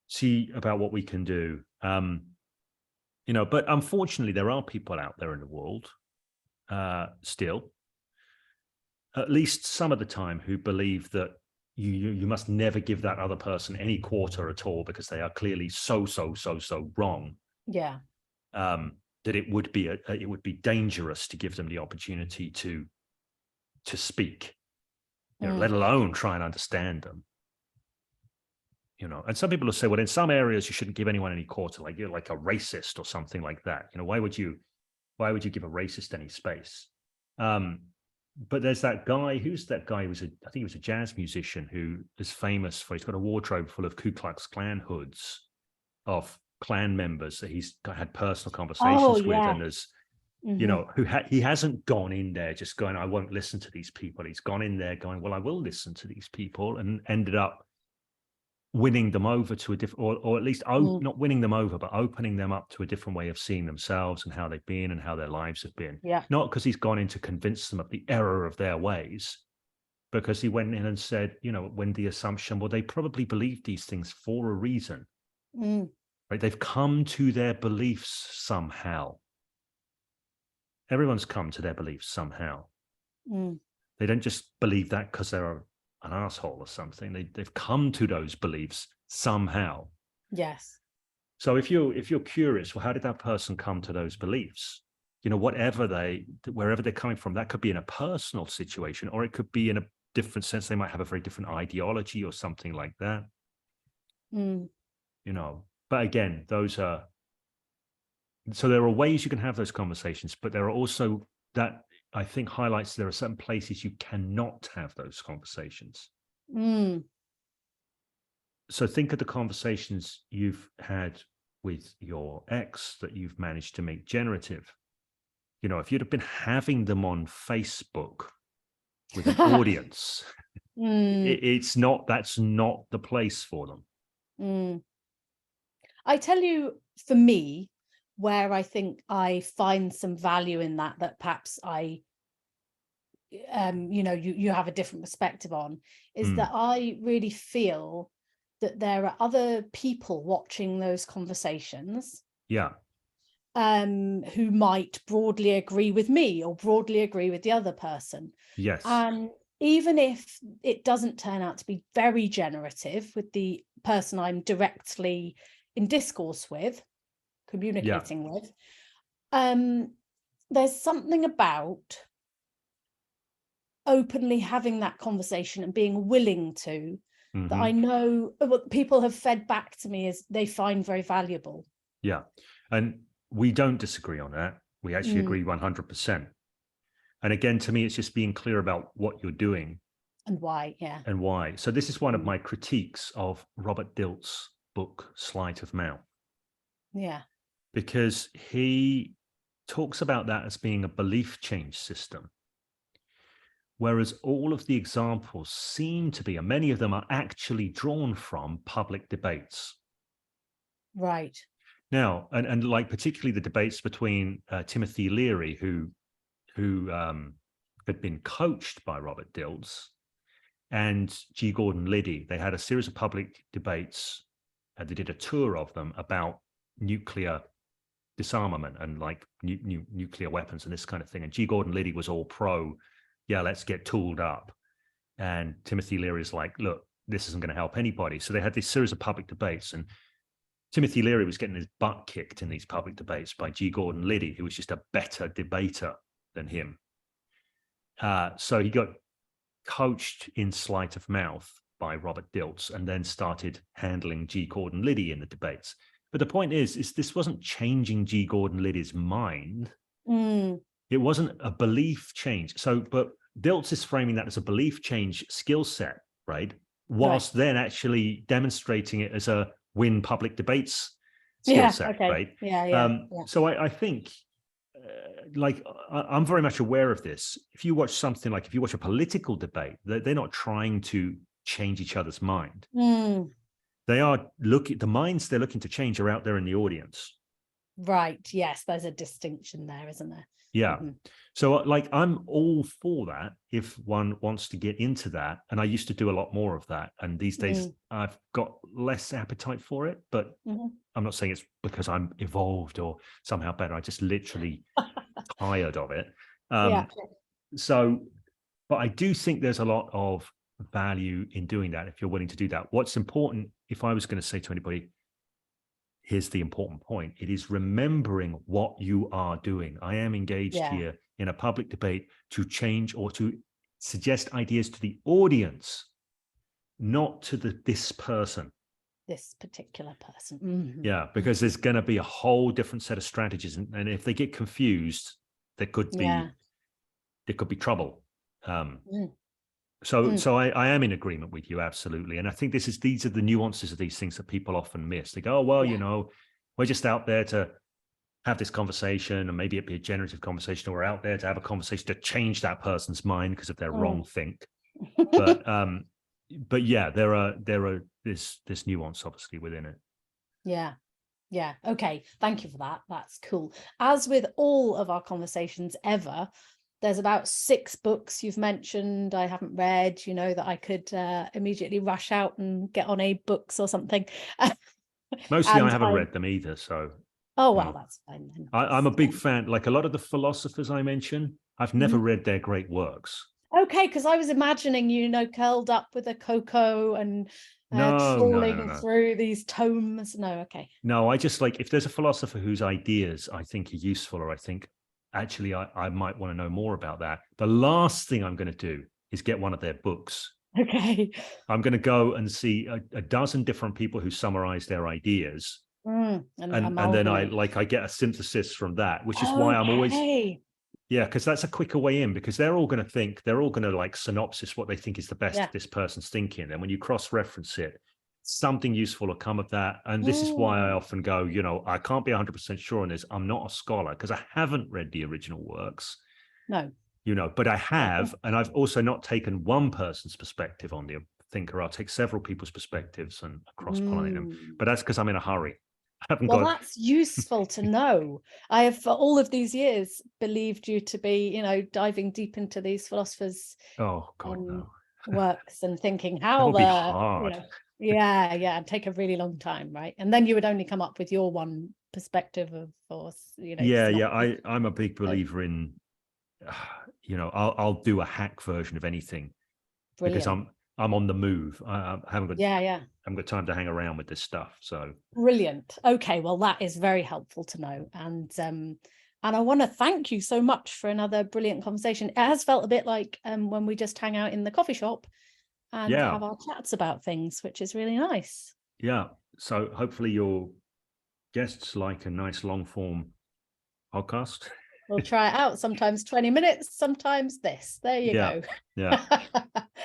see about what we can do. But unfortunately, there are people out there in the world still, at least some of the time, who believe that you must never give that other person any quarter at all because they are clearly so wrong. Yeah. That it would be dangerous to give them the opportunity to speak, let alone try and understand them. And some people will say, well, in some areas you shouldn't give anyone any quarter, like you're like a racist or something like that. Why would you give a racist any space? But there's that guy. Who's that guy? I think he was a jazz musician who is famous for, he's got a wardrobe full of Ku Klux Klan hoods of Klan members that he's had personal conversations with, and there's he hasn't gone in there just going, I won't listen to these people. He's gone in there going, well, I will listen to these people, and ended up winning them over to a different, or at least not winning them over, but opening them up to a different way of seeing themselves and how they've been and how their lives have been. Yeah. Not because he's gone in to convince them of the error of their ways, because he went in and said, when the assumption, well, they probably believe these things for a reason. Right? They've come to their beliefs somehow. Everyone's come to their beliefs somehow. They don't just believe that because they're an asshole or something. They've come to those beliefs somehow. Yes. So if you're curious, well, how did that person come to those beliefs? Wherever they're coming from, that could be in a personal situation, or it could be in a different sense. They might have a very different ideology or something like that. But again, so there are ways you can have those conversations, but there are also, that I think highlights, there are certain places you cannot have those conversations. So think of the conversations you've had with your ex that you've managed to make generative. If you'd have been having them on Facebook with an audience, that's not the place for them. I tell you, for me, where I think I find some value in that perhaps I, you have a different perspective on, is that I really feel that there are other people watching those conversations. Yeah. Who might broadly agree with me or broadly agree with the other person. Yes. And even if it doesn't turn out to be very generative with the person I'm directly in discourse with, communicating with, there's something about openly having that conversation and being willing to, that I know what people have fed back to me is they find very valuable. Yeah. And we don't disagree on that. We actually agree 100%. And again, to me, it's just being clear about what you're doing. And why, yeah. And why. So this is one of my critiques of Robert Dilts' book, Sleight of Mouth. Yeah. Because he talks about that as being a belief change system. Whereas all of the examples seem to be, and many of them are actually drawn from public debates. Right. Now, and like particularly the debates between Timothy Leary, who had been coached by Robert Dilts, and G. Gordon Liddy. They had a series of public debates. They did a tour of them about nuclear disarmament and like nuclear weapons and this kind of thing. And G. Gordon Liddy was all pro, yeah, let's get tooled up. And Timothy Leary is like, look, this isn't going to help anybody. So they had this series of public debates, and Timothy Leary was getting his butt kicked in these public debates by G. Gordon Liddy, who was just a better debater than him. So he got coached in sleight of mouth by Robert Dilts and then started handling G. Gordon Liddy in the debates. But the point is this wasn't changing G. Gordon Liddy's mind. It wasn't a belief change. So, but Dilts is framing that as a belief change skill set, right? Whilst then actually demonstrating it as a win public debates skill set, right? So I think, I'm very much aware of this. If you watch something like, if you watch a political debate, they're not trying to change each other's mind. They are the minds they're looking to change are out there in the audience. Right. Yes, there's a distinction there, isn't there? Yeah. So like, I'm all for that if one wants to get into that. And I used to do a lot more of that. And these days I've got less appetite for it, but I'm not saying it's because I'm evolved or somehow better. I just literally tired of it. So, but I do think there's a lot of value in doing that if you're willing to do that. What's important, if I was going to say to anybody, here's the important point. It is remembering what you are doing. I am engaged here in a public debate to change or to suggest ideas to the audience, not to this person. This particular person. Yeah, because there's going to be a whole different set of strategies. And if they get confused, there could be trouble. So I am in agreement with you, absolutely. And I think these are the nuances of these things that people often miss. They go, oh, well, you know, we're just out there to have this conversation, and maybe it'd be a generative conversation, or we're out there to have a conversation to change that person's mind because of their wrong think. But yeah, there are this nuance obviously within it. Yeah. Okay. Thank you for that. That's cool. As with all of our conversations ever, there's about 6 books you've mentioned I haven't read, you know, that I could immediately rush out and get on a books or something. Mostly I haven't read them either. So. Oh, well, that's fine then. I'm a big fan. Like a lot of the philosophers I mentioned, I've never read their great works. Okay, because I was imagining, you know, curled up with a cocoa and trawling through these tomes. No, okay. No, I just like, if there's a philosopher whose ideas I think are useful, or I think, actually, I might want to know more about that, the last thing I'm going to do is get one of their books. Okay. I'm going to go and see a dozen different people who summarize their ideas. And then I get a synthesis from that, which is why I'm always, because that's a quicker way in, because they're all going to like synopsis what they think is the best this person's thinking. And when you cross-reference it, something useful will come of that. And this is why I often go, you know, I can't be 100% sure on this. I'm not a scholar because I haven't read the original works. No. You know, but I have, and I've also not taken one person's perspective on the thinker. I'll take several people's perspectives and cross-pollinate them. But that's because I'm in a hurry. That's useful to know. I have, for all of these years, believed you to be, you know, diving deep into these philosophers' works and thinking how be hard. You know, it'd take a really long time, right? And then you would only come up with your one perspective of course, you know. I'm a big believer in, you know, I'll do a hack version of anything. Brilliant. Because I'm on the move. I haven't got time to hang around with this stuff. So brilliant. Okay, well, that is very helpful to know. And I want to thank you so much for another brilliant conversation. It has felt a bit like when we just hang out in the coffee shop and have our chats about things, which is really nice. Yeah. So hopefully your guests like a nice long form podcast. We'll try it out. Sometimes 20 minutes, sometimes this. There you go. Yeah.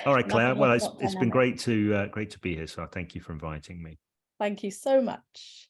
All right, Claire. Well, it's been great to be here. So thank you for inviting me. Thank you so much.